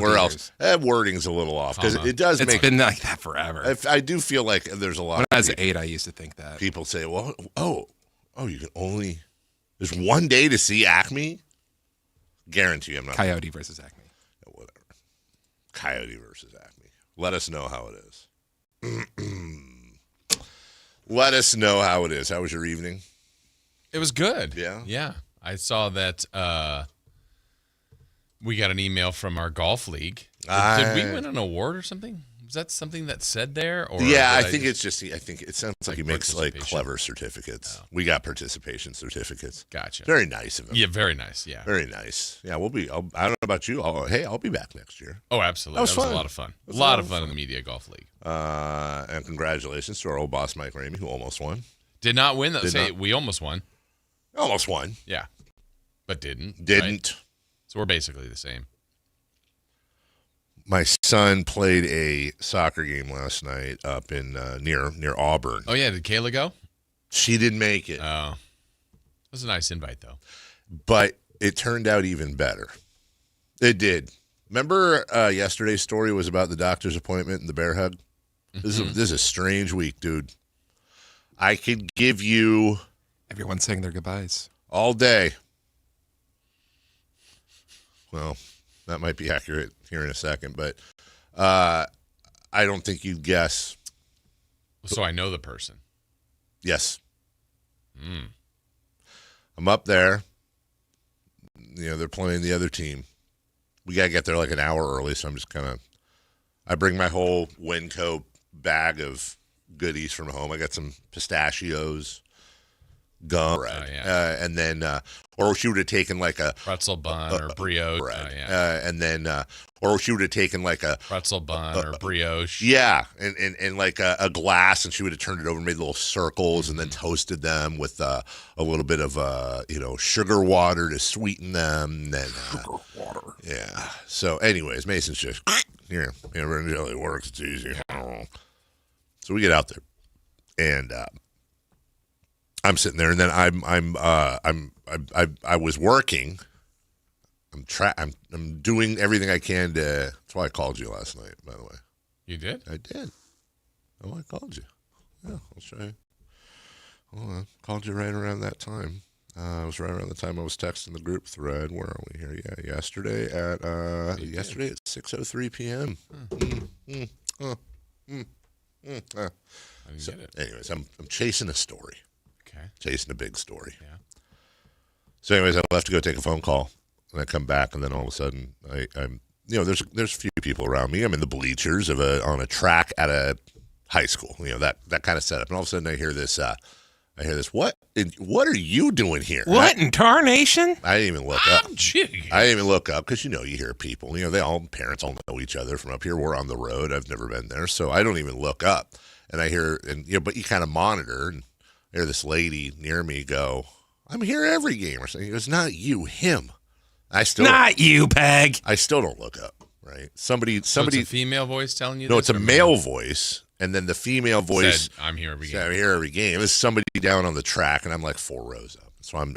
Where else? Wording's a little off because it does It's been like that forever. I do feel like there's a lot. When I was 8, I used to think that. People say, well, you can only, there's one day to see Acme? Guarantee I'm not. Coyote versus Acme. Whatever. Coyote versus Acme. Let us know how it is. Let us know how it is. How was your evening? It was good. Yeah? Yeah. I saw that we got an email from our golf league. Did we win an award or something? Was that something that said there? Or yeah, I think it's just, I think it sounds like he makes like clever certificates. Oh. We got participation certificates. Gotcha. Very nice of him. Yeah, very nice. Yeah. Very nice. Yeah, I don't know about you. I'll be back next year. Oh, absolutely. That was a lot of fun. A lot of fun in the Media Golf League. And congratulations to our old boss, Mike Ramey, who almost won. Did not win, though. We almost won. Almost won. Yeah. But didn't. Didn't. Right? So we're basically the same. My son played a soccer game last night up in near Auburn. Oh, yeah. Did Kayla go? She didn't make it. Oh. It was a nice invite, though. But it turned out even better. It did. Remember yesterday's story was about the doctor's appointment and the bear hug? Mm-hmm. This is a strange week, dude. I could give you... Everyone's saying their goodbyes. All day. Well, that might be accurate here in a second, but I don't think you'd guess. So I know the person. Yes. I'm up there. They're playing the other team. We got to get there like an hour early, so I'm just I bring my whole Winco bag of goodies from home. I got some pistachios, gum, and then, or she would have taken like a pretzel bun or brioche, and then, or she would have taken like a pretzel bun or brioche, and like a glass, and she would have turned it over, and made little circles, and then toasted them with a little bit of sugar water to sweeten them. And then sugar water, yeah. So, anyways, Mason's just here. It works. It's easy. So we get out there, and I'm sitting there, and then I was working. I'm doing everything I can to. That's why I called you last night. By the way, you did. I did. Oh, I called you. Yeah, I'll show you. Hold on. Called you right around that time. It was right around the time I was texting the group thread. Where are we here? Yeah, yesterday at 6:03 p.m. I didn't get it. Anyways, I'm chasing a story. Okay. Chasing a big story. Yeah. So anyways, I left to go take a phone call, and I come back, and then all of a sudden, I'm there's a few people around me. I'm in the bleachers on a track at a high school. That kind of setup, and all of a sudden I hear this. What are you doing here? What in tarnation? I didn't even look up. Gee. I didn't even look up because you hear people. Parents all know each other from up here. We're on the road. I've never been there, so I don't even look up. And I hear, but you kind of monitor, and I hear this lady near me go, "I'm here every game," or something. He goes, "Not you, him." Not you, Peg. I still don't look up. Right? Somebody. So it's a female voice telling you. No, this, it's a male voice. And then the female voice said, "I'm here every game." I'm here every game. It's somebody down on the track, and I'm like 4 rows up. So I'm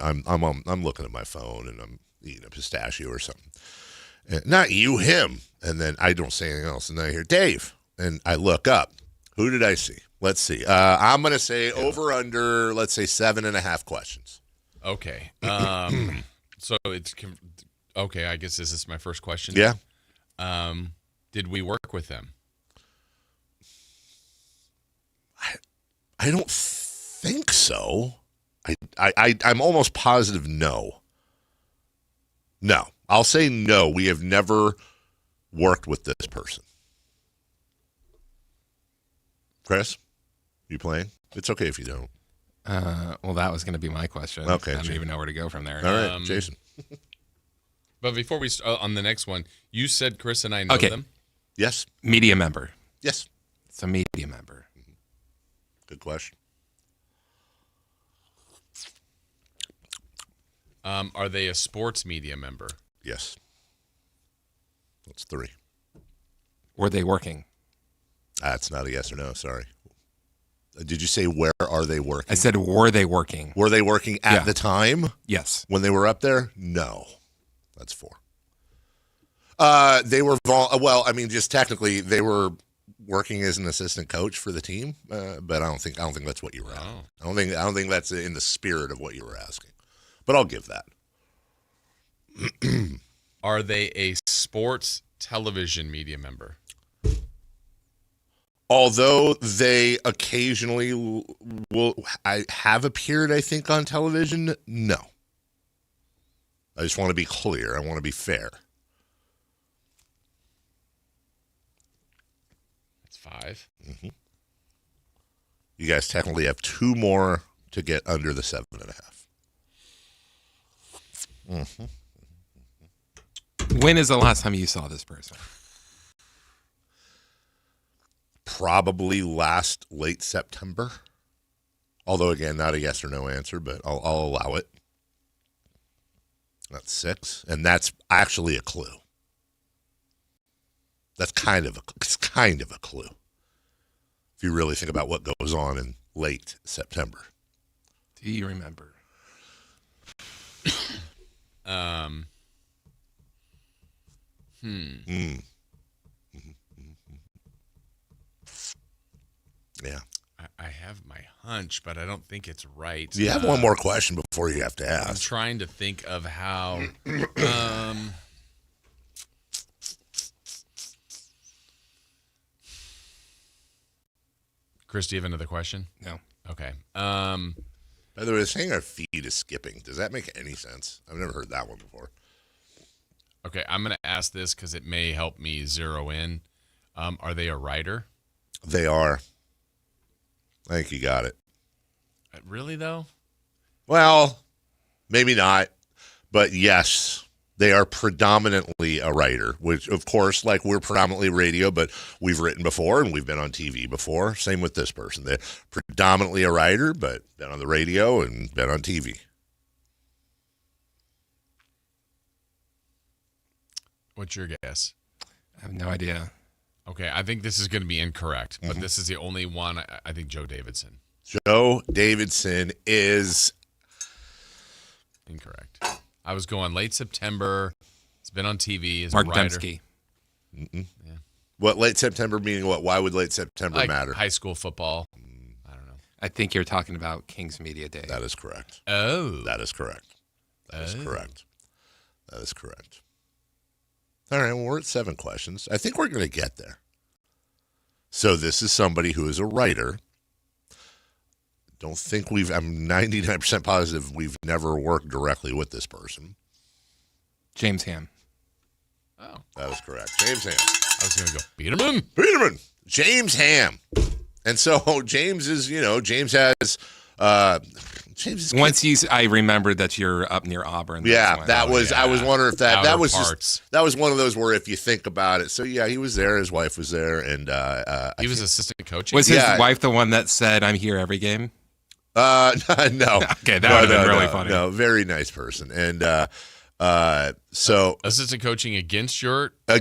looking at my phone, and I'm eating a pistachio or something. And, not you, him. And then I don't say anything else. And then I hear Dave, and I look up. Who did I see? Let's see. I'm gonna say over under. Let's say 7.5 questions. Okay. So it's okay. I guess this is my first question. Yeah. Did we work with them? I don't think so. I'm almost positive no. No. I'll say no. We have never worked with this person. Chris, you playing? It's okay if you don't. Well, that was going to be my question. Okay. I don't even know where to go from there. All right, Jason. But before we on the next one, you said Chris and I know them? Yes. Media member. Yes. It's a media member. Good question. Are they a sports media member? Yes. That's 3. Were they working? That's not a yes or no. Sorry. Did you say where are they working? I said, were they working? Were they working at the time? Yes. When they were up there? No. That's 4. They were just technically they were working as an assistant coach for the team, but I don't think that's what you were asking. I don't think that's in the spirit of what you were asking. But I'll give that. Are they a sports television media member? Although they occasionally have appeared, I think, on television, no. I just want to be clear. I want to be fair. That's 5. Mm-hmm. You guys technically have 2 more to get under the 7.5. Mm-hmm. When is the last time you saw this person? Probably late September. Although, again, not a yes or no answer, but I'll allow it. That's 6, and that's actually a clue. It's kind of a clue. If you really think about what goes on in late September. Do you remember? Yeah. I have my hunch, but I don't think it's right. You have one more question before you have to ask. I'm trying to think of how. Chris, do you have another question? No. Okay. By the way, saying our feed is skipping. Does that make any sense? I've never heard that one before. Okay, I'm going to ask this because it may help me zero in. Are they a writer? They are. I think you got it. Really, though? Well, maybe not. But yes, they are predominantly a writer, which, of course, like we're predominantly radio, but we've written before and we've been on TV before. Same with this person. They're predominantly a writer, but been on the radio and been on TV. What's your guess? I have no idea. Okay, I think this is going to be incorrect, but this is the only one. I think Joe Davidson. Joe Davidson is incorrect. I was going late September. It's been on TV as Mark a writer. Dembski. Yeah. What, late September meaning what? Why would late September matter? High school football. I don't know. I think you're talking about Kings Media Day. That is correct. Oh. That is correct. That is correct. That is correct. All right, well, we're at 7 questions. I think we're going to get there. So this is somebody who is a writer. I'm 99% positive we've never worked directly with this person. James Ham. Oh. That is correct. James Ham. I was going to go Peterman. James Ham. And so James is, James has... I remembered that you're up near Auburn. Yeah, that was. I was wondering if that was parts. That was one of those where if you think about it. So yeah, he was there. His wife was there, and he was assistant coach. Was his wife the one that said, "I'm here every game"? No. Okay, that would have been really funny. No, very nice person, and so assistant coaching against your Oh,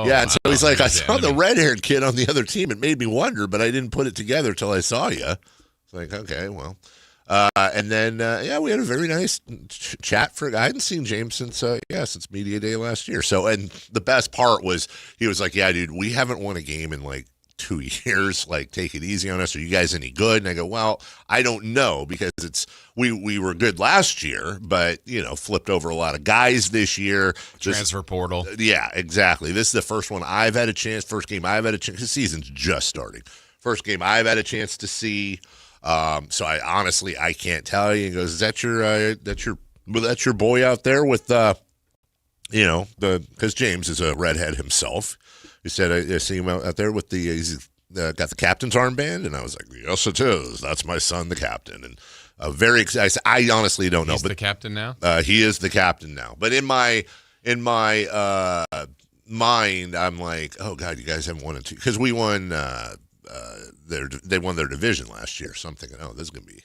yeah, and so he's like, I saw the red-haired kid on the other team. It made me wonder, but I didn't put it together till I saw you. It's like, okay, well. And then, we had a very nice chat. I hadn't seen James since Media Day last year. So, and the best part was he was like, yeah, dude, we haven't won a game in like 2 years. Like, take it easy on us. Are you guys any good? And I go, well, I don't know because we were good last year, but, flipped over a lot of guys this year. Transfer portal. Yeah, exactly. This is the first game I've had a chance. The season's just starting. First game I've had a chance to see. So I can't tell you. He goes, is that your boy out there with, because James is a redhead himself. He said, I see him out there with he's got the captain's armband. And I was like, yes, it is. That's my son, the captain. And very excited. I honestly don't know. He's the captain now? He is the captain now. But in my mind, I'm like, oh God, you guys haven't won it too. Because we won, they won their division last year, so I'm thinking, oh, this is going to be,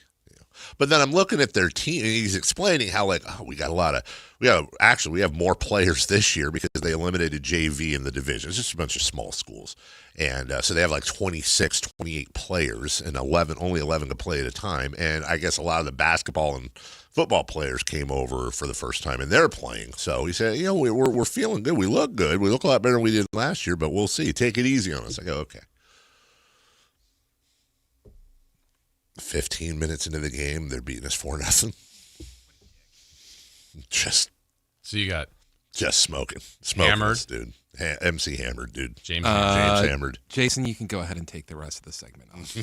But then I'm looking at their team, and he's explaining how, we have more players this year because they eliminated JV in the division. It's just a bunch of small schools. And so they have 26, 28 players, and only 11 to play at a time. And I guess a lot of the basketball and football players came over for the first time, and they're playing. So he said, we're feeling good. We look good. We look a lot better than we did last year, but we'll see. Take it easy on us. I go, okay. 15 minutes into the game, they're beating us 4-0. So you got smoking hammered, us, dude. MC hammered, dude. James hammered. Jason, you can go ahead and take the rest of the segment off.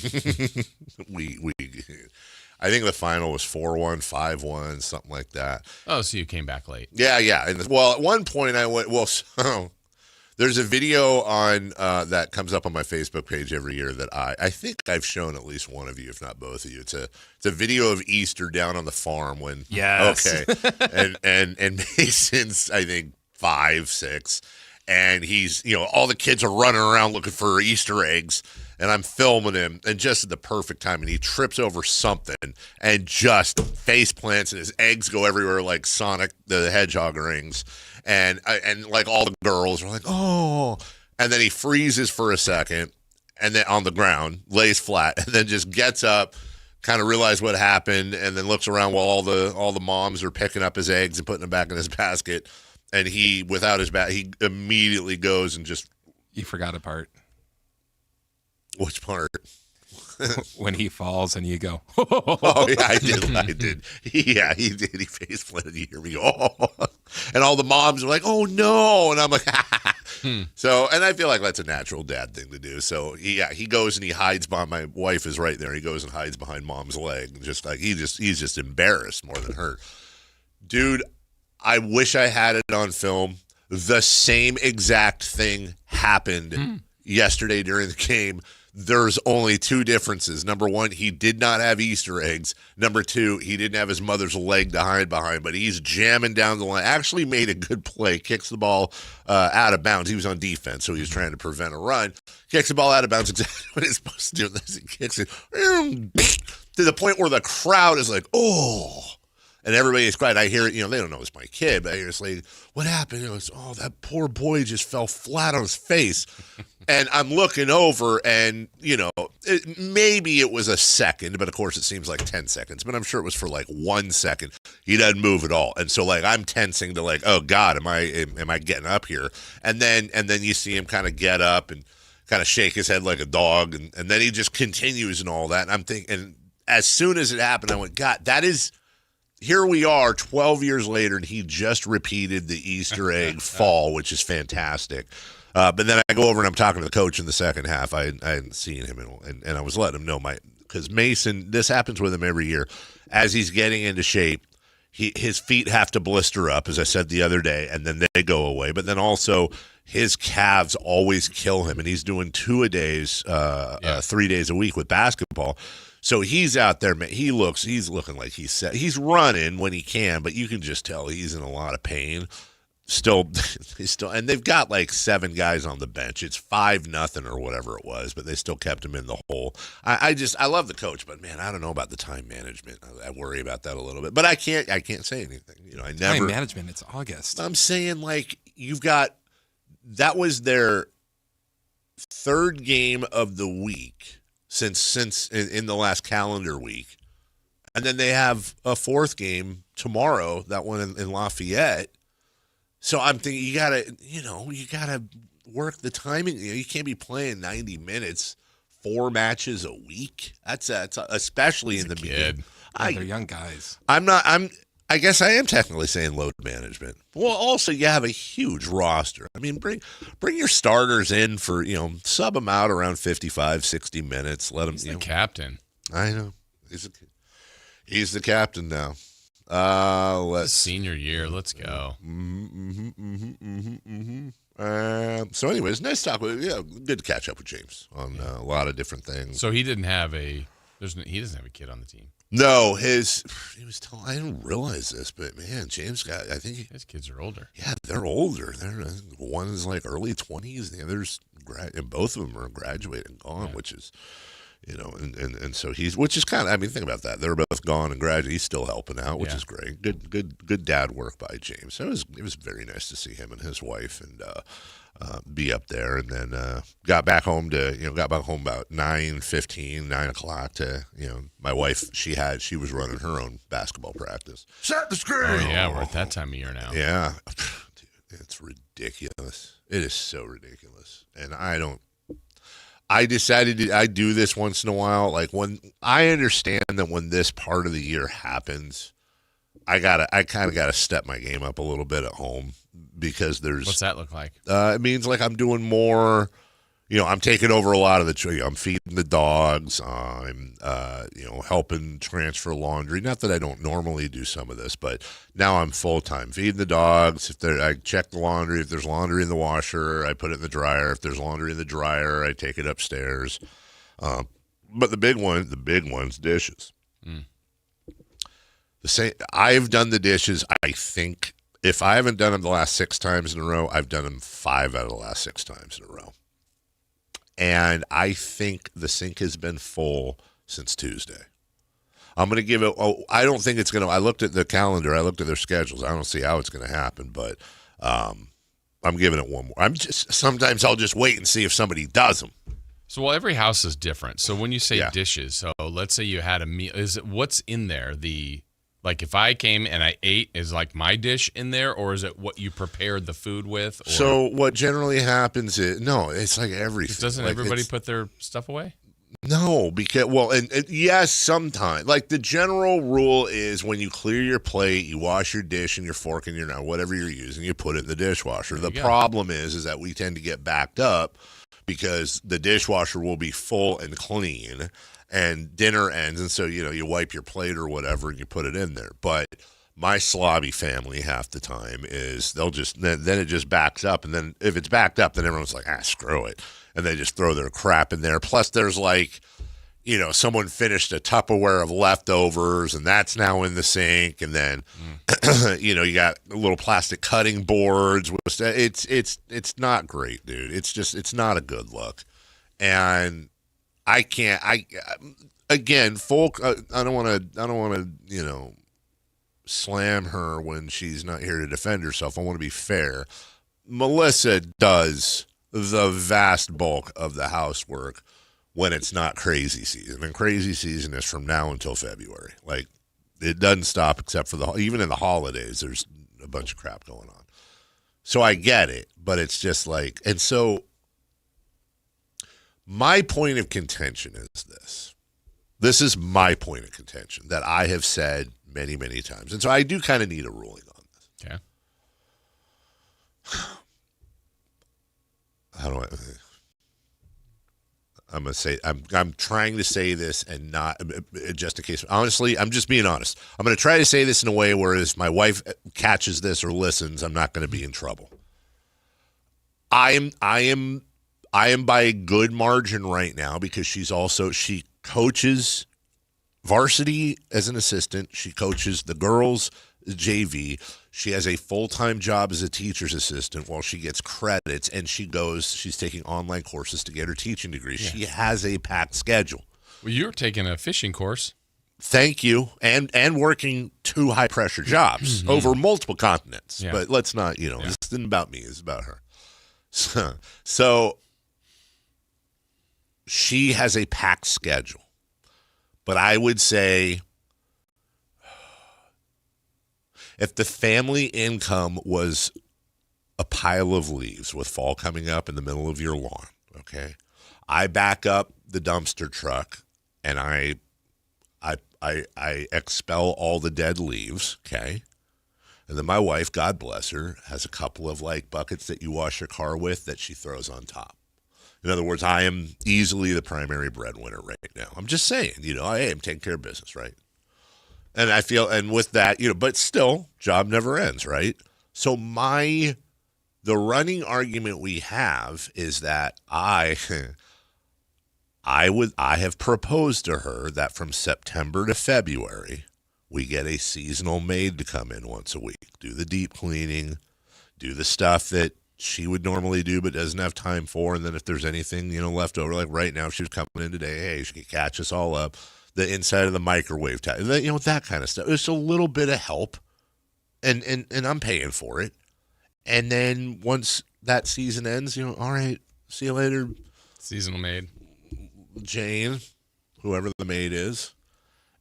I think the final was 4-1, 5-1, something like that. Oh, so you came back late. Yeah. And at one point I went, so there's a video on that comes up on my Facebook page every year that I think I've shown at least one of you, if not both of you. It's a video of Easter down on the farm when yes. Okay. and Mason's I think 5, 6, and he's all the kids are running around looking for Easter eggs, and I'm filming him, and just at the perfect time, and he trips over something and just face plants, and his eggs go everywhere like Sonic the Hedgehog rings. And like all the girls are like, oh, and then he freezes for a second, and then on the ground lays flat, and then just gets up, kind of realizes what happened, and then looks around while all the moms are picking up his eggs and putting them back in his basket, and he without his bat, he immediately goes and just. You forgot a part. Which part? When he falls and you go, oh yeah, I did. Yeah, he did. He face planted. You hear me go, oh, and all the moms are like, oh no, and I'm like, So, and I feel like that's a natural dad thing to do. So he goes and he hides behind. My wife is right there. He goes and hides behind mom's leg, just like he's just embarrassed more than hurt. Dude, I wish I had it on film. The same exact thing happened yesterday during the game. There's only 2 differences. Number 1, he did not have Easter eggs. Number 2, he didn't have his mother's leg to hide behind, but he's jamming down the line. Actually made a good play. Kicks the ball out of bounds. He was on defense, so he was trying to prevent a run. Kicks the ball out of bounds exactly what he's supposed to do. He kicks it to the point where the crowd is like, oh. And everybody is quiet. I hear it, they don't know it's my kid, but I hear it's like, what happened? It's, oh, that poor boy just fell flat on his face. And I'm looking over, and, maybe it was a second, but of course it seems like 10 seconds. But I'm sure it was for like 1 second. He doesn't move at all. And so, like, I'm tensing to like, oh, God, am I getting up here? And then you see him kind of get up and kind of shake his head like a dog. And then he just continues and all that. And I'm thinking, and as soon as it happened, I went, God, that is... Here we are 12 years later, and he just repeated the Easter egg fall, which is fantastic. But then I go over and I'm talking to the coach in the second half. I hadn't seen him, and I was letting him know because Mason, this happens with him every year. As he's getting into shape, his feet have to blister up, as I said the other day, and then they go away. But then also his calves always kill him, and he's doing 2-a-days, 3 days a week with basketball. So he's out there, man. He's looking like he's set. He's running when he can, but you can just tell he's in a lot of pain. And they've got like 7 guys on the bench. It's 5-0 or whatever it was, but they still kept him in the hole. I love the coach, but man, I don't know about the time management. I worry about that a little bit, but I can't say anything. Time management. It's August. I'm saying like that was their 3rd game of the week. Since in the last calendar week. And then they have a 4th game tomorrow, that one in Lafayette. So I'm thinking you gotta work the timing. You can't be playing 90 minutes, 4 matches a week. That's especially in the beginning. They're young guys. I guess I am technically saying load management. Well, also you have a huge roster. I mean, bring your starters in for, sub them out around 55, 60 minutes. Let them. He's the captain. I know. He's the captain now. Senior year. Let's go. So, anyways, nice talk with you. Yeah, good to catch up with James on a lot of different things. So he doesn't have a kid on the team. No, he was telling. I didn't realize this, but man, James I think his kids are older. Yeah, they're older. One is like early 20s, the other's and both of them are graduating and gone, which is, and so which is kind of. I mean, think about that. They're both gone and graduated. He's still helping out, which is great. Good dad work by James. So it was very nice to see him and his wife, and be up there, and then got back home about 9:15, 9 o'clock to, my wife, she was running her own basketball practice. Set the screen. Oh yeah, we're at that time of year now. Yeah. Dude, it's ridiculous. It is so ridiculous. And I decided I do this once in a while. Like, when I understand that when this part of the year happens, I kind of gotta step my game up a little bit at home, because What's that look like? It means like I'm doing more. I'm taking over a lot of I'm feeding the dogs. I'm helping transfer laundry. Not that I don't normally do some of this, but now I'm full time feeding the dogs. I check the laundry. If there's laundry in the washer, I put it in the dryer. If there's laundry in the dryer, I take it upstairs. But the big one's dishes. Mm. I've done the dishes, I think, if I haven't done them the last 6 times in a row, I've done them 5 out of the last 6 times in a row. And I think the sink has been full since Tuesday. I'm going to give it, I don't think it's going to, I looked at the calendar, I looked at their schedules. I don't see how it's going to happen, but I'm giving it one more. Sometimes I'll just wait and see if somebody does them. So, every house is different. So when you say Yeah. dishes, so let's say you had a meal, what's in there? Like, if I came and I ate, is like my dish in there, or is it what you prepared the food with? Or? So what generally happens is, no, it's like everything. Doesn't everybody put their stuff away? No, because, yes, sometimes. Like, the general rule is when you clear your plate, you wash your dish and your fork and your knife, whatever you're using, you put it in the dishwasher. The problem is that we tend to get backed up because the dishwasher will be full and clean, and dinner ends, and so, you wipe your plate or whatever and you put it in there. But my slobby family half the time is then it just backs up, and then if it's backed up, then everyone's like, screw it, and they just throw their crap in there. Plus there's like, someone finished a Tupperware of leftovers, and that's now in the sink, and then you got little plastic cutting boards. It's not great, dude. It's not a good look. And I can't. Again, folk. I don't want to. Slam her when she's not here to defend herself. I want to be fair. Melissa does the vast bulk of the housework when it's not crazy season, and crazy season is from now until February. Like, it doesn't stop except for even in the holidays. There's a bunch of crap going on. So I get it, but it's just like, and so. My point of contention is this. This is my point of contention that I have said many, many times. And so I do kind of need a ruling on this. Okay. How do I'm going to say, I'm trying to say this and not, just in case. Honestly, I'm just being honest. I'm going to try to say this in a way where if my wife catches this or listens, I'm not going to be in trouble. I am by a good margin right now because she coaches varsity as an assistant. She coaches the girls JV. She has a full-time job as a teacher's assistant while she gets credits, and she's taking online courses to get her teaching degree. Yeah. She has a packed schedule. Well, you're taking a fishing course. Thank you. And working 2 high-pressure jobs over multiple continents. Yeah. But let's not, this isn't about me. It's about her. So she has a packed schedule. But I would say if the family income was a pile of leaves with fall coming up in the middle of your lawn, okay, I back up the dumpster truck and I expel all the dead leaves, okay? And then my wife, God bless her, has a couple of like buckets that you wash your car with that she throws on top. In other words, I am easily the primary breadwinner right now. I'm just saying, hey, I'm taking care of business, right? And I feel, and with that, but still, job never ends, right? So the running argument we have is that I have proposed to her that from September to February, we get a seasonal maid to come in once a week, do the deep cleaning, do the stuff that she would normally do but doesn't have time for, and then if there's anything, left over, like right now, she was coming in today, hey, she could catch us all up, the inside of the microwave, that kind of stuff. It's a little bit of help, and I'm paying for it. And then once that season ends, all right, see you later, Seasonal maid. Jane, whoever the maid is,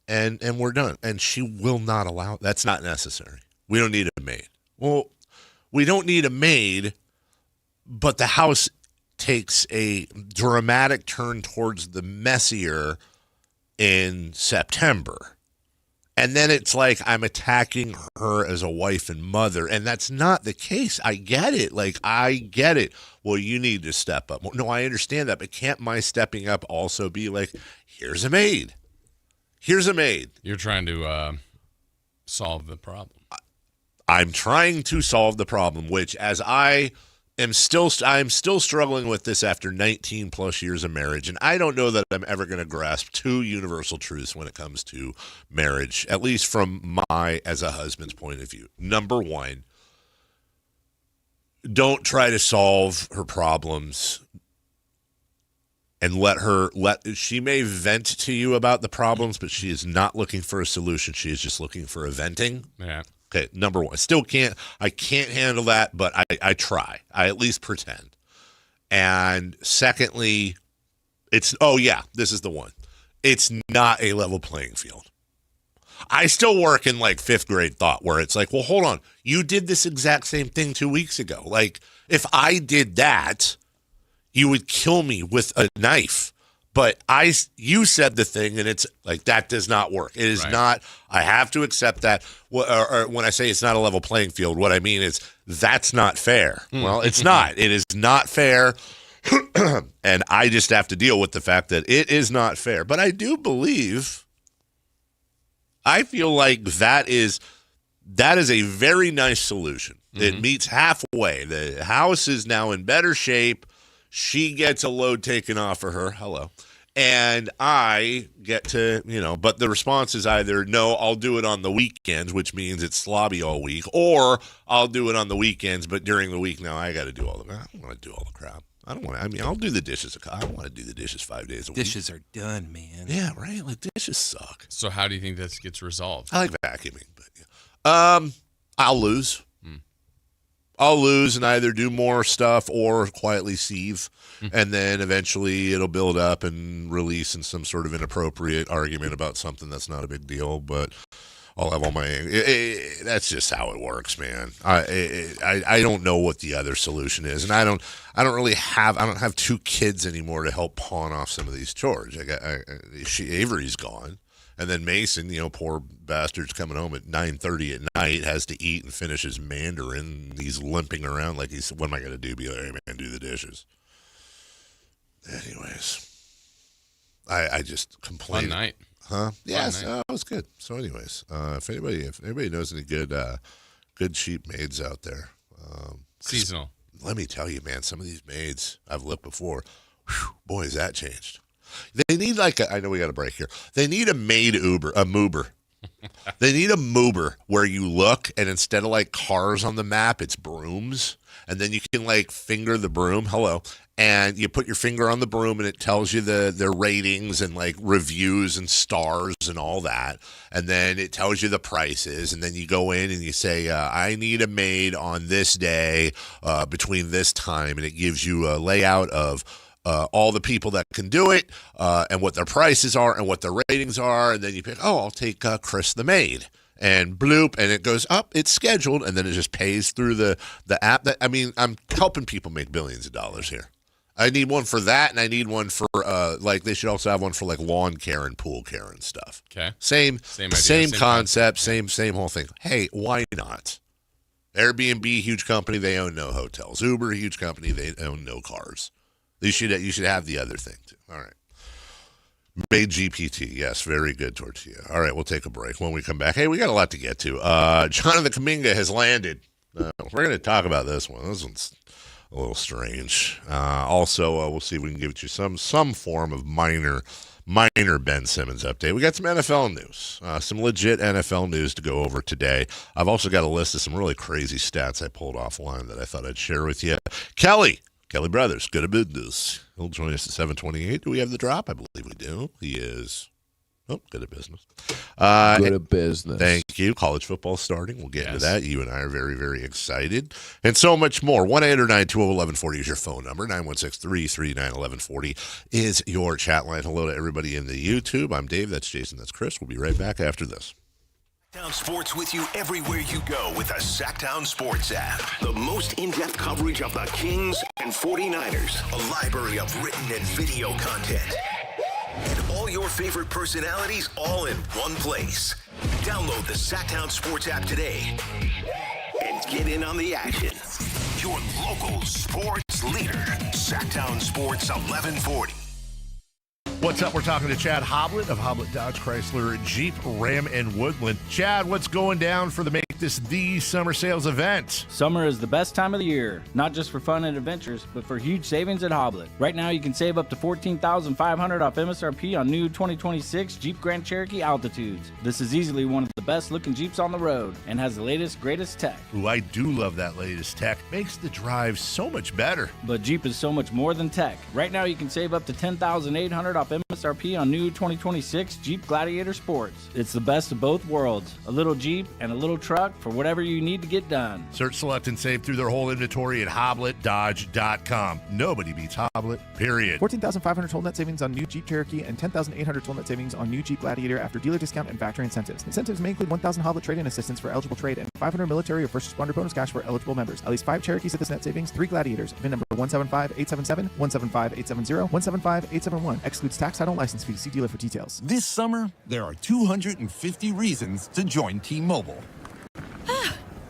and we're done. And she will not allow it. That's not necessary. We don't need a maid. Well, we don't need a maid, but the house takes a dramatic turn towards the messier in September. And then it's like I'm attacking her as a wife and mother, and that's not the case. I get it. I get it. Well, you need to step up. No, I understand that, but can't my stepping up also be like, here's a maid? Here's a maid. You're trying to solve the problem. I'm trying to solve the problem, which as I'm still struggling with this after 19 plus years of marriage, and I don't know that I'm ever going to grasp two universal truths when it comes to marriage, at least from my as a husband's point of view. Number one, don't try to solve her problems and she may vent to you about the problems, but she is not looking for a solution. She is just looking for a venting. Yeah. Okay, number one. I can't handle that, but I try. I at least pretend. And secondly, this is the one. It's not a level playing field. I still work in fifth grade thought where it's like, well, hold on. You did this exact same thing 2 weeks ago. If I did that, you would kill me with a knife. But you said the thing, and it's like that does not work. It is not. I have to accept that. Or when I say it's not a level playing field, what I mean is that's not fair. Well, it's not. It is not fair, and I just have to deal with the fact that it is not fair. But I do believe. I feel like that is a very nice solution. It meets halfway. The house is now in better shape. She gets a load taken off of her. Hello. And I get to, but the response is either, no, I'll do it on the weekends, which means it's slobby all week, or I'll do it on the weekends, but during the week, now I got to do all the, I don't want to do all the crap. I don't want to, I'll do the dishes. I don't want to do the dishes 5 days a week. Dishes are done, man. Yeah, right? Dishes suck. So how do you think this gets resolved? I like vacuuming, but I'll lose. I'll lose and either do more stuff or quietly sieve, and then eventually it'll build up and release in some sort of inappropriate argument about something that's not a big deal, but I'll have all my that's just how it works, man. I don't know what the other solution is, and I don't have 2 kids anymore to help pawn off some of these chores. Avery's gone. And then Mason, poor bastard's coming home at 9:30 at night, has to eat and finish his Mandarin. He's limping around like what am I going to do? Be like, hey, man, do the dishes. Anyways, I just complained. Fun night. Huh? Yes, night. It was good. So anyways, if anybody knows any good sheep maids out there. Seasonal. Let me tell you, man, some of these maids I've looked before, boy, has that changed. They need I know we got a break here. They need a maid moober. They need a moober where you look and instead of cars on the map, it's brooms. And then you can finger the broom. Hello. And you put your finger on the broom and it tells you the ratings and reviews and stars and all that. And then it tells you the prices. And then you go in and you say, I need a maid on this day between this time. And it gives you a layout of all the people that can do it, and what their prices are and what their ratings are, and then you pick, I'll take Chris the maid, and bloop, and it goes up, it's scheduled, and then it just pays through the app. I'm helping people make billions of dollars here. I need one for that, and I need one for, they should also have one for lawn care and pool care and stuff. Okay. Same idea, same concept, same whole thing. Hey, why not? Airbnb, huge company, they own no hotels. Uber, huge company, they own no cars. You should have the other thing, too. All right. Made GPT. Yes, very good tortilla. All right, we'll take a break. When we come back, hey, we got a lot to get to. Jonathan Kuminga has landed. We're going to talk about this one. This one's a little strange. Also, we'll see if we can give you some form of minor Ben Simmons update. We got some NFL news, some legit NFL news to go over today. I've also got a list of some really crazy stats I pulled offline that I thought I'd share with you. Kelly Brothers, good at business. He'll join us at 7:28. Do we have the drop? I believe we do. He is Oh, good at business. Good at business. Thank you. College football starting. We'll get into that. You and I are very, very excited. And so much more. 1-800-920-1140 is your phone number. 916-339-1140 is your chat line. Hello to everybody in the YouTube. I'm Dave. That's Jason. That's Chris. We'll be right back after this. Sactown Sports with you everywhere you go with the Sactown Sports app. The most in-depth coverage of the Kings and 49ers. A library of written and video content. And all your favorite personalities all in one place. Download the Sactown Sports app today and get in on the action. Your local sports leader, Sactown Sports 1140. What's up? We're talking to Chad Hoblet of Hoblet Dodge Chrysler Jeep Ram and Woodland. Chad, what's going down for the Make This the Summer Sales event? Summer is the best time of the year, not just for fun and adventures, but for huge savings at Hoblet. Right now, you can save up to $14,500 off MSRP on new 2026 Jeep Grand Cherokee Altitudes. This is easily one of the best-looking Jeeps on the road and has the latest, greatest tech. Ooh, I do love that latest tech. Makes the drive so much better. But Jeep is so much more than tech. Right now, you can save up to $10,800 off MSRP on new 2026 Jeep Gladiator Sports. It's the best of both worlds. A little Jeep and a little truck for whatever you need to get done. Search, select, and save through their whole inventory at HobletDodge.com. Nobody beats Hoblet, period. $14,500 total net savings on new Jeep Cherokee and $10,800 total net savings on new Jeep Gladiator after dealer discount and factory incentives. Incentives may include $1,000 Hoblet trade-in assistance for eligible trade and $500 military or first responder bonus cash for eligible members. At least 5 Cherokees at this net savings, 3 Gladiators. VIN number 175877, 175870, 175871. Excludes tax, title, and license fees. See dealer for details. This summer, there are 250 reasons to join T-Mobile.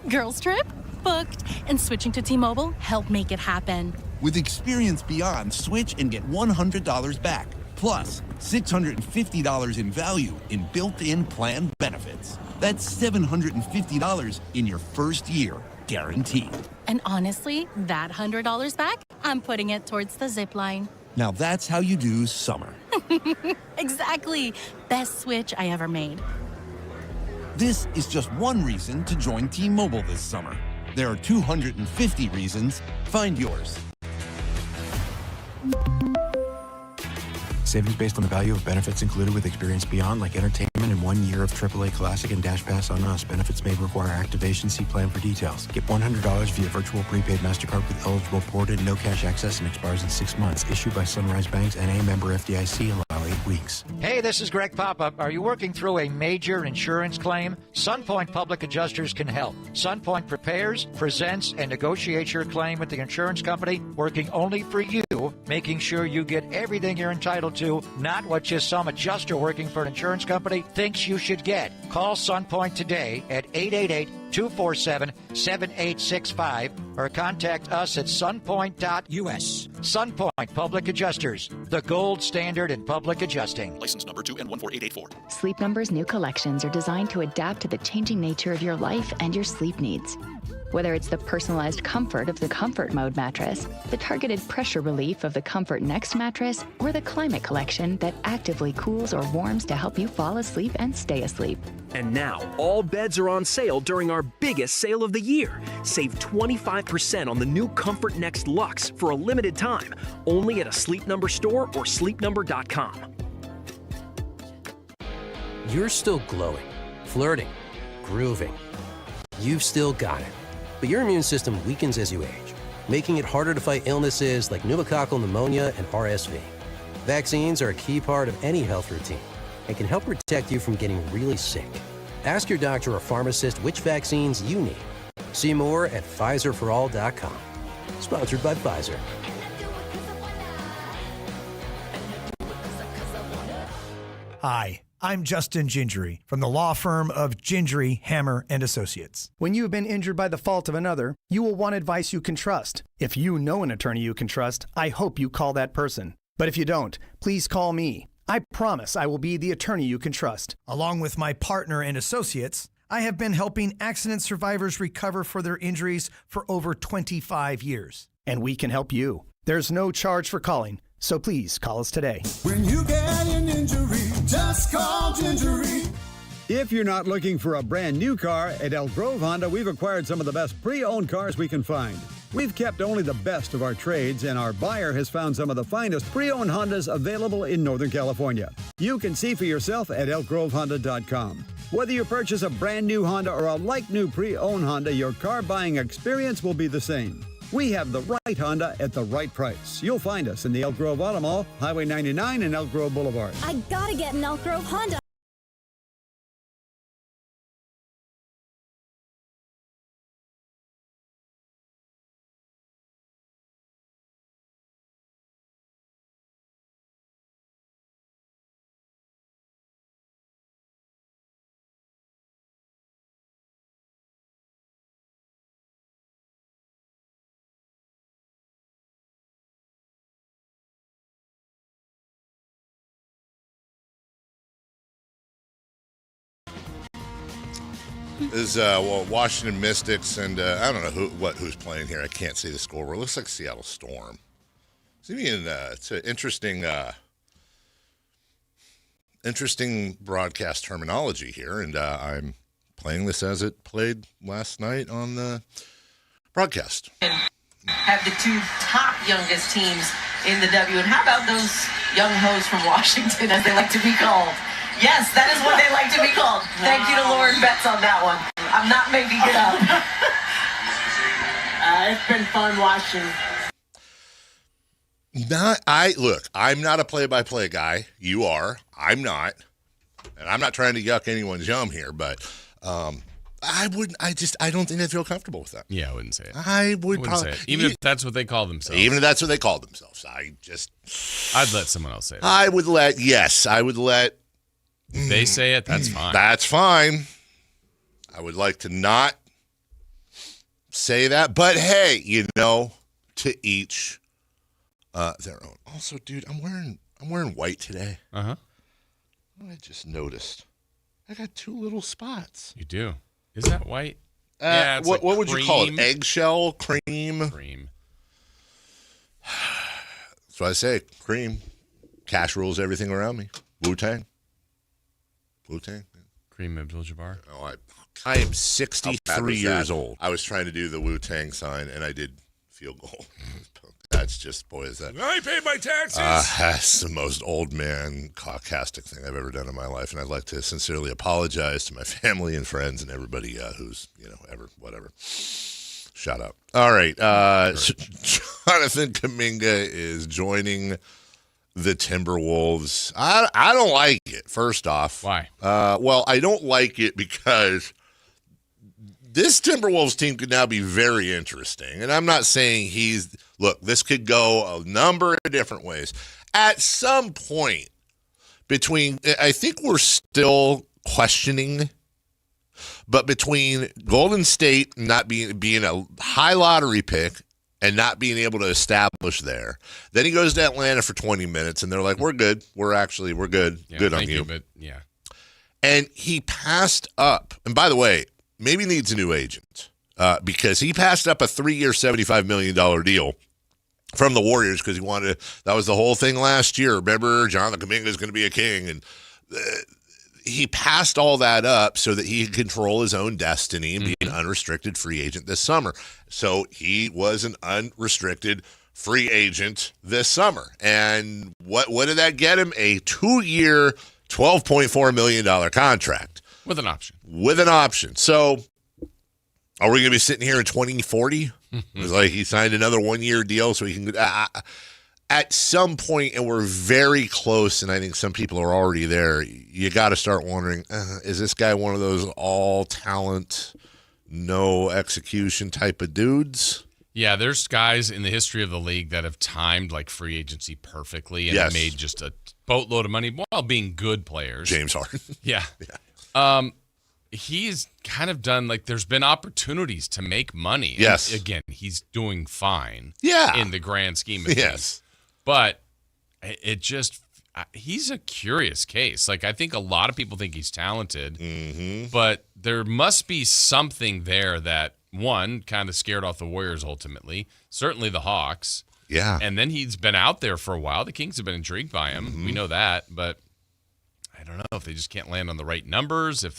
Girls trip? Booked. And switching to T-Mobile helped make it happen. With Experience Beyond, switch and get $100 back. Plus, $650 in value in built-in plan benefits. That's $750 in your first year, guaranteed. And honestly, that $100 back, I'm putting it towards the zip line. Now that's how you do summer. Exactly. Best switch I ever made. This is just one reason to join T-Mobile this summer. There are 250 reasons. Find yours. Savings based on the value of benefits included with Experience Beyond, like entertainment and 1 year of AAA Classic and Dash Pass on us. Benefits may require activation. See plan for details. Get $100 via virtual prepaid MasterCard with eligible ported, no cash access, and expires in 6 months. Issued by Sunrise Banks and a member FDIC. Allow 8 weeks. Hey, this is Greg Papa. Are you working through a major insurance claim? SunPoint Public Adjusters can help. SunPoint prepares, presents, and negotiates your claim with the insurance company, working only for you, making sure you get everything you're entitled to, not what just some adjuster working for an insurance company thinks you should get. Call SunPoint today at 888-247-7865 or contact us at sunpoint.us. SunPoint Public Adjusters, the gold standard in public adjusting. License number 2N14884. Sleep Number's new collections are designed to adapt to the changing nature of your life and your sleep needs. Whether it's the personalized comfort of the Comfort Mode mattress, the targeted pressure relief of the Comfort Next mattress, or the Climate Collection that actively cools or warms to help you fall asleep and stay asleep. And now, all beds are on sale during our biggest sale of the year. Save 25% on the new Comfort Next Luxe for a limited time, only at a Sleep Number store or sleepnumber.com. You're still glowing, flirting, grooving. You've still got it. But your immune system weakens as you age, making it harder to fight illnesses like pneumococcal pneumonia and RSV. Vaccines are a key part of any health routine and can help protect you from getting really sick. Ask your doctor or pharmacist which vaccines you need. See more at PfizerForAll.com. Sponsored by Pfizer. Hi, I'm Justin Gingery from the law firm of Gingery, Hammer & Associates. When you have been injured by the fault of another, you will want advice you can trust. If you know an attorney you can trust, I hope you call that person. But if you don't, please call me. I promise I will be the attorney you can trust. Along with my partner and associates, I have been helping accident survivors recover for their injuries for over 25 years. And we can help you. There's no charge for calling, so please call us today. When you get an injury, just call Gingery. If you're not looking for a brand new car, at El Grove Honda, we've acquired some of the best pre-owned cars we can find. We've kept only the best of our trades, and our buyer has found some of the finest pre-owned Hondas available in Northern California. You can see for yourself at elkgrovehonda.com. Whether you purchase a brand new Honda or a like-new pre-owned Honda, your car buying experience will be the same. We have the right Honda at the right price. You'll find us in the Elk Grove Auto Mall, Highway 99 and Elk Grove Boulevard. I gotta get an Elk Grove Honda. Is Washington Mystics and I don't know who's playing here. I can't see the score. It looks like Seattle Storm. It's an interesting broadcast terminology here, and I'm playing this as it played last night on the broadcast. Have the two top youngest teams in the W, and how about those young hoes from Washington, as they like to be called? Yes, that is what they like to be called. Thank you to Lauren Betts on that one. I'm not making it up. It's been fun watching. I'm not a play-by-play guy. You are. I'm not. And I'm not trying to yuck anyone's yum here, but I don't think I feel comfortable with that. Yeah, I wouldn't say it. I wouldn't say it. Even if that's what they call themselves. Even if that's what they call themselves. I'd let someone else say it. I would let. If they say it, that's fine. That's fine. I would like to not say that, but hey, to each their own. Also, dude, I'm wearing white today. Uh-huh. I just noticed. I got two little spots. You do. Is that white? Yeah. What would you call it? Eggshell? Cream? Cream. That's what I say. Cream. Cash rules everything around me. Wu-Tang. Kareem Abdul-Jabbar. Oh, I am 63 years old. I was trying to do the Wu-Tang sign, and I did field goal. That's just, boy, is that. I paid my taxes. That's the most old man caucastic thing I've ever done in my life, and I'd like to sincerely apologize to my family and friends and everybody who's, whatever. Shout out. All right. Jonathan Kuminga is joining the Timberwolves. I don't like it, first off. Why? Well, I don't like it because this Timberwolves team could now be very interesting. And I'm not saying this could go a number of different ways. At some point I think we're still questioning, but between Golden State not being a high lottery pick and not being able to establish there. Then he goes to Atlanta for 20 minutes, and they're like, we're good. We're good. Yeah, good on you. But yeah. And he passed up. And by the way, maybe needs a new agent because he passed up a 3-year, $75 million deal from the Warriors because he wanted to. That was the whole thing last year. Remember, Jonathan Kuminga is going to be a king. And he passed all that up so that he could control his own destiny and be an unrestricted free agent this summer. So he was an unrestricted free agent this summer. And what did that get him? A 2-year, $12.4 million contract. With an option. So are we going to be sitting here in 2040? It's like he signed another 1-year deal so he can at some point, and we're very close, and I think some people are already there, you got to start wondering, is this guy one of those all-talent, no-execution type of dudes? Yeah, there's guys in the history of the league that have timed like free agency perfectly and made just a boatload of money while being good players. James Harden. Yeah. He's kind of done, there's been opportunities to make money. Yes. And again, he's doing fine. Yeah. In the grand scheme of things. But he's a curious case. I think a lot of people think he's talented, but there must be something there that, one, kind of scared off the Warriors ultimately, certainly the Hawks. Yeah. And then he's been out there for a while. The Kings have been intrigued by him. We know that, but I don't know if they just can't land on the right numbers, if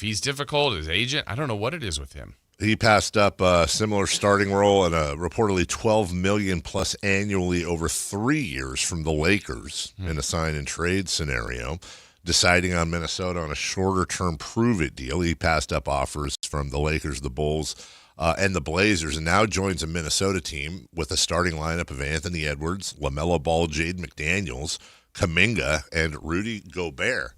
he's difficult, his agent, I don't know what it is with him. He passed up a similar starting role and reportedly $12 million plus annually over 3 years from the Lakers in a sign and trade scenario, deciding on Minnesota on a shorter-term prove-it deal. He passed up offers from the Lakers, the Bulls, and the Blazers, and now joins a Minnesota team with a starting lineup of Anthony Edwards, LaMelo Ball, Jaden McDaniels, Kuminga, and Rudy Gobert.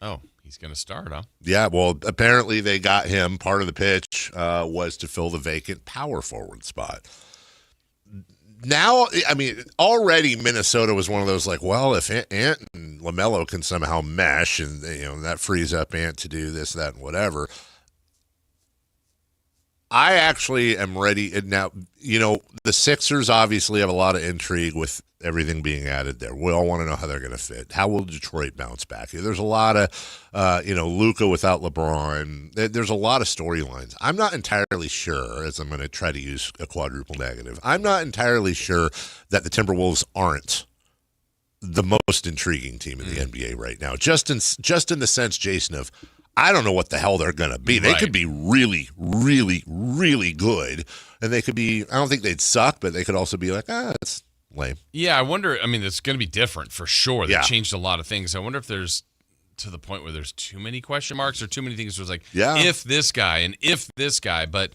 Oh, he's going to start, huh? Yeah, well, apparently they got him. Part of the pitch was to fill the vacant power forward spot. Now, I mean, already Minnesota was one of those like, well, if Ant and LaMelo can somehow mesh and, that frees up Ant to do this, that, and whatever. I actually am ready. Now, the Sixers obviously have a lot of intrigue with everything being added there. We all want to know how they're going to fit. How will Detroit bounce back? There's a lot of, Luka without LeBron. There's a lot of storylines. I'm not entirely sure, as I'm going to try to use a quadruple negative, I'm not entirely sure that the Timberwolves aren't the most intriguing team in the NBA right now. Just in the sense, Jason, of I don't know what the hell they're going to be. They could be really, really, really good, and they could be, I don't think they'd suck, but they could also be like, it's lame. Yeah, I wonder, it's going to be different for sure. They changed a lot of things. I wonder if there's to the point where there's too many question marks or too many things. It was like, if this guy and if this guy, but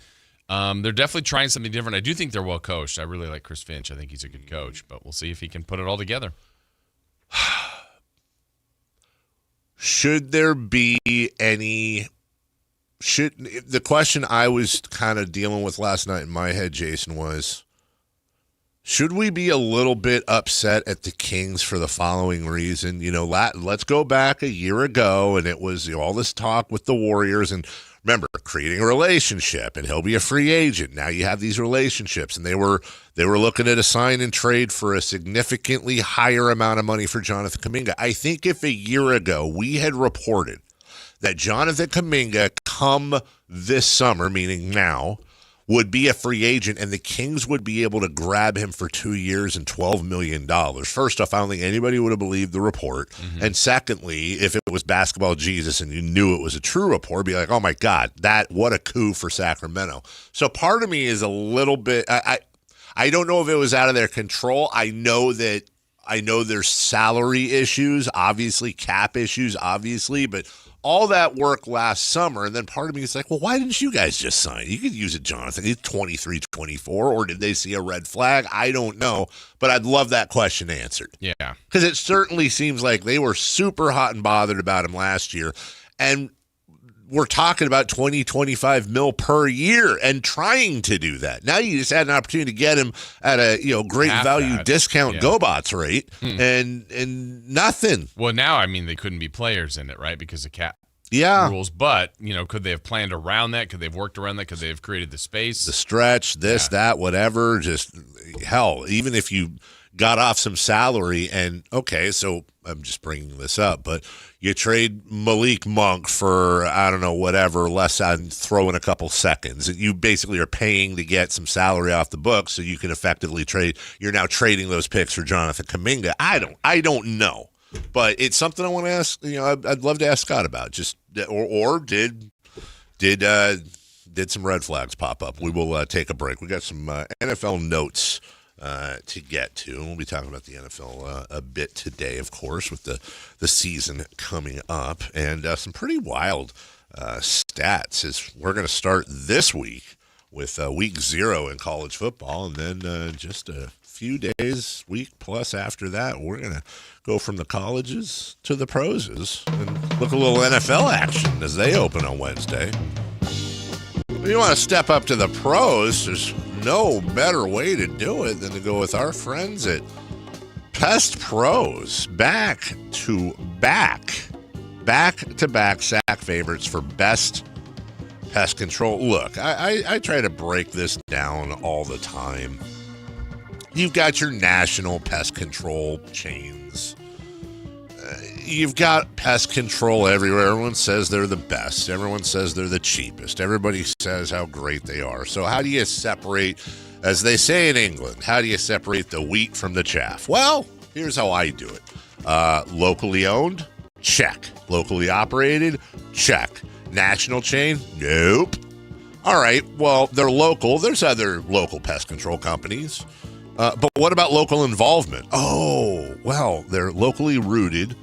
they're definitely trying something different. I do think they're well coached. I really like Chris Finch. I think he's a good coach, but we'll see if he can put it all together. Should there be any – the question I was kind of dealing with last night in my head, Jason, was should we be a little bit upset at the Kings for the following reason? Let's go back a year ago, and it was all this talk with the Warriors, and remember, creating a relationship, and he'll be a free agent. Now you have these relationships, and they were looking at a sign and trade for a significantly higher amount of money for Jonathan Kuminga. I think if a year ago we had reported that Jonathan Kuminga come this summer, meaning now, would be a free agent and the Kings would be able to grab him for 2 years and $12 million. First off, I don't think anybody would have believed the report. Mm-hmm. And secondly, if it was Basketball Jesus and you knew it was a true report, be like, oh my God, what a coup for Sacramento. So part of me is a little bit, I don't know if it was out of their control. I know there's salary issues, obviously, cap issues, obviously, but all that work last summer, and then part of me is like, well, why didn't you guys just sign? You could use it, Jonathan. He's 23, 24, or did they see a red flag? I don't know, but I'd love that question answered. Yeah. Because it certainly seems like they were super hot and bothered about him last year, and we're talking about 20, 25 mil per year and trying to do that. Now you just had an opportunity to get him at a great Half value that. discount GoBots rate and nothing. Well, now, they couldn't be players in it, right? Because of cap rules. But, could they have planned around that? Could they have worked around that? Could they have created the space? The stretch, that, whatever. Just, hell, even if you got off some salary and, okay, so I'm just bringing this up, but you trade Malik Monk for, I don't know, whatever, less than throw in a couple seconds. You basically are paying to get some salary off the books so you can effectively trade. You're now trading those picks for Jonathan Kuminga. I don't know, but it's something I want to ask. I'd love to ask Scott about. Just or did some red flags pop up? We will take a break. We got some NFL notes to get to. We'll be talking about the NFL a bit today, of course, with the season coming up, and some pretty wild stats as we're going to start this week with week 0 in college football, and then just a few days, week plus after that, we're going to go from the colleges to the proses and look a little NFL action as they open on Wednesday. If you want to step up to the pros, there's no better way to do it than to go with our friends at Pest Pros. Back-to-back Sac favorites for best pest control. Look, I try to break this down all the time. You've got your national pest control chains. You've got pest control everywhere. Everyone says they're the best. Everyone says they're the cheapest. Everybody says how great they are. So how do you separate, as they say in England, how do you separate the wheat from the chaff? Well, here's how I do it. Locally owned? Check. Locally operated? Check. National chain? Nope. All right, well, they're local. There's other local pest control companies. But what about local involvement? Oh, well, they're locally rooted.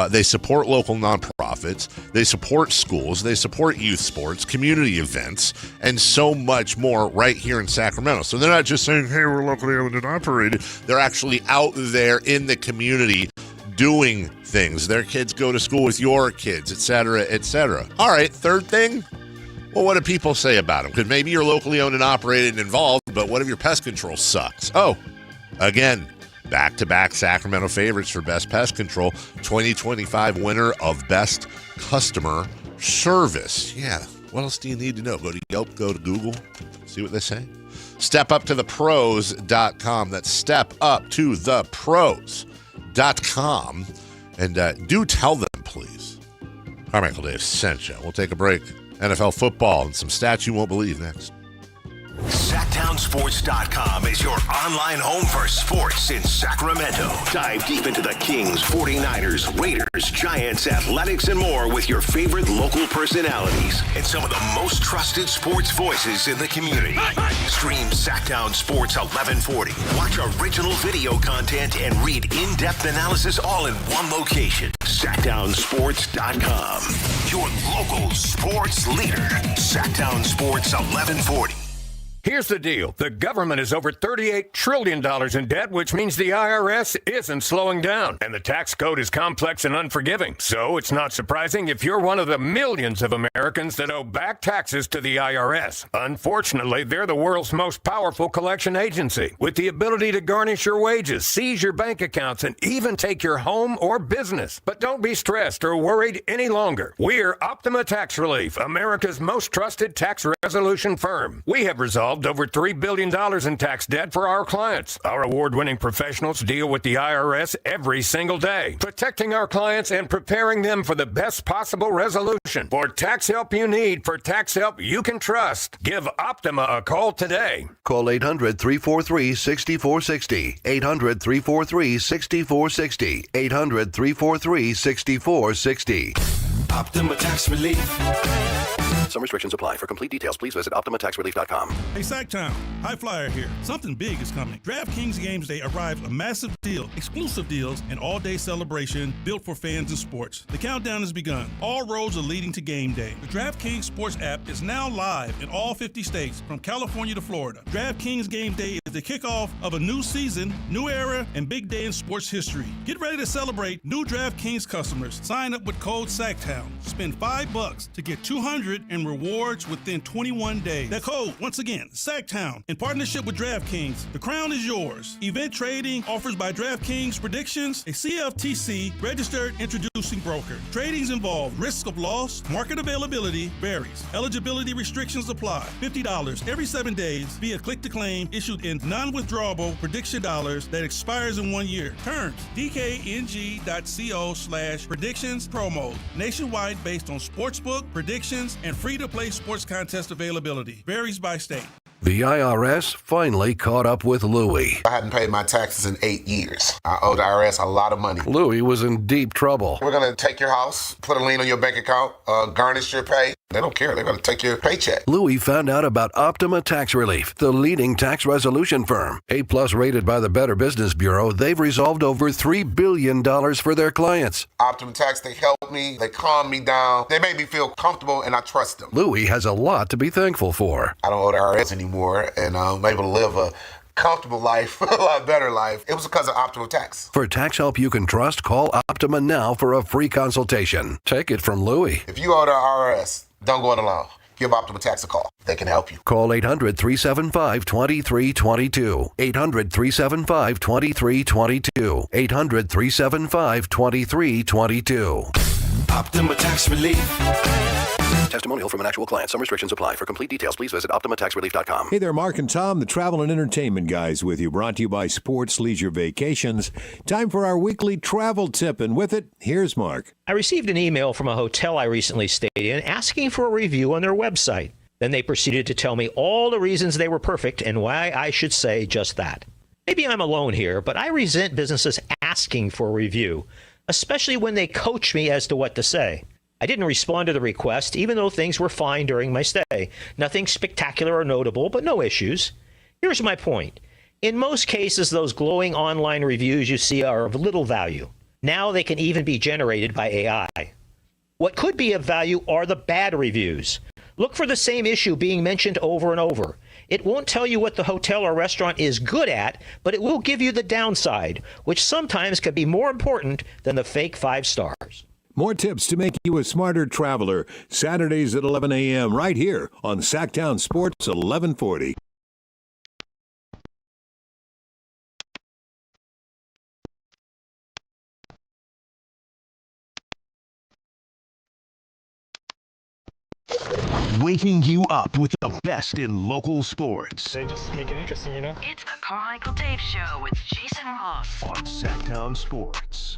They support local nonprofits. They support schools. They support youth sports, community events, and so much more right here in Sacramento. So they're not just saying, hey, we're locally owned and operated. They're actually out there in the community doing things. Their kids go to school with your kids, et cetera, et cetera. All right, third thing. Well, what do people say about them? Because maybe you're locally owned and operated and involved, but what if your pest control sucks? Oh, again, back-to-back Sacramento favorites for Best Pest Control, 2025 winner of Best Customer Service. Yeah, what else do you need to know? Go to Yelp, go to Google, see what they say. StepUpToThePros.com. That's StepUpToThePros.com. And do tell them, please. Carmichael Dave sent you. We'll take a break. NFL football and some stats you won't believe next. SactownSports.com is your online home for sports in Sacramento. Dive deep into the Kings, 49ers, Raiders, Giants, Athletics, and more with your favorite local personalities and some of the most trusted sports voices in the community. Stream Sactown Sports 1140. Watch original video content and read in-depth analysis all in one location. SactownSports.com. Your local sports leader. Sactown Sports 1140. Here's the deal. The government is over $38 trillion in debt, which means the IRS isn't slowing down. And the tax code is complex and unforgiving. So it's not surprising if you're one of the millions of Americans that owe back taxes to the IRS. Unfortunately, they're the world's most powerful collection agency, with the ability to garnish your wages, seize your bank accounts, and even take your home or business. But don't be stressed or worried any longer. We're Optima Tax Relief, America's most trusted tax resolution firm. We have resolved over $3 billion in tax debt for our clients. Our award-winning professionals deal with the IRS every single day, protecting our clients and preparing them for the best possible resolution. For tax help you need, for tax help you can trust, give Optima a call today. Call 800-343-6460. 800-343-6460. 800-343-6460. Optima Tax Relief. Some restrictions apply. For complete details, please visit OptimaTaxRelief.com. Hey, Sactown, High Flyer here. Something big is coming. DraftKings Games Day arrives a massive deal, exclusive deals, and all-day celebration built for fans in sports. The countdown has begun. All roads are leading to game day. The DraftKings Sports app is now live in all 50 states, from California to Florida. DraftKings Game Day is the kickoff of a new season, new era, and big day in sports history. Get ready to celebrate new DraftKings customers. Sign up with code Sactown. Spend $5 to get $200 in rewards within 21 days. That code, once again, Sactown, in partnership with DraftKings. The crown is yours. Event trading offers by DraftKings Predictions, a CFTC registered introducing broker. Tradings involve risk of loss, market availability varies. Eligibility restrictions apply. $50 every 7 days via click to claim issued in non-withdrawable prediction dollars that expires in 1 year. Terms, dkng.co/predictions promo. Nationwide based on sportsbook, predictions, and free-to-play sports contest availability. Varies by state. The IRS finally caught up with Louie. I hadn't paid my taxes in 8 years. I owe the IRS a lot of money. Louie was in deep trouble. We're going to take your house, put a lien on your bank account, garnish your pay. They don't care. They're going to take your paycheck. Louie found out about Optima Tax Relief, the leading tax resolution firm. A-plus rated by the Better Business Bureau, they've resolved over $3 billion for their clients. Optima Tax, they helped me. They calmed me down. They made me feel comfortable, and I trust them. Louie has a lot to be thankful for. I don't owe the IRS anymore, and I'm able to live a comfortable life, a lot better life. It was because of Optima Tax. For tax help you can trust, call Optima now for a free consultation. Take it from Louie. If you owe the IRS, don't go it alone. Give Optima Tax a call. They can help you. Call 800-375-2322. 800-375-2322. 800-375-2322. Optima Tax Relief. Testimonial from an actual client. Some restrictions apply. For complete details, please visit OptimaTaxRelief.com. Hey there, Mark and Tom, the travel and entertainment guys with you. Brought to you by Sports Leisure Vacations. Time for our weekly travel tip, and with it, here's Mark. I received an email from a hotel I recently stayed in asking for a review on their website. Then they proceeded to tell me all the reasons they were perfect and why I should say just that. Maybe I'm alone here, but I resent businesses asking for a review, especially when they coach me as to what to say. I I didn't respond to the request, even though things were fine during my stay. Nothing spectacular or notable, but no issues. Here's my point. In most cases, those glowing online reviews you see are of little value. Now they can even be generated by AI. What could be of value are the bad reviews. Look for the same issue being mentioned over and over. It won't tell you what the hotel or restaurant is good at, but it will give you the downside, which sometimes can be more important than the fake 5 stars. More tips to make you a smarter traveler. Saturdays at 11 a.m. right here on Sactown Sports 1140. Waking you up with the best in local sports. They just make it interesting, you know? It's the Carmichael Dave Show with Jason Ross On Sactown Sports.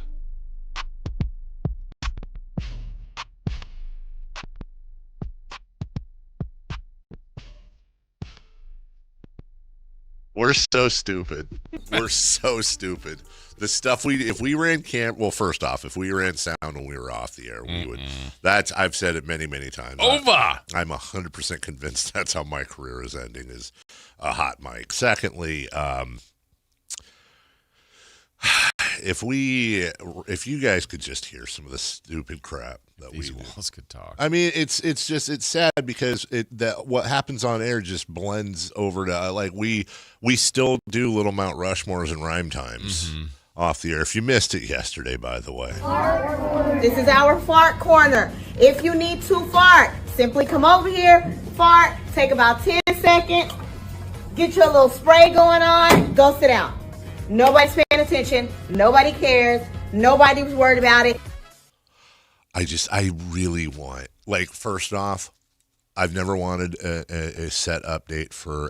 We're so stupid. We're so stupid. The stuff if we ran camp, well, first off, if we ran sound when we were off the air, we would. I've said it many, many times. Over. I'm 100% convinced that's how my career is ending, is a hot mic. Secondly, if you guys could just hear some of the stupid crap that These we walls could talk. I mean, it's sad because what happens on air just blends over to like we still do little Mount Rushmores and rhyme times off the air. If you missed it yesterday, by the way, this is our fart corner. If you need to fart, simply come over here, fart, take about 10 seconds, get your little spray going on, go sit down. Nobody's paying attention. Nobody cares. Nobody was worried about it. I really want, like, first off, I've never wanted a set update for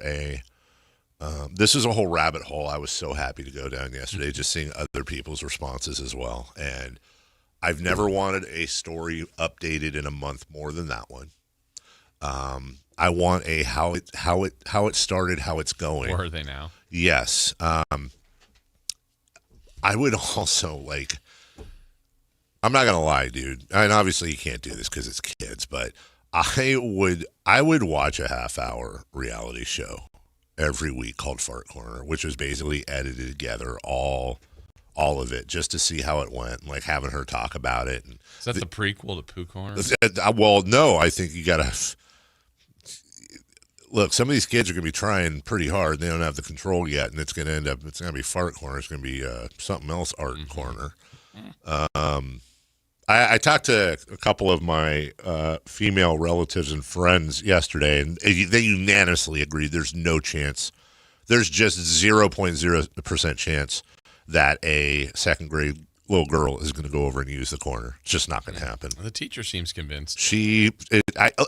this is a whole rabbit hole I was so happy to go down yesterday, just seeing other people's responses as well. And I've never wanted a story updated in a month more than that one. I want a how it started, how it's going. Where are they now? Yes. I would also like, I'm not gonna lie, dude. And obviously you can't do this because it's kids, but I would watch a half-hour reality show every week called Fart Corner, which was basically edited together all of it just to see how it went, and like having her talk about it. And is that the prequel to Poo Corner? Well, no, I think you gotta look. Some of these kids are gonna be trying pretty hard. They don't have the control yet, and it's gonna be Fart Corner. It's gonna be something else, Art Corner. I talked to a couple of my female relatives and friends yesterday, and they unanimously agreed there's no chance. There's just 0.0% chance that a second grade little girl is going to go over and use the corner. It's just not going to happen. The teacher seems convinced.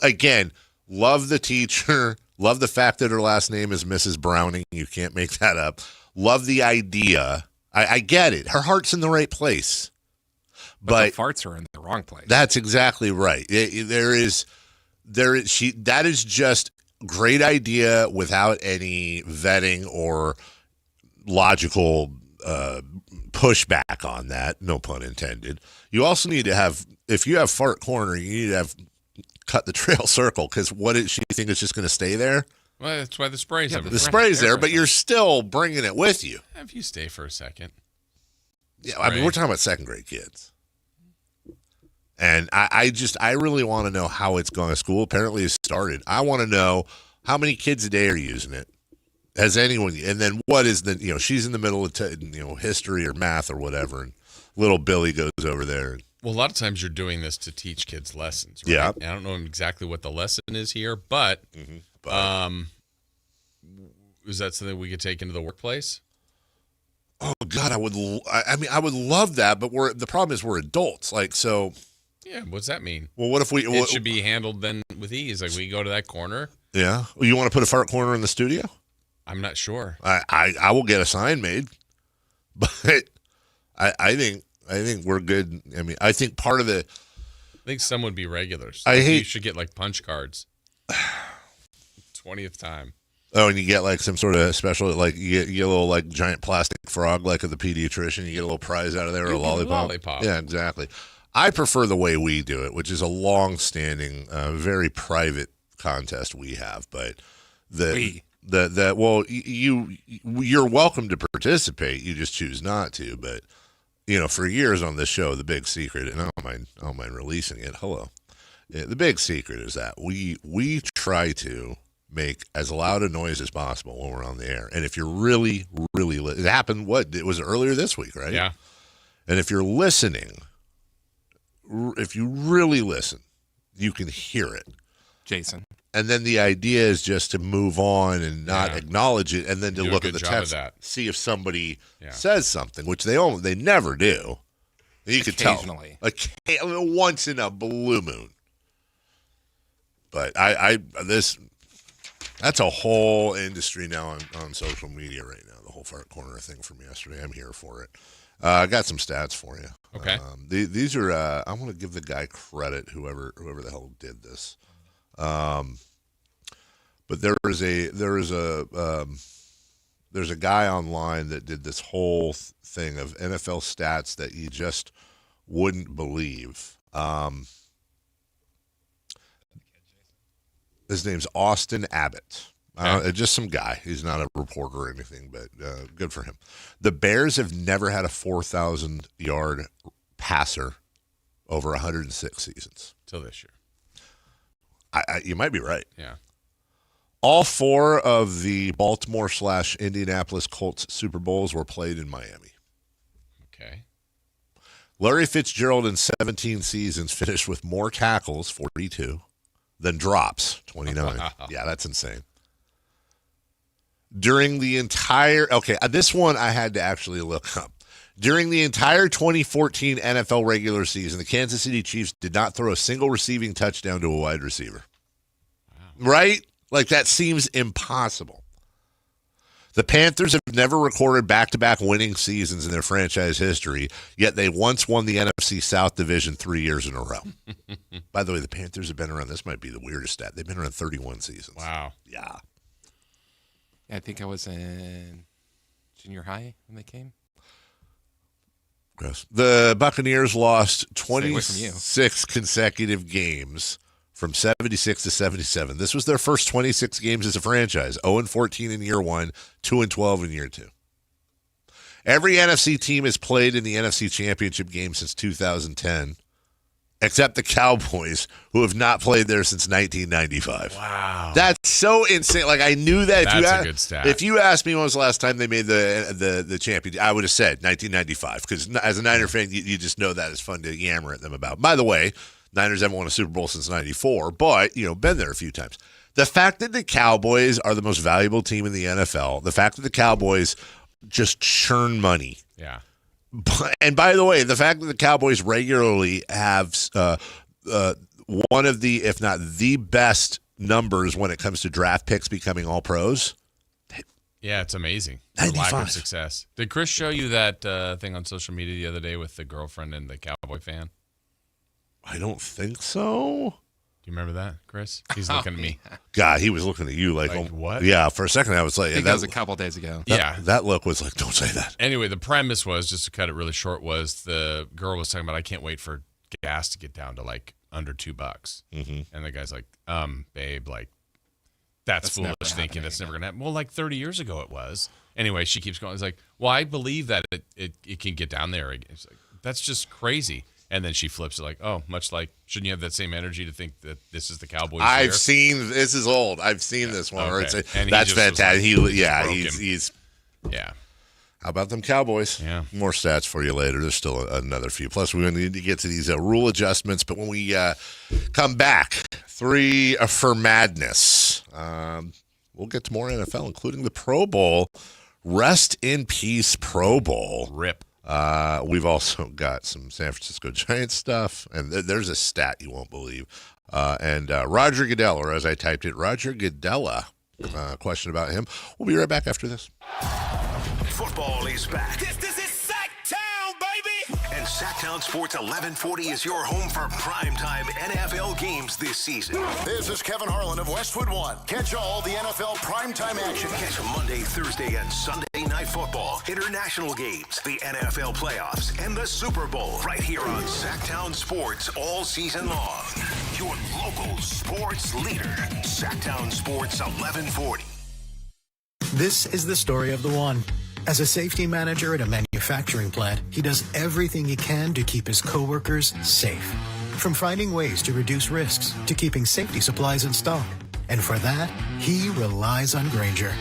Again, love the teacher. Love the fact that her last name is Mrs. Browning. You can't make that up. Love the idea. I get it. Her heart's in the right place. But the farts are in the wrong place. That's exactly right. That is just great idea without any vetting or logical pushback on that. No pun intended. You also need to have, if you have Fart Corner, you need to have cut the trail circle, because what did she think is just going to stay there? Well, that's why the spray's there. The spray's there, but you're still bringing it with you. If you stay for a second. Yeah, I mean, we're talking about second grade kids. And I really want to know how it's going to school. Apparently it's started. I want to know how many kids a day are using it. Has anyone? And then what is she's in the middle of history or math or whatever, and little Billy goes over there. Well, a lot of times you're doing this to teach kids lessons, right? Yeah. I don't know exactly what the lesson is here, but is that something we could take into the workplace? Oh God, I would love that, but the problem is we're adults, like so. Yeah, what's that mean? Well, what if it should be handled then with ease? Like we go to that corner. Yeah, well, you want to put a Fart Corner in the studio? I'm not sure. I will get a sign made, but I think we're good. I mean, I think part of the. I think some would be regulars. You should get like punch cards. 20th time. Oh, and you get like some sort of special, like you get a little like giant plastic frog, like of the pediatrician. You get a little prize out of there, or a lollipop. Lollipop. Yeah, exactly. I prefer the way we do it, which is a long-standing, very private contest we have. But you're welcome to participate. You just choose not to. But for years on this show, the big secret, and I don't mind releasing it. Hello, the big secret is that we try to make as loud a noise as possible when we're on the air. And if you're really, really, it happened. It was earlier this week, right? Yeah. And if you're listening, if you really listen, you can hear it, Jason. And then the idea is just to move on and not acknowledge it, and then to look at the text, see if somebody says something, which they never do. You could tell, once in a blue moon. But that's a whole industry now on social media right now. The whole Fart Corner thing from yesterday. I'm here for it. I got some stats for you. Okay. These are. I want to give the guy credit, whoever the hell did this. But there's a guy online that did this whole thing of NFL stats that you just wouldn't believe. His name's Austin Abbott. Just some guy. He's not a reporter or anything, but good for him. The Bears have never had a 4,000-yard passer over 106 seasons. Till this year. You might be right. Yeah. All 4 of the Baltimore/Indianapolis Colts Super Bowls were played in Miami. Okay. Larry Fitzgerald in 17 seasons finished with more tackles, 42, than drops, 29. Wow. Yeah, that's insane. During the entire this one I had to actually look up. During the entire 2014 NFL regular season, the Kansas City Chiefs did not throw a single receiving touchdown to a wide receiver. Wow. Right? Like, that seems impossible. The Panthers have never recorded back-to-back winning seasons in their franchise history, yet they once won the NFC South Division 3 years in a row. By the way, the Panthers have been around. This might be the weirdest stat. They've been around 31 seasons. Wow. Yeah. I think I was in junior high when they came. Yes. The Buccaneers lost 26 consecutive games from 76 to 77. This was their first 26 games as a franchise. 0-14 in year 1, 2-12 in year 2. Every NFC team has played in the NFC Championship game since 2010, except the Cowboys, who have not played there since 1995. Wow. That's so insane. Like, I knew that. That's a good stat. If you asked me when was the last time they made the championship, I would have said 1995, because as a Niner fan, you just know that it's fun to yammer at them about. By the way, Niners haven't won a Super Bowl since 94, but, been there a few times. The fact that the Cowboys are the most valuable team in the NFL, the fact that the Cowboys just churn money. Yeah. And by the way, the fact that the Cowboys regularly have one of the, if not the best numbers when it comes to draft picks becoming all pros. Yeah, it's amazing. The lack of success. Did Chris show you that thing on social media the other day with the girlfriend and the Cowboy fan? I don't think so. Do you remember that, Chris? He's looking at me. God, he was looking at you like what? Yeah, for a second I was like, I think that was a couple days ago. That look was like, don't say that. Anyway, the premise was, just to cut it really short, was the girl was talking about, I can't wait for gas to get down to like under $2. Mm-hmm. And the guy's like, babe, like, that's foolish thinking. That's never going to happen. Well, like 30 years ago it was. Anyway, she keeps going. It's like, well, I believe that it can get down there again. It's like, that's just crazy. And then she flips it like, oh, much like, shouldn't you have that same energy to think that this is the Cowboys? I've seen, this is old. I've seen this one. Okay. That's fantastic. Like, he's yeah. How about them Cowboys? Yeah. More stats for you later. There's still another few. Plus, we need to get to these rule adjustments. But when we come back, 3 for madness. We'll get to more NFL, including the Pro Bowl. Rest in peace, Pro Bowl. RIP. We've also got some San Francisco Giants stuff, and there's a stat you won't believe. And Roger Goodell, or as I typed it, Roger Goodella, question about him. We'll be right back after this. Football is back. This is Sactown, baby! And Sactown Sports 1140 is your home for primetime NFL games this season. This is Kevin Harlan of Westwood One. Catch all the NFL primetime action. Catch Monday, Thursday, and Sunday night football, international games, the NFL playoffs, and the Super Bowl right here on Sactown Sports all season long. Your local sports leader, Sactown Sports 1140. This is the story of the one. As a safety manager at a manufacturing plant, he does everything he can to keep his coworkers safe. From finding ways to reduce risks to keeping safety supplies in stock. And for that, he relies on Grainger.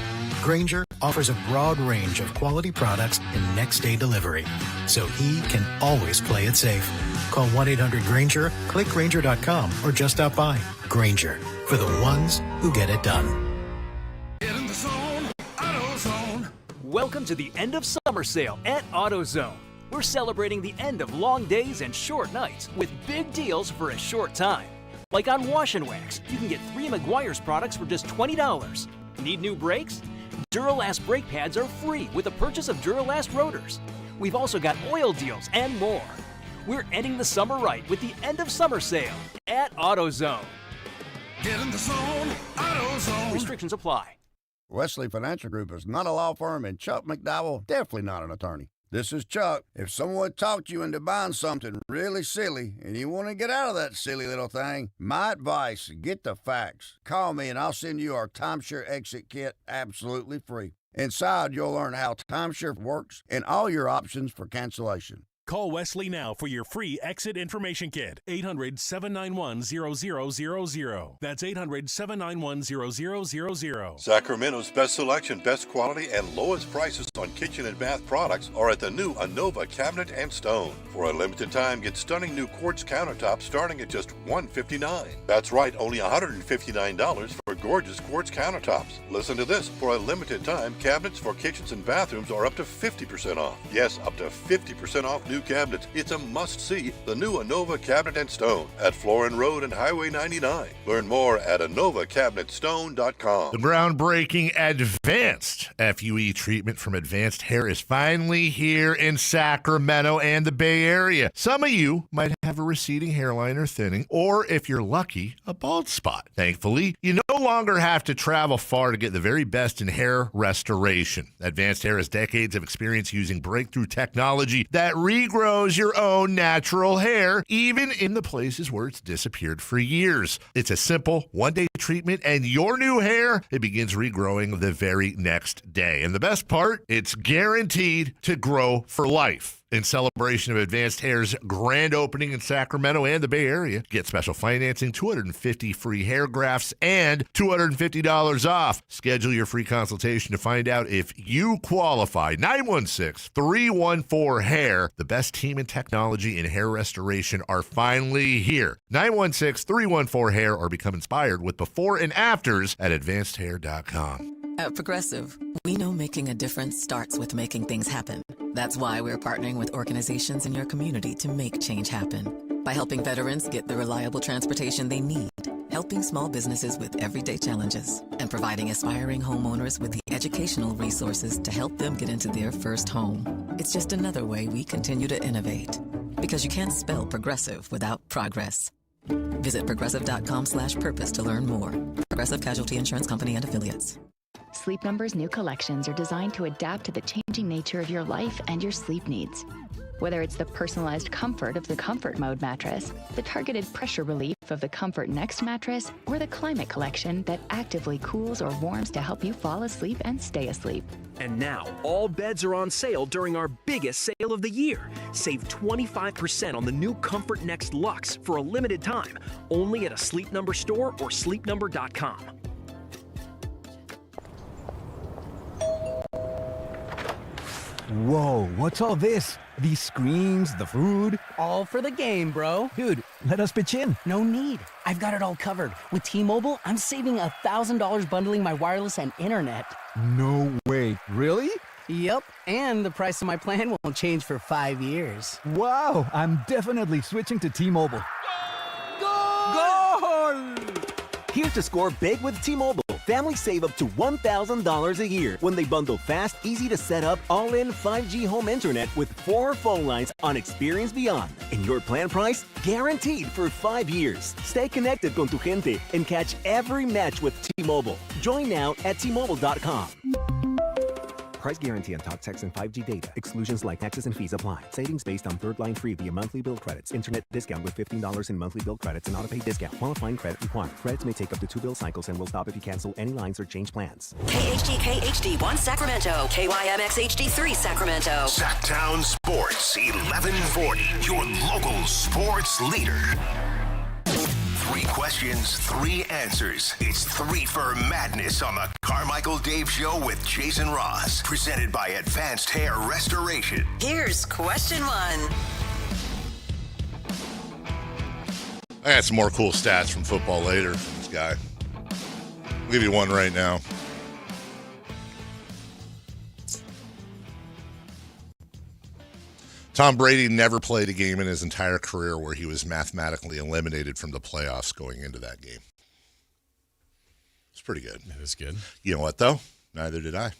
Grainger offers a broad range of quality products and next-day delivery, so he can always play it safe. Call 1-800-GRAINGER, click Grainger.com, or just stop by. Grainger, for the ones who get it done. Get in the zone, AutoZone. Welcome to the end of summer sale at AutoZone. We're celebrating the end of long days and short nights with big deals for a short time. Like on Wash and Wax, you can get 3 Meguiar's products for just $20. Need new brakes? Duralast brake pads are free with the purchase of Duralast rotors. We've also got oil deals and more. We're ending the summer right with the end of summer sale at AutoZone. Get in the zone, AutoZone. Restrictions apply. Wesley Financial Group is not a law firm, and Chuck McDowell definitely not an attorney. This is Chuck. If someone talked you into buying something really silly and you want to get out of that silly little thing, my advice, get the facts. Call me and I'll send you our timeshare exit kit absolutely free. Inside, you'll learn how timeshare works and all your options for cancellation. Call Wesley now for your free exit information kit. 800-791-0000. That's 800-791-0000. Sacramento's best selection, best quality, and lowest prices on kitchen and bath products are at the new Anova Cabinet and Stone. For a limited time, get stunning new quartz countertops starting at just $159. That's right, only $159 for gorgeous quartz countertops. Listen to this. For a limited time, cabinets for kitchens and bathrooms are up to 50% off. Yes, up to 50% off new cabinets. It's a must-see, the new Anova Cabinet and Stone at Florin Road and Highway 99. Learn more at AnovaCabinetStone.com. The groundbreaking advanced FUE treatment from Advanced Hair is finally here in Sacramento and the Bay Area. Some of you might have a receding hairline or thinning, or if you're lucky, a bald spot. Thankfully, you no longer have to travel far to get the very best in hair restoration. Advanced Hair has decades of experience using breakthrough technology that regrows your own natural hair, even in the places where it's disappeared for years. It's a simple one-day treatment, and your new hair, it begins regrowing the very next day. And the best part, it's guaranteed to grow for life. In celebration of Advanced Hair's grand opening in Sacramento and the Bay Area, get special financing, 250 free hair grafts, and $250 off. Schedule your free consultation to find out if you qualify. 916-314-HAIR. The best team in technology and hair restoration are finally here. 916-314-HAIR, or become inspired with before and afters at AdvancedHair.com. At Progressive, we know making a difference starts with making things happen. That's why we're partnering with organizations in your community to make change happen. By helping veterans get the reliable transportation they need, helping small businesses with everyday challenges, and providing aspiring homeowners with the educational resources to help them get into their first home. It's just another way we continue to innovate. Because you can't spell progressive without progress. Visit progressive.com/purpose to learn more. Progressive Casualty Insurance Company and Affiliates. Sleep Number's new collections are designed to adapt to the changing nature of your life and your sleep needs. Whether it's the personalized comfort of the Comfort Mode mattress, the targeted pressure relief of the Comfort Next mattress, or the Climate Collection that actively cools or warms to help you fall asleep and stay asleep. And now, all beds are on sale during our biggest sale of the year. Save 25% on the new Comfort Next Luxe for a limited time, only at a Sleep Number store or sleepnumber.com. Whoa, what's all this? These screens, the food? All for the game, bro. Dude, let us pitch in. No need. I've got it all covered. With T-Mobile, I'm saving $1,000 bundling my wireless and internet. No way. Really? Yep, and the price of my plan won't change for 5 years. Wow, I'm definitely switching to T-Mobile. Goal! Here's to score big with T-Mobile. Families save up to $1,000 a year when they bundle fast, easy-to-set-up, all-in 5G home internet with 4 phone lines on Experience Beyond. And your plan price? Guaranteed for 5 years. Stay connected con tu gente and catch every match with T-Mobile. Join now at T-Mobile.com. Price guarantee on talk, text, and 5G data. Exclusions like taxes and fees apply. Savings based on third line free via monthly bill credits. Internet discount with $15 in monthly bill credits and auto-pay discount. Qualifying credit required. Credits may take up to 2 bill cycles and will stop if you cancel any lines or change plans. KHD1 Sacramento. KYMX HD3 Sacramento. Sactown Sports, 1140. Your local sports leader. 3 questions, 3 answers. It's 3 for Madness on the Carmichael Dave Show with Jason Ross. Presented by Advanced Hair Restoration. Here's question 1. I got some more cool stats from football later from this guy. I'll give you one right now. Tom Brady never played a game in his entire career where he was mathematically eliminated from the playoffs going into that game. It's pretty good. That is good. You know what, though? Neither did I.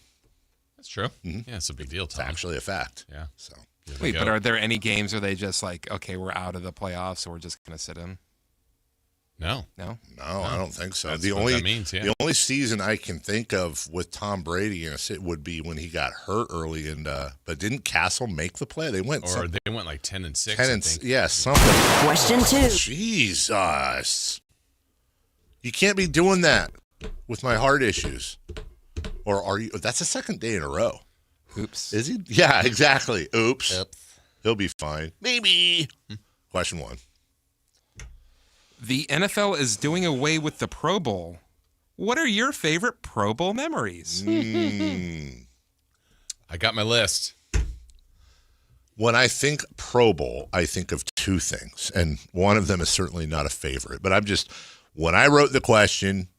That's true. Mm-hmm. Yeah, it's a big deal, Tom. It's actually a fact. Yeah. So. Wait, but are there any games where they just like, okay, we're out of the playoffs, so we're just going to sit in? No. No, I don't think so. That's The what only that means, yeah. the only season I can think of with Tom Brady would be when he got hurt early, but didn't Castle make the play? They went, they went like 10-6. 10-6, yeah, something. Question 2. Jesus, you can't be doing that with my heart issues. Or are you? That's the second day in a row. Oops. Is he? Yeah, exactly. Oops. He'll be fine. Maybe. Question 1. The NFL is doing away with the Pro Bowl. What are your favorite Pro Bowl memories? I got my list. When I think Pro Bowl, I think of 2 things, and one of them is certainly not a favorite. But when I wrote the question,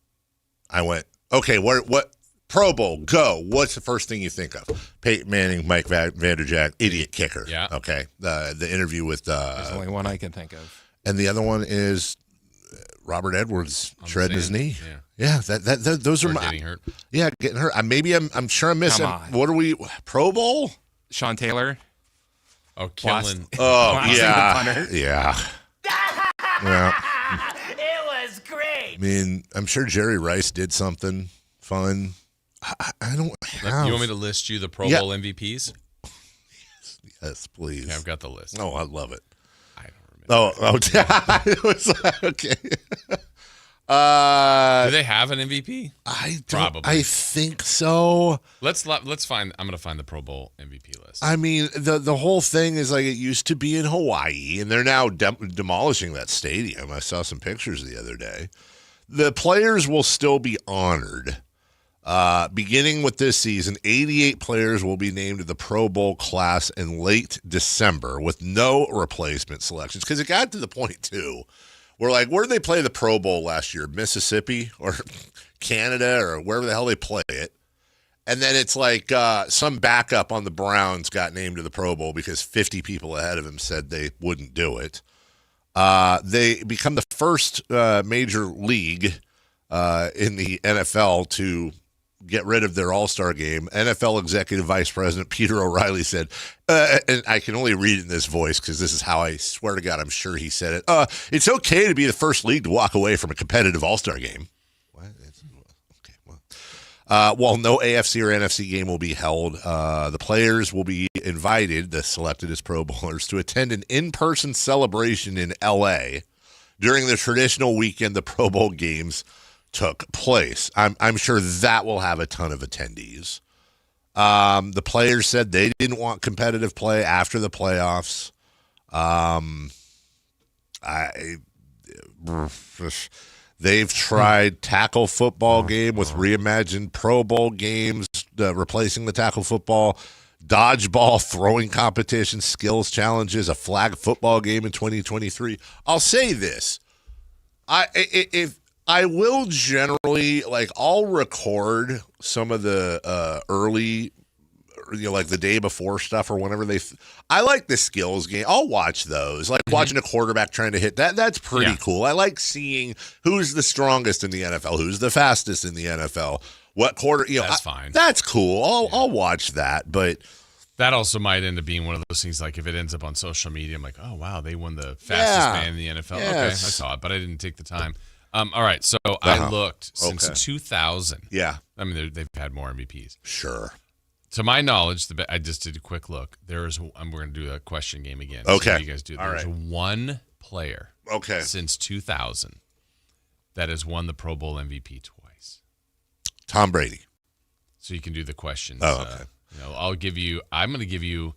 I went, okay, what Pro Bowl, go. What's the first thing you think of? Peyton Manning, Mike Vanderjagt, idiot kicker. Yeah. Okay. The interview with There's only one I can think of. And the other one is Robert Edwards shredding his knee. Yeah, those are my getting hurt. Yeah, getting hurt. I'm sure I'm missing. What are we? Pro Bowl? Sean Taylor. Oh, killing. Yeah. Yeah. It was great. I mean, I'm sure Jerry Rice did something fun. I don't have. You want me to list you the Pro Bowl MVPs? Yes, please. Okay, I've got the list. Oh, I love it. I don't remember. It was okay. Do they have an MVP? Probably. I think so. Let's find. I'm going to find the Pro Bowl MVP list. I mean, the whole thing is like it used to be in Hawaii, and they're now demolishing that stadium. I saw some pictures the other day. The players will still be honored. Beginning with this season, 88 players will be named to the Pro Bowl class in late December with no replacement selections. Because it got to the point, too, where like, where did they play the Pro Bowl last year? Mississippi or Canada or wherever the hell they play it. And then it's like some backup on the Browns got named to the Pro Bowl because 50 people ahead of him said they wouldn't do it. They become the first major league in the NFL to get rid of their All-Star game. NFL Executive Vice President Peter O'Reilly said, and I can only read it in this voice because this is how I swear to God I'm sure he said it. It's okay to be the first league to walk away from a competitive All-Star game. What? Okay, well. While no AFC or NFC game will be held, the players will be invited, the selected as Pro Bowlers, to attend an in-person celebration in L.A. during the traditional weekend the Pro Bowl games took place. I'm sure that will have a ton of attendees. The players said they didn't want competitive play after the playoffs. They've tried tackle football game with reimagined Pro Bowl games, replacing the tackle football, dodgeball throwing competition, skills challenges, a flag football game in 2023. I'll say this. I will generally, like, I'll record some of the like the day before stuff or whenever I like the skills game. I'll watch those. Like watching a quarterback trying to hit that. That's pretty cool. I like seeing who's the strongest in the NFL, who's the fastest in the NFL, what quarter. That's fine. That's cool. I'll watch that, but. That also might end up being one of those things, like if it ends up on social media, I'm like, oh, wow, they won the fastest man in the NFL. Yes. Okay, I saw it, but I didn't take the time. All right, so I looked since 2000. Yeah. I mean, they've had more MVPs. Sure. To my knowledge, I just did a quick look. We're going to do a question game again. Okay. So you guys do. There's one player since 2000 that has won the Pro Bowl MVP twice. Tom Brady. So you can do the questions. Oh, okay. I'm going to give you,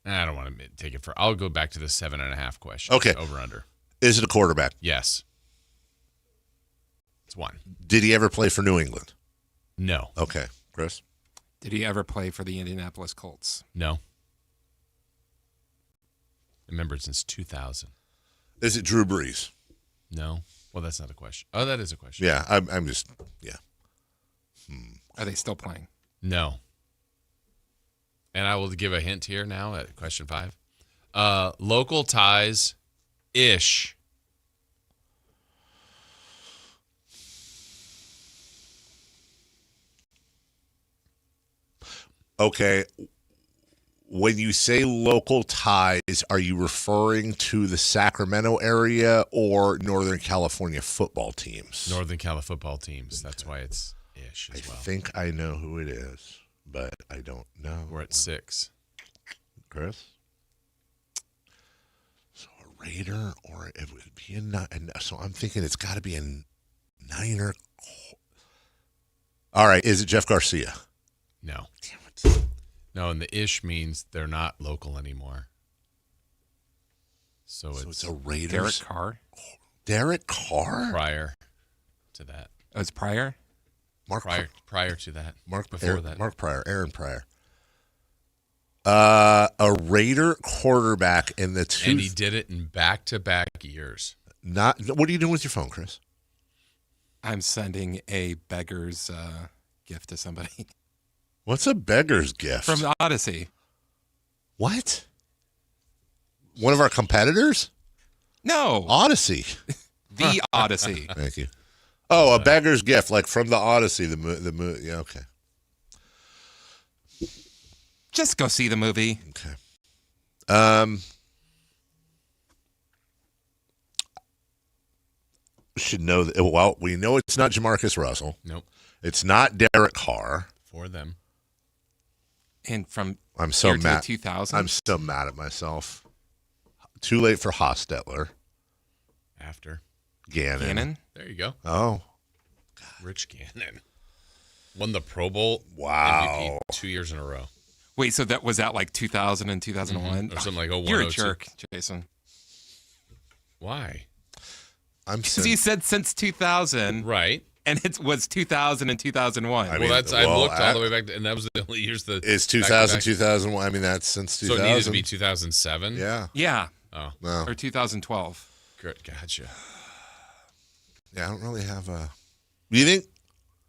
I don't want to take it I'll go back to the 7.5 question. Okay. Over under. Is it a quarterback? Yes. It's one. Did he ever play for New England? No. Okay. Chris? Did he ever play for the Indianapolis Colts? No. Remember, since 2000. Is it Drew Brees? No. Well, that's not a question. Oh, that is a question. Yeah, I'm just, yeah. Are they still playing? No. And I will give a hint here now at question 5. Local ties-ish. Okay. When you say local ties, are you referring to the Sacramento area or Northern California football teams? Northern California football teams. That's why it's ish as well. I think I know who it is, but I don't know. We're at 6. Chris? So a Raider, or it would be a 9. So I'm thinking it's got to be a Niner. All right. Is it Jeff Garcia? No. Damn it. No, and the ish means they're not local anymore. So it's a Raiders. Derek Carr? Derek Carr? Prior to that. Oh, it's Pryor? Prior to that. Aaron Pryor. A Raider quarterback in the two. And he did it in back-to-back years. What are you doing with your phone, Chris? I'm sending a beggar's gift to somebody. What's a beggar's gift? From the Odyssey. What? One of our competitors? No. Odyssey. The Odyssey. Thank you. Oh, a beggar's gift, like from the Odyssey, the movie. Yeah, okay. Just go see the movie. Okay. Should know that. Well, we know it's not Jamarcus Russell. Nope. It's not Derek Carr. For them. And from I'm so mad. 2000. I'm so mad at myself. Too late for Hostetler. After. Gannon. There you go. Oh. Rich Gannon. Won the Pro Bowl MVP 2 years in a row. Wait, so that was that like 2000 and 2001? Or something like 01, You're a 02. jerk, Jason. Why? Because you said since 2000. Right. And it was 2000 and 2001. I looked all the way back, and that was the only years that. It's 2000, 2001. I mean, that's since 2000. So it needed to be 2007? Yeah. Yeah. Oh. No. Or 2012. Good. Gotcha. Yeah, I don't really have a. You think?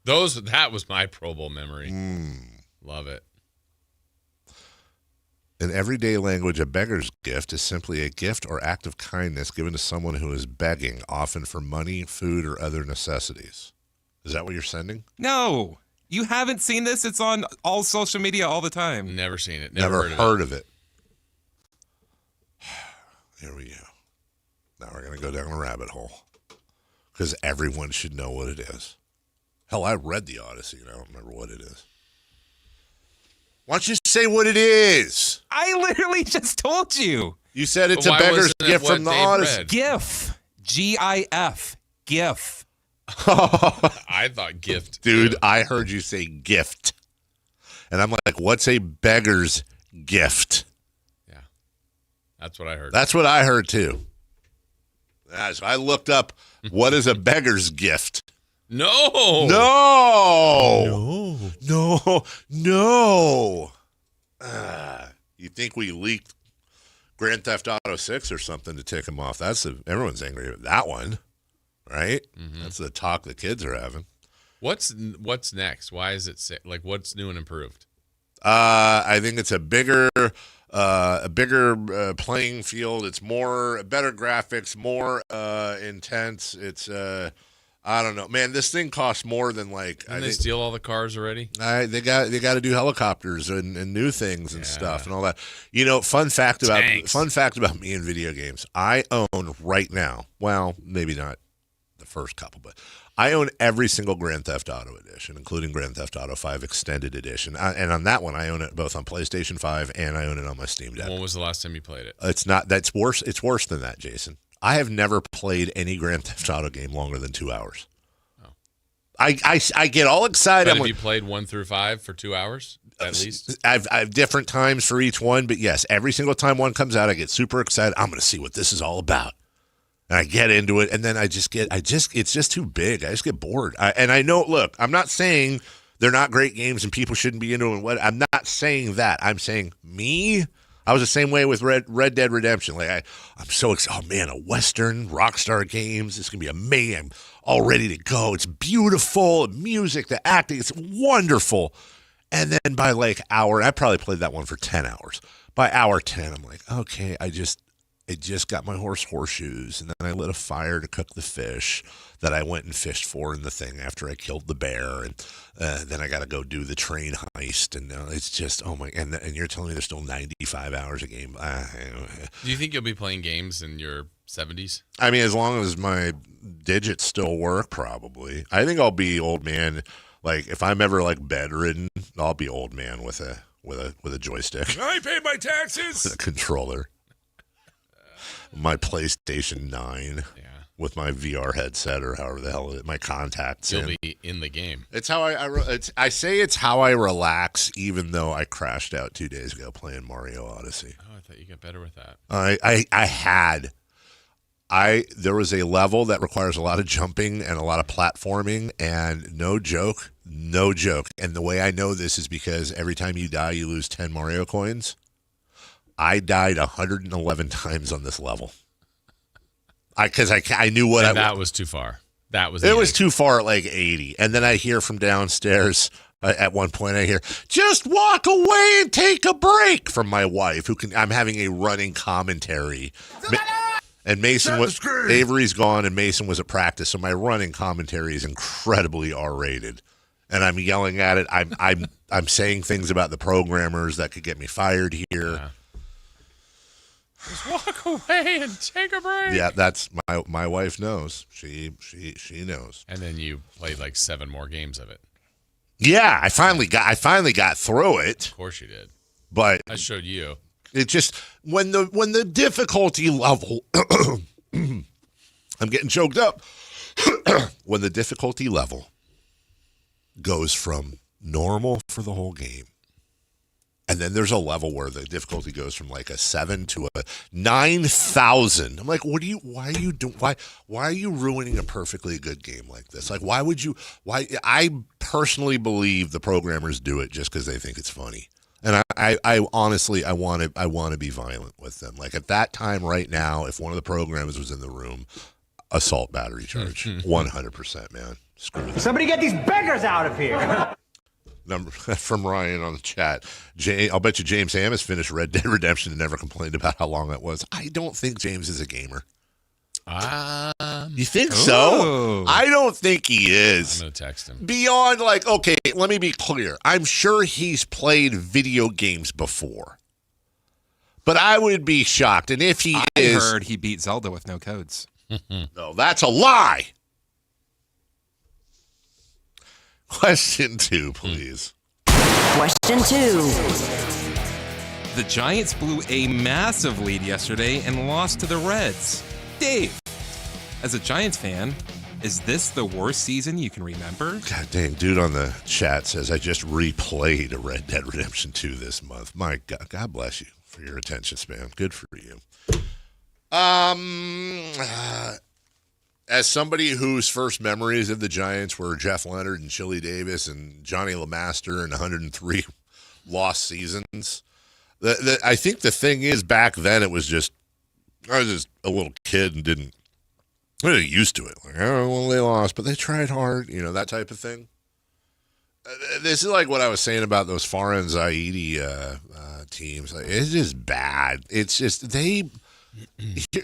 That was my Pro Bowl memory. Love it. In everyday language, a beggar's gift is simply a gift or act of kindness given to someone who is begging, often for money, food, or other necessities. Is that what you're sending? No. You haven't seen this? It's on all social media all the time. Never seen it. Never heard of it. Here we go. Now we're going to go down a rabbit hole. Because everyone should know what it is. Hell, I read the Odyssey and I don't remember what it is. Why don't you say what it is? I literally just told you. You said it's a beggar's gift from the Odyssey. GIF. GIF. GIF. I thought gift. Dude, I heard you say gift. And I'm like, what's a beggar's gift? Yeah. That's what I heard. That's what I heard too. So I looked up what is a beggar's gift. No. You think we leaked Grand Theft Auto 6 or something to tick him off? Everyone's angry at that one, right? Mm-hmm. That's the talk the kids are having. What's next? Why is it what's new and improved? I think it's a bigger playing field. It's better graphics, more intense. It's I don't know, man. This thing costs more than like. Didn't they steal all the cars already? They got to do helicopters and new things and stuff and all that. You know, fun fact about me in video games. I own right now. Well, maybe not the first couple, but I own every single Grand Theft Auto edition, including Grand Theft Auto 5 Extended Edition. And on that one, I own it both on PlayStation 5 and I own it on my Steam Deck. When was the last time you played it? It's not. That's worse. It's worse than that, Jason. I have never played any Grand Theft Auto game longer than 2 hours. Oh. I get all excited. But have you played 1 through 5 for 2 hours at least? I've different times for each one, but yes, every single time one comes out, I get super excited. I'm going to see what this is all about. And I get into it, and then it's just too big. I just get bored. And I know, look, I'm not saying they're not great games and people shouldn't be into them. I'm not saying that. I'm saying me. I was the same way with Red Dead Redemption. Like I'm so excited. Oh man, a Western Rockstar Games. It's gonna be amazing. I'm all ready to go. It's beautiful. The music, the acting, it's wonderful. And then by like hour, I probably played that one for 10 hours. By hour 10, I'm like, okay, I just got my horseshoes, and then I lit a fire to cook the fish that I went and fished for in the thing after I killed the bear, and then I got to go do the train heist, and it's just, oh my, and you're telling me there's still 95 hours a game. Do you think you'll be playing games in your 70s? I mean, as long as my digits still work, probably. I think I'll be old man. Like if I'm ever like bedridden, I'll be old man with a joystick. I pay my taxes. With a controller. My PlayStation 9 with my VR headset or however the hell my contacts. You'll be in the game. It's how I say it's how I relax, even though I crashed out 2 days ago playing Mario Odyssey. Oh, I thought you got better with that. There was a level that requires a lot of jumping and a lot of platforming, and no joke. And the way I know this is because every time you die, you lose 10 Mario coins. I died 111 times on this level. Because I knew what that was too far. It was too far at like 80. And then I hear from downstairs at one point, I hear, just walk away and take a break from my wife, I'm having a running commentary. And Avery's gone and Mason was at practice. So my running commentary is incredibly R-rated. And I'm yelling at it. I'm saying things about the programmers that could get me fired here. Yeah. Just walk away and take a break. Yeah, that's my wife knows. She knows. And then you played like 7 more games of it. Yeah, I finally got through it. Of course you did. But I showed you. It just when the difficulty level I'm getting choked up. When the difficulty level goes from normal for the whole game. And then there's a level where the difficulty goes from like a 7 to a 9,000. I'm like, why are you ruining a perfectly good game like this? Like, I personally believe the programmers do it just because they think it's funny. And I honestly, I want to be violent with them. Like at that time right now, if one of the programmers was in the room, assault battery charge. 100%, man. Screw them. Somebody get these beggars out of here. Number from Ryan on the chat. I'll bet you James Amos finished Red Dead Redemption and never complained about how long it was. I don't think James is a gamer. You think so? I don't think he is. I'm going to text him. Beyond like, okay, let me be clear. I'm sure he's played video games before. But I would be shocked. And if I heard he beat Zelda with no codes. No, that's a lie. Question 2, please. Question 2. The Giants blew a massive lead yesterday and lost to the Reds. Dave, as a Giants fan, is this the worst season you can remember? God dang, dude on the chat says, I just replayed a Red Dead Redemption 2 this month. My God, God bless you for your attention span. Good for you. As somebody whose first memories of the Giants were Jeff Leonard and Chili Davis and Johnny LeMaster and 103 lost seasons, I think the thing is back then I was just a little kid and didn't really used to it. Like, oh, well, they lost, but they tried hard, that type of thing. This is like what I was saying about those Farah and Zaidi teams. It's just bad. It's just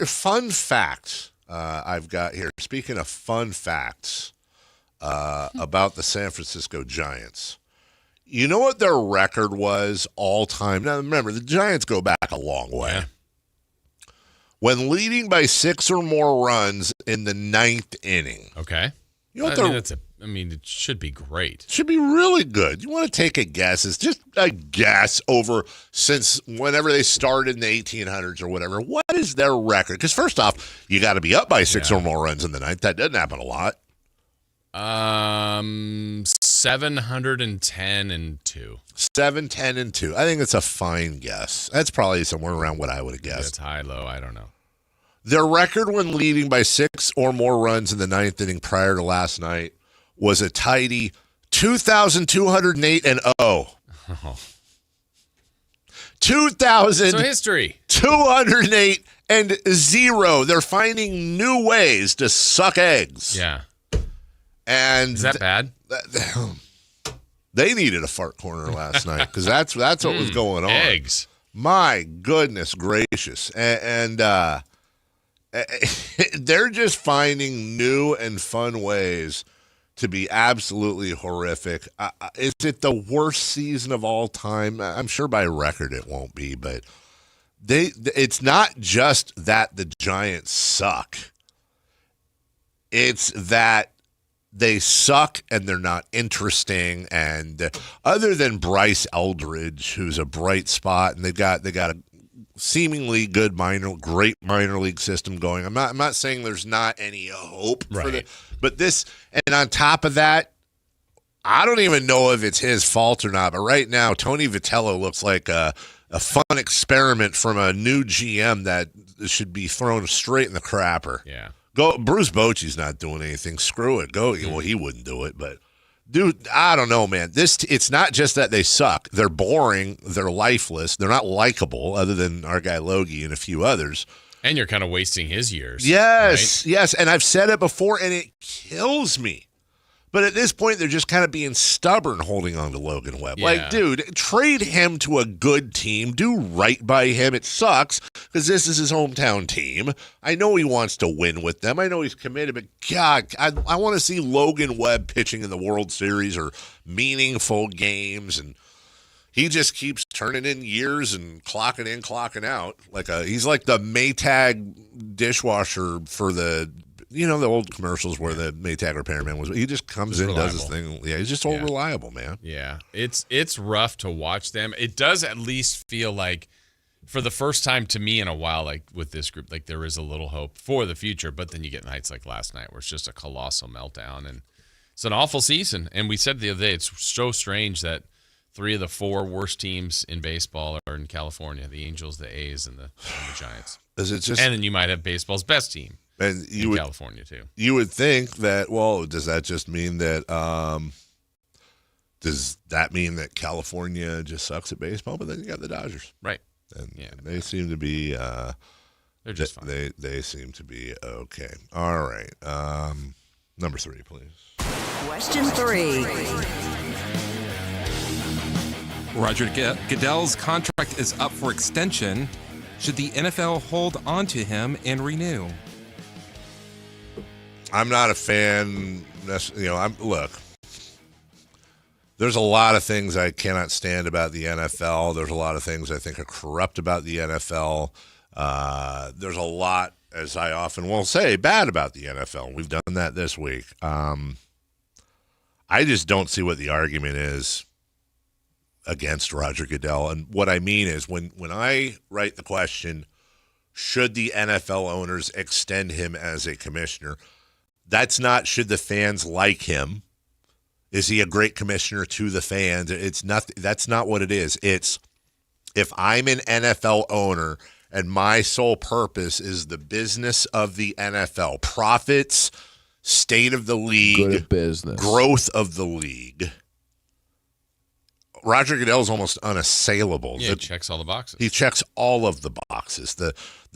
fun facts I've got here. Speaking of fun facts about the San Francisco Giants. You know what their record was all time? Now, remember, the Giants go back a long way. Yeah. When leading by 6 or more runs in the 9th inning. Okay. You know what it should be great. Should be really good. You want to take a guess? It's just a guess over since whenever they started in the 1800s or whatever. What is their record? Because first off, you got to be up by 6 or more runs in the 9th. That doesn't happen a lot. 710-2. 710-2. I think it's a fine guess. That's probably somewhere around what I would have guessed. It's high, low. I don't know. Their record when leading by 6 or more runs in the 9th inning prior to last night was a tidy 2,208-0. Oh. 2,208-0. They're finding new ways to suck eggs. Yeah. And is that bad? They needed a fart corner last night because that's what was going on. Eggs. My goodness gracious. And they're just finding new and fun ways to be absolutely horrific. Is it the worst season of all time? I'm sure by record it won't be, but it's not just that the Giants suck. It's that they suck and they're not interesting. And other than Bryce Eldridge, who's a bright spot, and they got a seemingly good great minor league system going. I'm not saying there's not any hope for the, but this, and on top of that, I don't even know if it's his fault or not. But right now, Tony Vitello looks like a fun experiment from a new GM that should be thrown straight in the crapper. Yeah. Bruce Bochy's not doing anything. Screw it. Go. Well, he wouldn't do it, but dude, I don't know, man. It's not just that they suck. They're boring. They're lifeless. They're not likable, other than our guy Logie and a few others. And you're kind of wasting his years. Yes, right? yes. And I've said it before, and it kills me. But at this point, they're just kind of being stubborn holding on to Logan Webb. Yeah. Like, dude, trade him to a good team. Do right by him. It sucks because this is his hometown team. I know he wants to win with them. I know he's committed, but God, I want to see Logan Webb pitching in the World Series or meaningful games. And he just keeps turning in years and clocking in, clocking out. He's like the Maytag dishwasher for the old commercials where the Maytag repairman was. He just comes in, does his thing. Yeah, he's just so reliable, man. Yeah, it's rough to watch them. It does at least feel like, for the first time to me in a while, like with this group, like there is a little hope for the future. But then you get nights like last night where it's just a colossal meltdown, and it's an awful season. And we said the other day, it's so strange that 3 of the 4 worst teams in baseball are in California: the Angels, the A's, and the Giants. Is it just? And then you might have baseball's best team. And in California too. You would think that. Well, does that just mean that? Does that mean that California just sucks at baseball? But then you got the Dodgers, right? And they seem to be. They're just fine. They seem to be okay. All right, number 3, please. Question 3. Roger Goodell's contract is up for extension. Should the NFL hold on to him and renew? I'm not a fan. Look, there's a lot of things I cannot stand about the NFL. There's a lot of things I think are corrupt about the NFL. There's a lot, as I often will say, bad about the NFL. We've done that this week. I just don't see what the argument is against Roger Goodell. And what I mean is when I write the question, should the NFL owners extend him as a commissioner? That's not should the fans like him. Is he a great commissioner to the fans? It's not. That's not what it is. It's if I'm an NFL owner and my sole purpose is the business of the NFL, profits, state of the league, good at business, growth of the league. Roger Goodell is almost unassailable. Yeah, he checks all the boxes. He checks all of the boxes. The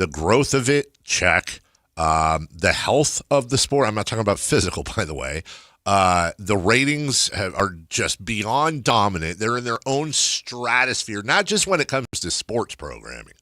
growth of it, check. The health of the sport, I'm not talking about physical, by the way. The ratings are just beyond dominant. They're in their own stratosphere, not just when it comes to sports programming.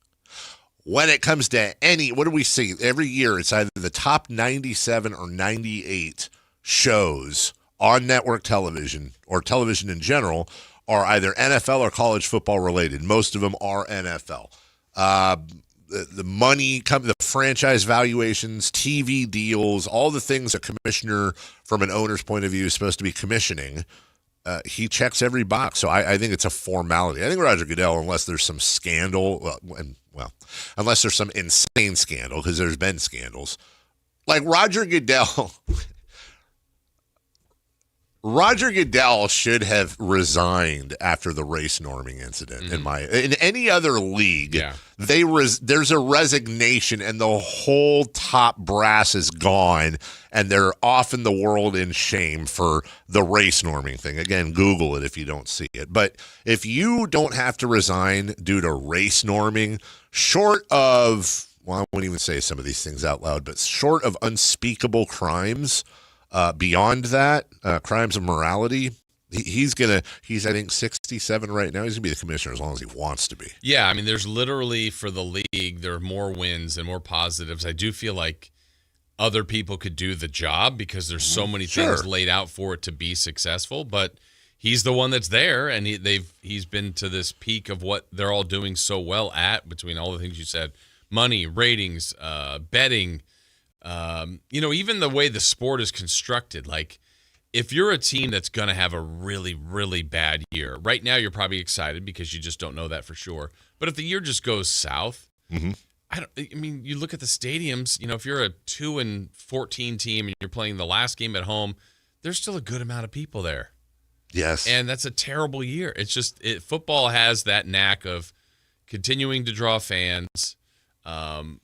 When it comes to what do we see? Every year, it's either the top 97 or 98 shows on network television or television in general are either NFL or college football related. Most of them are NFL. The money, the franchise valuations, TV deals, all the things a commissioner from an owner's point of view is supposed to be commissioning, he checks every box. So I think it's a formality. I think Roger Goodell, unless there's some scandal, unless there's some insane scandal, because there's been scandals, like Roger Goodell should have resigned after the race norming incident. In any other league, there's a resignation and the whole top brass is gone and they're off in the world in shame for the race norming thing. Again, Google it if you don't see it. But if you don't have to resign due to race norming, short of, well, I won't even say some of these things out loud, but short of unspeakable crimes, beyond that, crimes of morality, he's I think 67 right now. He's gonna be the commissioner as long as he wants to be. Yeah, I mean, there's literally for the league, there are more wins and more positives. I do feel like other people could do the job because there's so many things laid out for it to be successful. But he's the one that's there, and he's been to this peak of what they're all doing so well at, between all the things you said: money, ratings, betting. Even the way the sport is constructed, like if you're a team that's going to have a really, really bad year, right now you're probably excited because you just don't know that for sure. But if the year just goes south, you look at the stadiums, if you're a 2-14 team and you're playing the last game at home, there's still a good amount of people there. Yes. And that's a terrible year. It's just, football has that knack of continuing to draw fans.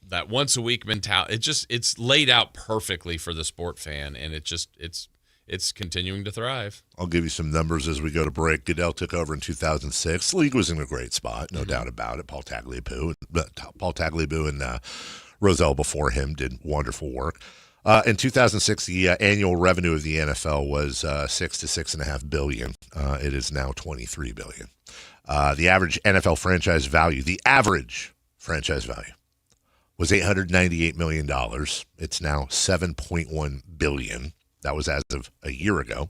That once a week mentality, it's laid out perfectly for the sport fan, and it's continuing to thrive. I'll give you some numbers as we go to break. Goodell took over in 2006. The league was in a great spot, no doubt about it. Paul Tagliabue and Rozelle before him did wonderful work. In 2006, the annual revenue of the NFL was $6 to $6.5 billion. It is now $23 billion. The average NFL franchise value, was $898 million. It's now $7.1 billion. That was as of a year ago.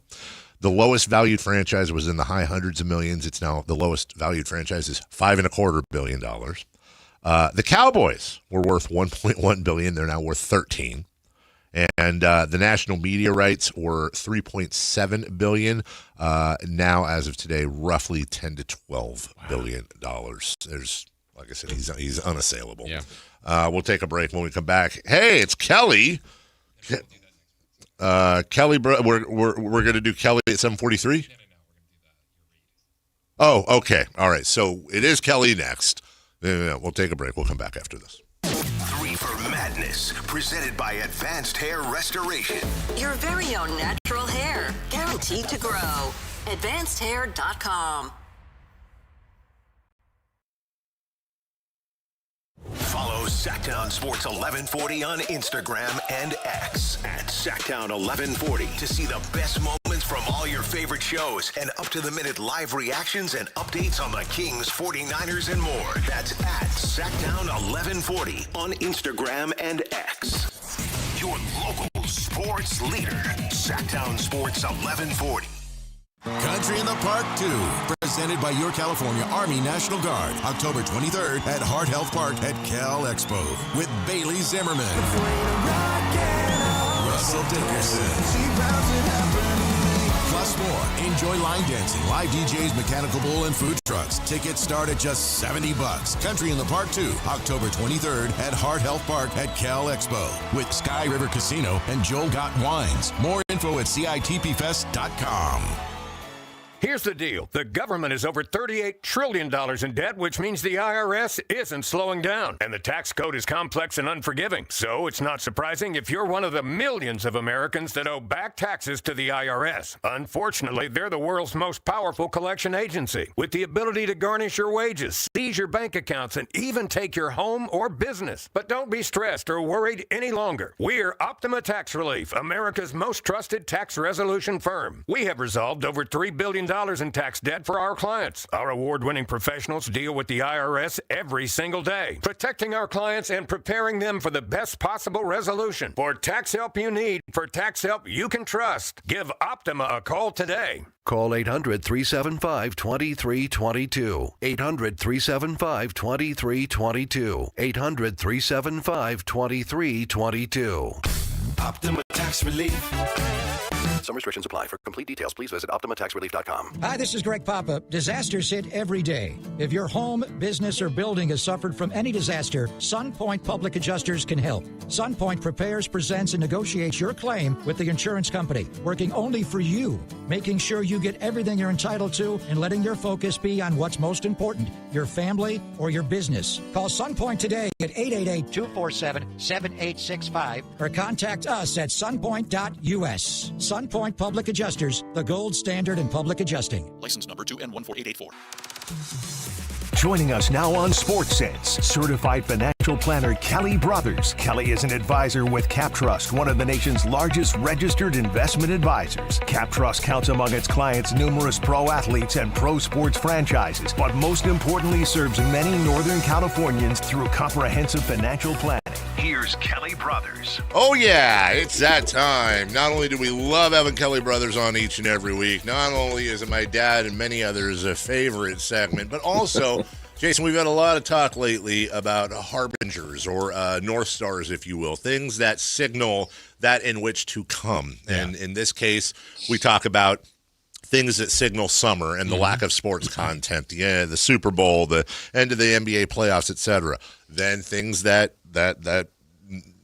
The lowest valued franchise was in the high hundreds of millions. It's now the lowest valued franchise is $5.25 billion. The Cowboys were worth $1.1 billion. They're now worth $13. And the national media rights were $3.7 billion. Now, as of today, roughly $10 to $12 billion. There's, like I said, he's unassailable. Yeah. We'll take a break. When we come back, hey, it's Kelly. Kelly, we're going to do Kelly at 7:43. Oh, okay. All right. So it is Kelly next. We'll take a break. We'll come back after this. 3 for Madness, presented by Advanced Hair Restoration. Your very own natural hair, guaranteed to grow. AdvancedHair.com. Follow Sactown Sports 1140 on Instagram and X at Sactown 1140 to see the best moments from all your favorite shows and up-to-the-minute live reactions and updates on the Kings, 49ers, and more. That's at Sactown 1140 on Instagram and X. Your local sports leader, Sactown Sports 1140. Country in the Park 2, presented by your California Army National Guard, October 23rd at Heart Health Park at Cal Expo with Bailey Zimmerman, Russell Dickerson, plus more. Enjoy line dancing, live DJs, mechanical bull, and food trucks. Tickets start at just $70. Country in the Park 2, October 23rd at Heart Health Park at Cal Expo with Sky River Casino and Joel Gott Wines. More info at CITPFest.com. Here's the deal. The government is over $38 trillion in debt, which means the IRS isn't slowing down. And the tax code is complex and unforgiving. So it's not surprising if you're one of the millions of Americans that owe back taxes to the IRS. Unfortunately, they're the world's most powerful collection agency, with the ability to garnish your wages, seize your bank accounts, and even take your home or business. But don't be stressed or worried any longer. We're Optima Tax Relief, America's most trusted tax resolution firm. We have resolved over $3 billion in tax debt for our clients. Our award-winning professionals deal with the IRS every single day, protecting our clients and preparing them for the best possible resolution. For tax help you need, for tax help you can trust, give Optima a call today. Call 800-375-2322. 800-375-2322. 800-375-2322. Optima Tax Relief. Some restrictions apply. For complete details, please visit OptimaTaxRelief.com. Hi, this is Greg Papa. Disasters hit every day. If your home, business, or building has suffered from any disaster, SunPoint Public Adjusters can help. SunPoint prepares, presents, and negotiates your claim with the insurance company, working only for you, making sure you get everything you're entitled to and letting your focus be on what's most important, your family or your business. Call SunPoint today at 888-247-7865 or contact us at sunpoint.us. SunPoint Public Adjusters, the gold standard in public adjusting. License number 2N14884. Joining us now on Sports Sense, certified financial planner Kelly Brothers. Kelly is an advisor with CapTrust, one of the nation's largest registered investment advisors. CapTrust counts among its clients numerous pro athletes and pro sports franchises, but most importantly serves many Northern Californians through comprehensive financial planning. Here's Kelly Brothers. Oh, yeah, it's that time. Not only do we love having Kelly Brothers on each and every week, not only is it my dad and many others a favorite segment, but also, Jason, we've had a lot of talk lately about harbingers or North Stars, if you will, things that signal that in which to come. Yeah. And in this case, we talk about things that signal summer and the lack of sports content, the Super Bowl, the end of the NBA playoffs, etc. Then things that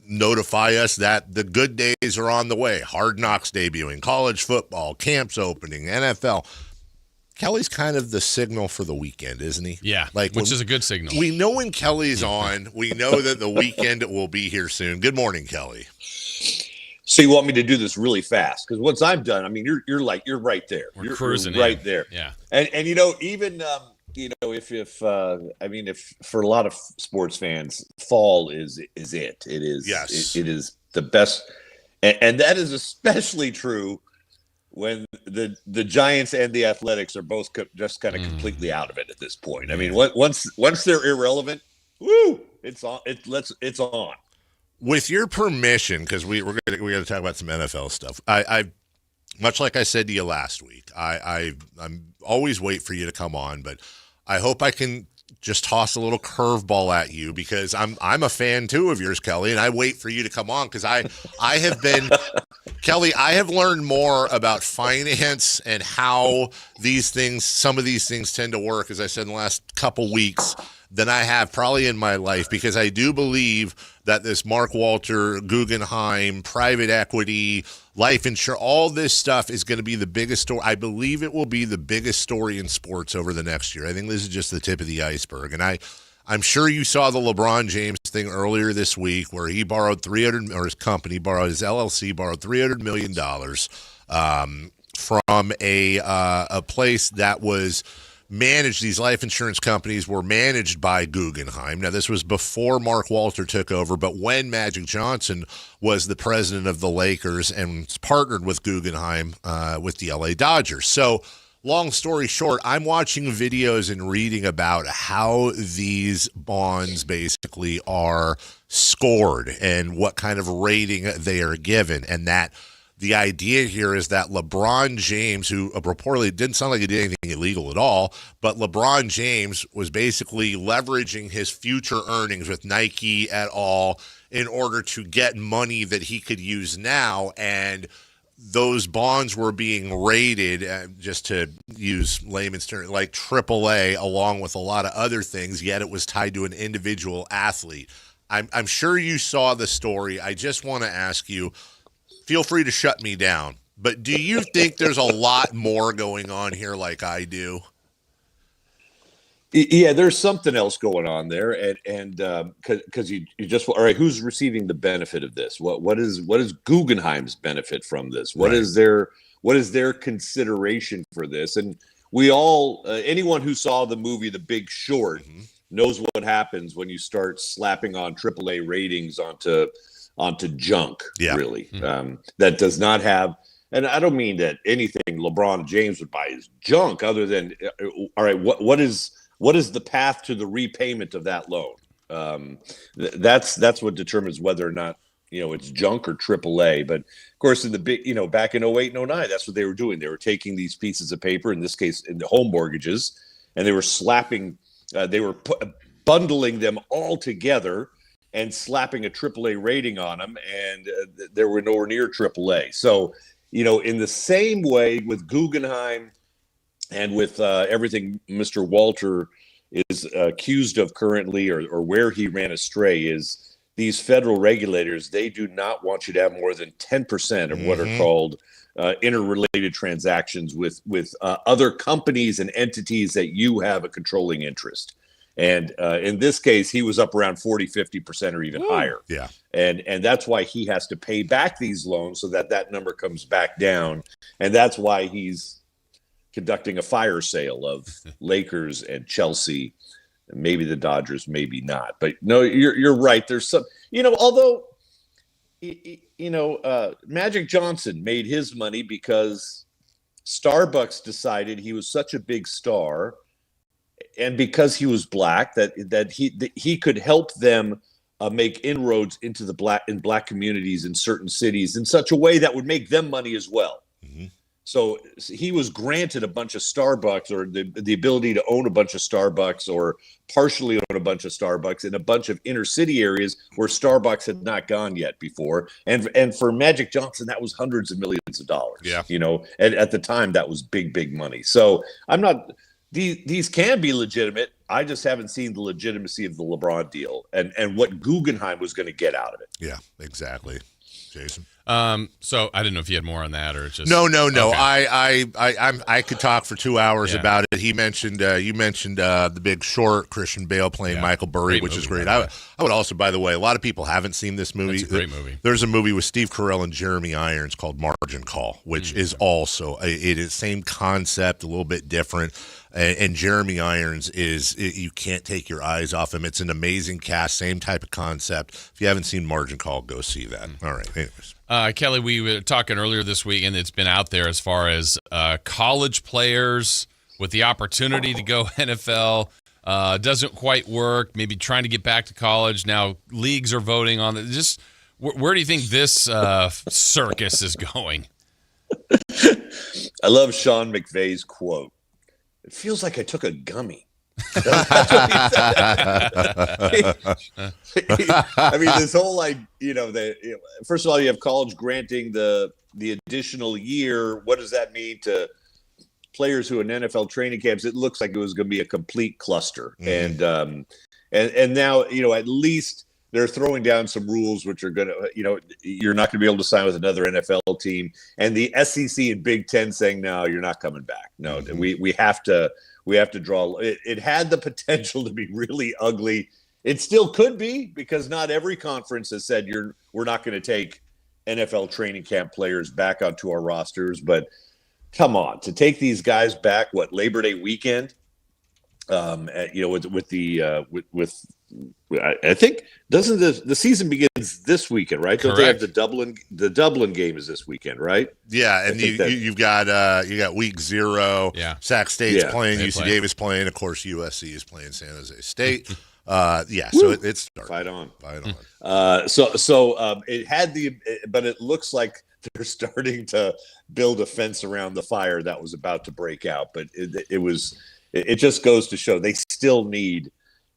notify us that the good days are on the way. Hard Knocks debuting, college football, camps opening, NFL. Kelly's kind of the signal for the weekend, isn't he? Yeah, which is a good signal. We know when Kelly's on. We know that the weekend will be here soon. Good morning, Kelly. So you want me to do this really fast? Because once I'm done, I mean, you're right there. We're cruising right in. there. Yeah. And even if for a lot of sports fans, fall is it. It is. Yes. It is the best, and that is especially true when the Giants and the Athletics are both just kind of completely out of it at this point. I mean, once they're irrelevant, woo, it's on. It's on. With your permission, because we got to talk about some NFL stuff. I much like I said to you last week, I'm always wait for you to come on, but I hope I can just toss a little curveball at you because I'm a fan too of yours, Kelly, and I wait for you to come on because I have been Kelly, I have learned more about finance and how some of these things tend to work, as I said in the last couple weeks, than I have probably in my life, because I do believe that this Mark Walter, Guggenheim, private equity, life insurance, all this stuff is going to be the biggest story. I believe it will be the biggest story in sports over the next year. I think this is just the tip of the iceberg. And I'm sure you saw the LeBron James thing earlier this week where he borrowed his LLC borrowed $300 million from a place that was managed. These life insurance companies were managed by Guggenheim. Now, this was before Mark Walter took over, but when Magic Johnson was the president of the Lakers and partnered with Guggenheim with the LA Dodgers. So, long story short, I'm watching videos and reading about how these bonds basically are scored and what kind of rating they are given, and that the idea here is that LeBron James, who reportedly didn't sound like he did anything illegal at all, but LeBron James was basically leveraging his future earnings with Nike et al. In order to get money that he could use now, and those bonds were being rated, just to use layman's terms, like AAA, along with a lot of other things, yet it was tied to an individual athlete. I'm sure you saw the story. I just want to ask you, feel free to shut me down. But do you think there's a lot more going on here like I do? Yeah, there's something else going on there, and because you just all right, who's receiving the benefit of this? What is Guggenheim's benefit from this? What is their consideration for this? And we all, anyone who saw the movie The Big Short, knows what happens when you start slapping on AAA ratings onto junk. Yeah. Really, that does not have. And I don't mean that anything LeBron James would buy is junk, other than all right, what is the path to the repayment of that loan? That's what determines whether or not it's junk or AAA. But of course, in the big back in 08 and 09, that's what they were doing. They were taking these pieces of paper, in this case, in the home mortgages, and they were slapping. They were bundling them all together and slapping a AAA rating on them, and they were nowhere near AAA. So in the same way with Guggenheim. And with everything Mr. Walter is accused of currently, or where he ran astray, is these federal regulators, they do not want you to have more than 10% of what are called interrelated transactions with other companies and entities that you have a controlling interest. And in this case, he was up around 40, 50% or even higher. Yeah. And that's why he has to pay back these loans so that number comes back down. And that's why he's conducting a fire sale of Lakers and Chelsea, and maybe the Dodgers, maybe not. But no, you're right. There's some, although, Magic Johnson made his money because Starbucks decided he was such a big star, and because he was black, that he could help them make inroads into the black communities in certain cities in such a way that would make them money as well. Mm-hmm. So he was granted a bunch of Starbucks, or the ability to own a bunch of Starbucks, or partially own a bunch of Starbucks in a bunch of inner city areas where Starbucks had not gone yet before. And for Magic Johnson, that was hundreds of millions of dollars. Yeah. At the time, that was big money. So I'm not. These can be legitimate. I just haven't seen the legitimacy of the LeBron deal and what Guggenheim was going to get out of it. Yeah, exactly. Jason. So I didn't know if you had more on that, or just no. Okay. I could talk for 2 hours about it. He mentioned you mentioned The Big Short, Christian Bale playing Michael Burry, which is great. I would also, by the way, a lot of people haven't seen this movie. It's a great movie. There's a movie with Steve Carell and Jeremy Irons called Margin Call, which is also it is same concept, a little bit different. And Jeremy Irons you can't take your eyes off him. It's an amazing cast, same type of concept. If you haven't seen Margin Call, go see that. All right. Anyways. Kelly, we were talking earlier this week, and it's been out there as far as college players with the opportunity to go NFL. Doesn't quite work. Maybe trying to get back to college. Now leagues are voting on it. Just where do you think this circus is going? I love Sean McVay's quote. It feels like I took a gummy. I mean, this whole, first of all, you have college granting the additional year. What does that mean to players who are in NFL training camps? It looks like it was going to be a complete cluster. Mm-hmm. And now, at least they're throwing down some rules which are going to, you're not going to be able to sign with another NFL team. And the SEC and Big Ten saying, no, you're not coming back. No, we have to draw. It had the potential to be really ugly. It still could be, because not every conference has said we're not going to take NFL training camp players back onto our rosters. But come on, to take these guys back, Labor Day weekend? I think doesn't the season begins this weekend, right? Correct. Don't they have the Dublin game is this weekend, right? Yeah, and you've got week 0. Yeah. Sac State's playing, UC Davis playing, of course USC is playing San Jose State. So it's fight on. So it had but it looks like they're starting to build a fence around the fire that was about to break out. But it just goes to show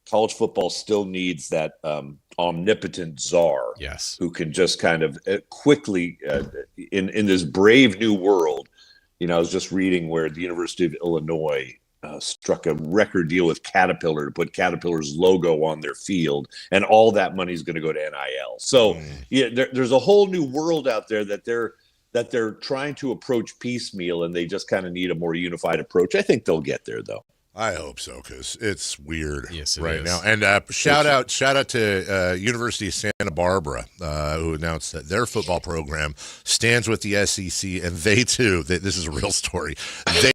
college football still needs that omnipotent czar, who can just kind of quickly in this brave new world. I was just reading where the University of Illinois struck a record deal with Caterpillar to put Caterpillar's logo on their field, and all that money is going to go to NIL. So there's a whole new world out there that that they're trying to approach piecemeal, and they just kind of need a more unified approach. I think they'll get there, though. I hope so, because it's weird right now. And shout out to University of Santa Barbara, who announced that their football program stands with the SEC, and they too, this is a real story,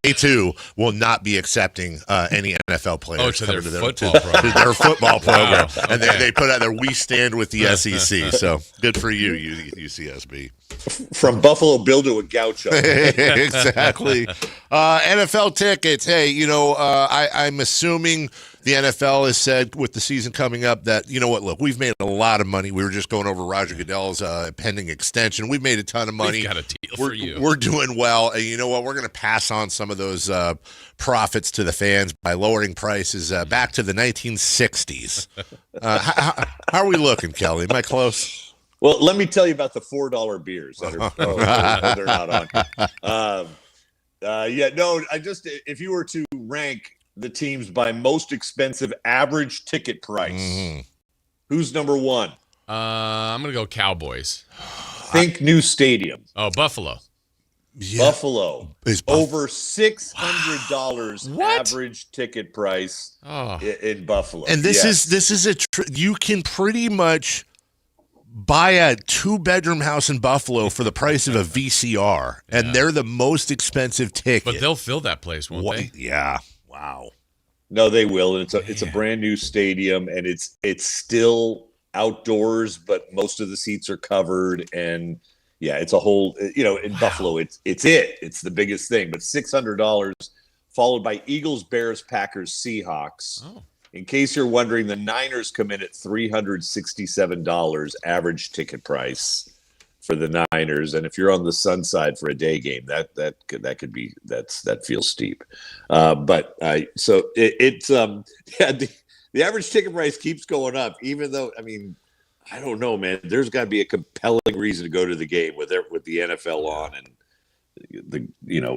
they too will not be accepting any NFL players to coming their to football program. to their football program. Wow. And Okay. they put out there, we stand with the SEC. So good for you, UCSB. From Buffalo Bill to a gaucho. Exactly. NFL tickets. Hey, I'm assuming the NFL has said with the season coming up that, you know what, look, we've made a lot of money. We were just going over Roger Goodell's pending extension. We've made a ton of money. We've got a deal for you. We're doing well. And you know what? We're going to pass on some of those profits to the fans by lowering prices back to the 1960s. How are we looking, Kelly? Am I close? Well, let me tell you about the $4 beers that are they're not on. If you were to rank the teams by most expensive average ticket price, who's number one? I'm gonna go Cowboys. Think new stadium. Oh, Buffalo. Yeah. Buffalo is over $600 average ticket price in Buffalo. And this is you can pretty much buy a 2-bedroom house in Buffalo for the price of a VCR, and they're the most expensive ticket. But they'll fill that place, won't they? Yeah. Wow. No, they will, and it's a brand new stadium, and it's still outdoors, but most of the seats are covered, and it's a whole. In Buffalo, it's the biggest thing. But $600, followed by Eagles, Bears, Packers, Seahawks. Oh. In case you're wondering, the Niners come in at $367 average ticket price for the Niners, and if you're on the Sun side for a day game, that feels steep. The average ticket price keeps going up, even though I don't know, man. There's got to be a compelling reason to go to the game with the NFL on and the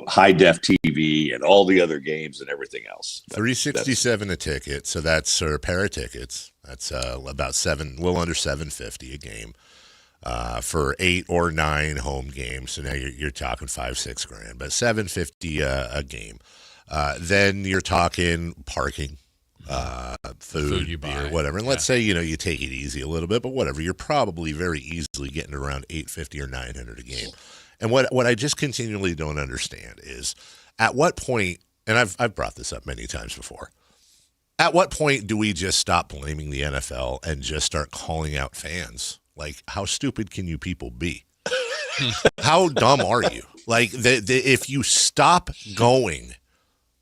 high def TV and all the other games and everything else. $367 a ticket, so that's a pair of tickets. That's about little under $750 a game for 8 or 9 home games. So now you're talking $5-6 grand, but $750 a game. Then you're talking parking, food you buy, beer, whatever. And let's say you take it easy a little bit, but whatever. You're probably very easily getting around $850 or $900 a game. And what I just continually don't understand is at what point, and I've brought this up many times before, at what point do we just stop blaming the NFL and just start calling out fans? Like, how stupid can you people be? How dumb are you? Like, if you stop going,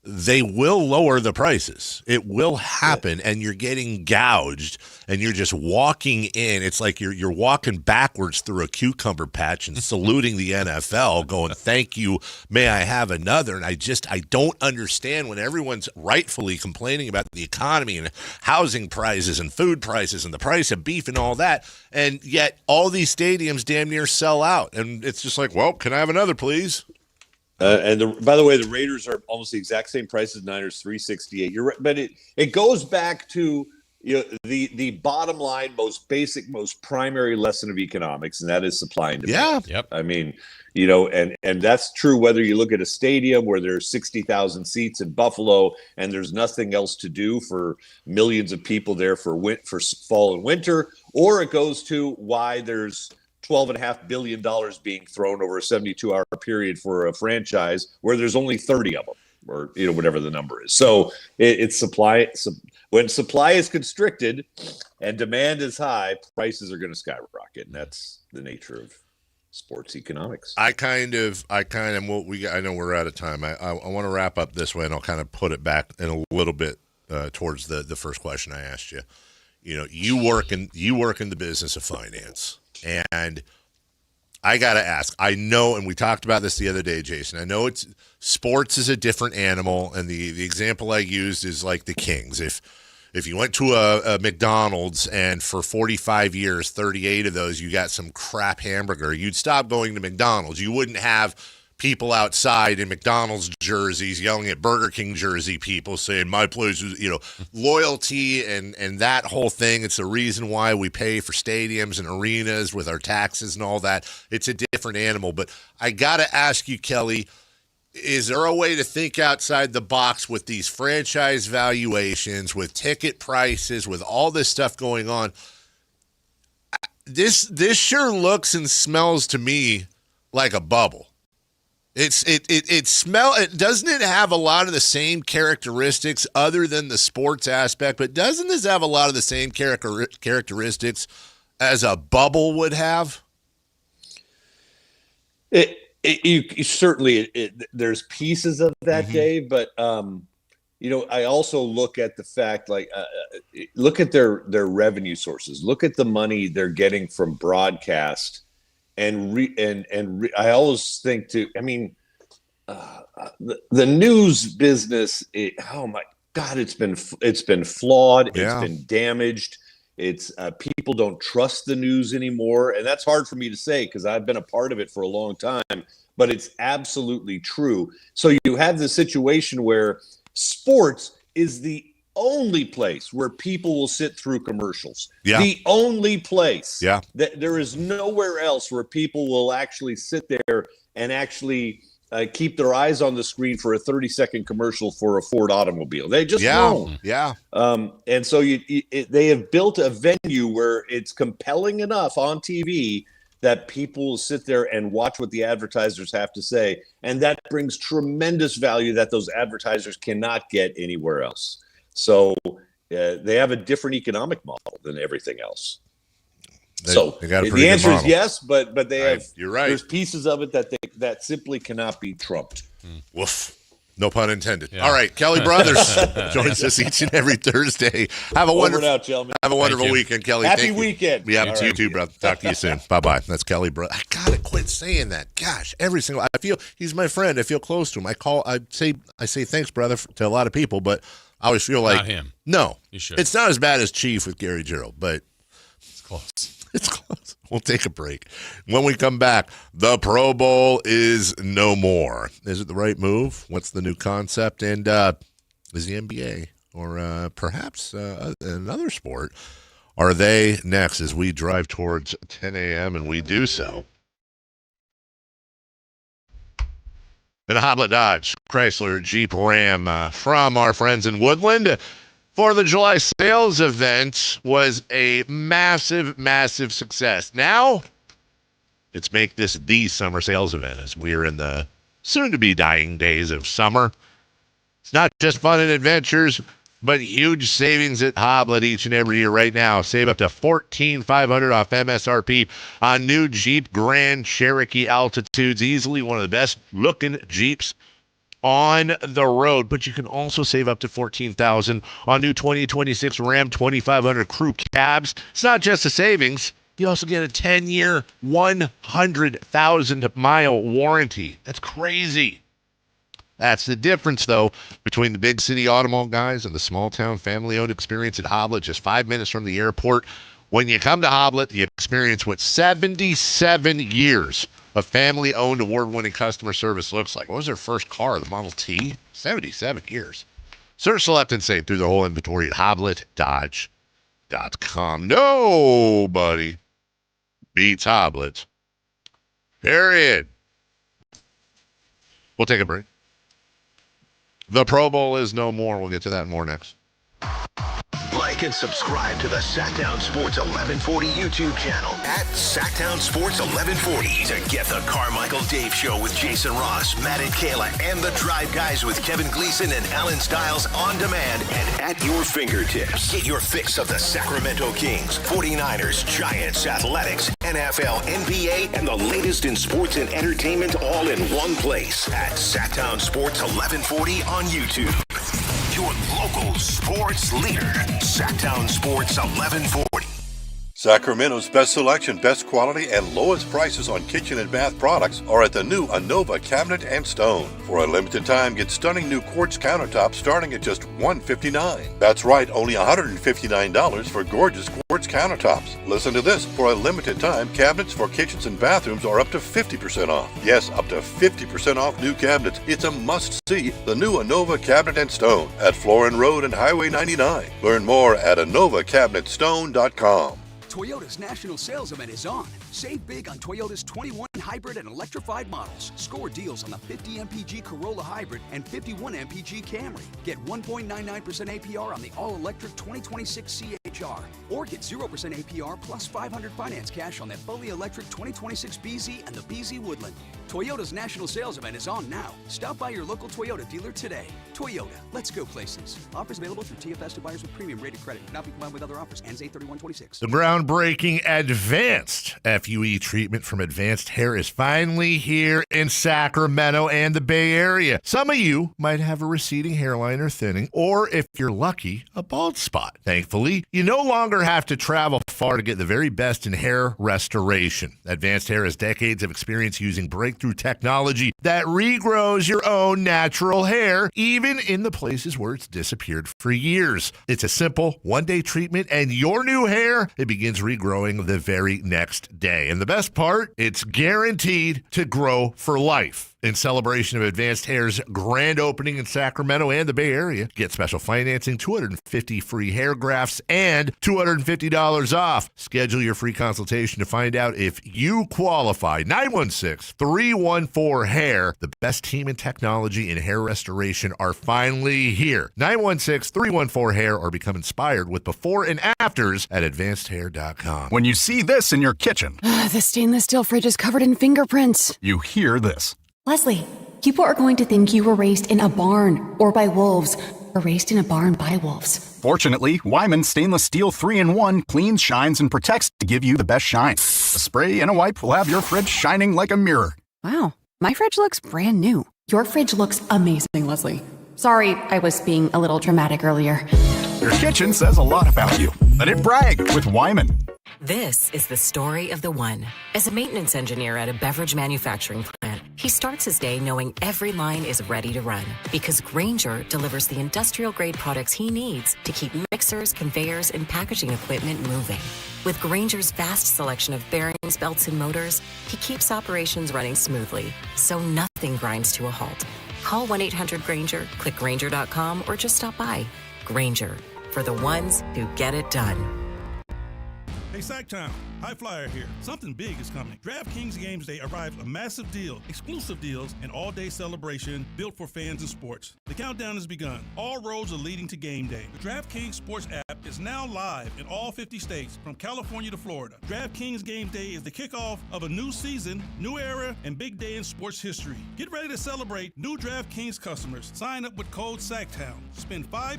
they will lower the prices. It will happen, and you're getting gouged, and you're just walking in. It's like you're walking backwards through a cucumber patch and saluting the NFL, going, "Thank you, may I have another?" And I don't understand when everyone's rightfully complaining about the economy and housing prices and food prices and the price of beef and all that, and yet all these stadiums damn near sell out, and it's just like, well, can I have another, please? By the way, the Raiders are almost the exact same price as Niners, $368. You're right, but it goes back to the bottom line, most basic, most primary lesson of economics, and that is supply and demand. Yeah. Yep. I mean, and that's true whether you look at a stadium where there's 60,000 seats in Buffalo and there's nothing else to do for millions of people there for fall and winter, or it goes to why there's $12.5 billion being thrown over a 72-hour period for a franchise where there's only 30 of them, or whatever the number is. So it's supply. When supply is constricted and demand is high, prices are going to skyrocket, and that's the nature of sports economics. I know we're out of time. I want to wrap up this way, and I'll kind of put it back in a little bit towards the first question I asked you. You work in the business of finance. And I got to ask, I know, and we talked about this the other day, Jason, I know sports is a different animal, and the example I used is like the Kings. If you went to a McDonald's and for 45 years, 38 of those, you got some crap hamburger, you'd stop going to McDonald's. You wouldn't have people outside in McDonald's jerseys yelling at Burger King jersey people saying my place is, loyalty and that whole thing. It's the reason why we pay for stadiums and arenas with our taxes and all that. It's a different animal. But I got to ask you, Kelly, is there a way to think outside the box with these franchise valuations, with ticket prices, with all this stuff going on? This sure looks and smells to me like a bubble. Doesn't it have a lot of the same characteristics other than the sports aspect, but doesn't this have a lot of the same characteristics as a bubble would have? There's pieces of that, Dave, but I also look at the fact, look at their revenue sources, look at the money they're getting from broadcast. And I always think the news business. Oh my God, it's been flawed. Yeah. It's been damaged. It's people don't trust the news anymore, and that's hard for me to say because I've been a part of it for a long time. But it's absolutely true. So you have this situation where sports is the only place where people will sit through commercials. Yeah. The only place. Yeah. There is nowhere else where people will actually sit there and actually keep their eyes on the screen for a 30-second commercial for a Ford automobile. They just won't. Yeah. And so they have built a venue where it's compelling enough on TV that people will sit there and watch what the advertisers have to say. And that brings tremendous value that those advertisers cannot get anywhere else. So they have a different economic model than everything else. The answer is yes, but they have. You're right. There's pieces of it that simply cannot be trumped. Woof. No pun intended. Yeah. All right, Kelly Brothers joins us each and every Thursday. Have a wonderful weekend, Kelly. Happy weekend. Yeah, to you too, brother. Talk to you soon. Bye-bye. That's Kelly Brothers. I gotta quit saying that. Gosh, I feel he's my friend. I feel close to him. I say thanks, brother, to a lot of people, but I always feel like not him. No, You should. it's not as bad as Chief with Gary Gerald, but It's close. it's close. We'll take a break. When we come back, the Pro Bowl is no more. Is it the right move? What's the new concept? And is the NBA or perhaps another sport, are they next as we drive towards 10 a.m. and we do so? In a Hoblet Dodge, Chrysler, Jeep, Ram from our friends in Woodland for the July sales event was a massive, massive success. Now, let's make this the summer sales event as we're in the soon-to-be dying days of summer. It's not just fun and adventures, but huge savings at Hoblet each and every year right now. Save up to $14,500 off MSRP on new Jeep Grand Cherokee Altitudes. Easily one of the best-looking Jeeps on the road, but you can also save up to $14,000 on new 2026 Ram 2500 Crew Cabs. It's not just a savings. You also get a 10-year, 100,000-mile warranty. That's crazy. That's the difference, though, between the big city automall guys and the small-town family-owned experience at Hoblet, just 5 minutes from the airport. When you come to Hoblet, you experience what 77 years of family-owned, award-winning customer service looks like. What was their first car, the Model T? 77 years. Search, select, and save through the whole inventory at HobletDodge.com. Nobody beats Hoblet. Period. We'll take a break. The Pro Bowl is no more. We'll get to that and more next. Like and subscribe to the Sactown Sports 1140 YouTube channel at Sactown Sports 1140 to get the Carmichael Dave Show with Jason Ross, Matt and Kayla, and the Drive Guys with Kevin Gleason and Alan Stiles on demand and at your fingertips. Get your fix of the Sacramento Kings, 49ers, Giants, Athletics, NFL, NBA, and the latest in sports and entertainment all in one place at Sactown Sports 1140 on YouTube. Your local sports leader, Sactown Sports 1140. Sacramento's best selection, best quality, and lowest prices on kitchen and bath products are at the new Anova Cabinet and Stone. For a limited time, get stunning new quartz countertops starting at just $159. That's right, only $159 for gorgeous quartz countertops. Listen to this. For a limited time, cabinets for kitchens and bathrooms are up to 50% off. Yes, up to 50% off new cabinets. It's a must-see. The new Anova Cabinet and Stone at Florin Road and Highway 99. Learn more at AnovaCabinetStone.com. Toyota's national sales event is on. Save big on Toyota's 21 hybrid and electrified models. Score deals on the 50 mpg Corolla Hybrid and 51 mpg Camry. Get 1.99% APR on the all-electric 2026 CHR. Or get 0% APR plus $500 finance cash on that fully electric 2026 BZ and the BZ Woodland. Toyota's national sales event is on now. Stop by your local Toyota dealer today. Toyota, let's go places. Offers available through TFS to buyers with premium rated credit. Not be combined with other offers. Ends 8/31/26. The groundbreaking advanced FUE treatment from Advanced Hair is finally here in Sacramento and the Bay Area. Some of you might have a receding hairline or thinning, or if you're lucky, a bald spot. Thankfully, you no longer have to travel far to get the very best in hair restoration. Advanced Hair has decades of experience using breakthrough technology that regrows your own natural hair, even in the places where it's disappeared for years. It's a simple one-day treatment, and your new hair, it begins regrowing the very next day. And the best part, it's guaranteed to grow for life. In celebration of Advanced Hair's grand opening in Sacramento and the Bay Area, get special financing, 250 free hair grafts, and $250 off. Schedule your free consultation to find out if you qualify. 916-314-HAIR. The best team in technology in hair restoration are finally here. 916-314-HAIR, or become inspired with before and afters at advancedhair.com. When you see this in your kitchen, the stainless steel fridge is covered in fingerprints. You hear this. Leslie, people are going to think you were raised in a barn or by wolves, or raised in a barn by wolves. Fortunately, Wyman Stainless Steel 3-in-1 cleans, shines, and protects to give you the best shine. A spray and a wipe will have your fridge shining like a mirror. Wow, my fridge looks brand new. Your fridge looks amazing, Leslie. Sorry, I was being a little dramatic earlier. Your kitchen says a lot about you. Let it brag with Wyman. This is the story of the one. As a maintenance engineer at a beverage manufacturing plant, he starts his day knowing every line is ready to run because Grainger delivers the industrial-grade products he needs to keep mixers, conveyors, and packaging equipment moving. With Grainger's vast selection of bearings, belts, and motors, he keeps operations running smoothly, so nothing grinds to a halt. Call 1-800-GRAINGER, click Grainger.com, or just stop by. Grainger, for the ones who get it done. Hey, Sactown, High Flyer here. Something big is coming. DraftKings Games Day arrives a massive deal, exclusive deals, and all-day celebration built for fans and sports. The countdown has begun. All roads are leading to game day. The DraftKings Sports app is now live in all 50 states, from California to Florida. DraftKings Game Day is the kickoff of a new season, new era, and big day in sports history. Get ready to celebrate new DraftKings customers. Sign up with code Sactown. Spend $5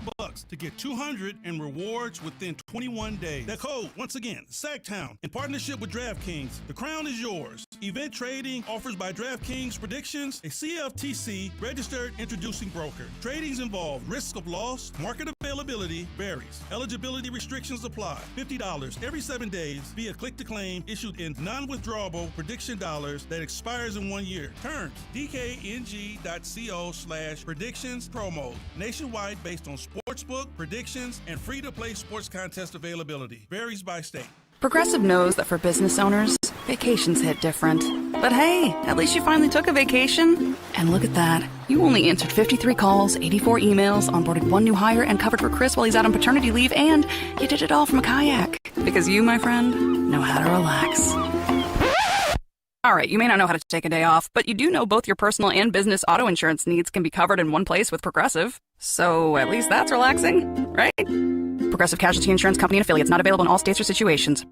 to get $200 in rewards within 21 days. That code, once again, Sactown, in partnership with DraftKings. The crown is yours. Event trading offers by DraftKings Predictions, a CFTC registered introducing broker. Tradings involve risk of loss, market availability varies. Eligibility restrictions apply. $50 every 7 days via click to claim issued in non-withdrawable prediction dollars that expires in 1 year. Terms, dkng.co/predictions promo. Nationwide based on sportsbook, predictions, and free-to-play sports contest availability. Varies by state. Progressive knows that for business owners, vacations hit different. But hey, at least you finally took a vacation. And look at that. You only answered 53 calls, 84 emails, onboarded 1 new hire, and covered for Chris while he's out on paternity leave, and you did it all from a kayak. Because you, my friend, know how to relax. All right, you may not know how to take a day off, but you do know both your personal and business auto insurance needs can be covered in one place with Progressive. So at least that's relaxing, right? Progressive Casualty Insurance Company and affiliates, not available in all states or situations.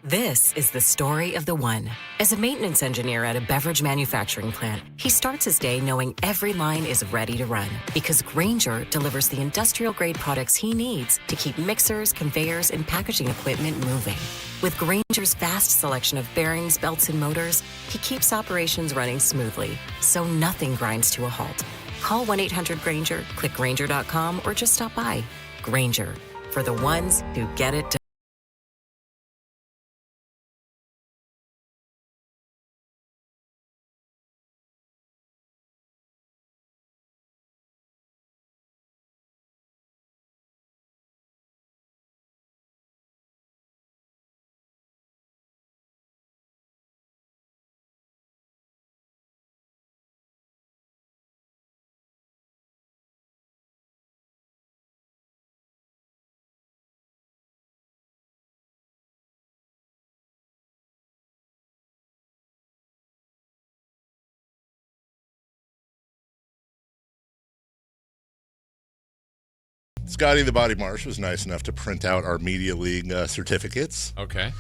This is the story of the one. As a maintenance engineer at a beverage manufacturing plant, he starts his day knowing every line is ready to run because Grainger delivers the industrial-grade products he needs to keep mixers, conveyors, and packaging equipment moving. With Grainger's vast selection of bearings, belts, and motors, he keeps operations running smoothly, so nothing grinds to a halt. Call 1-800-GRAINGER, click Grainger.com, or just stop by. Grainger, for the ones who get it done. Scotty the Body Marsh was nice enough to print out our Media League certificates. Okay.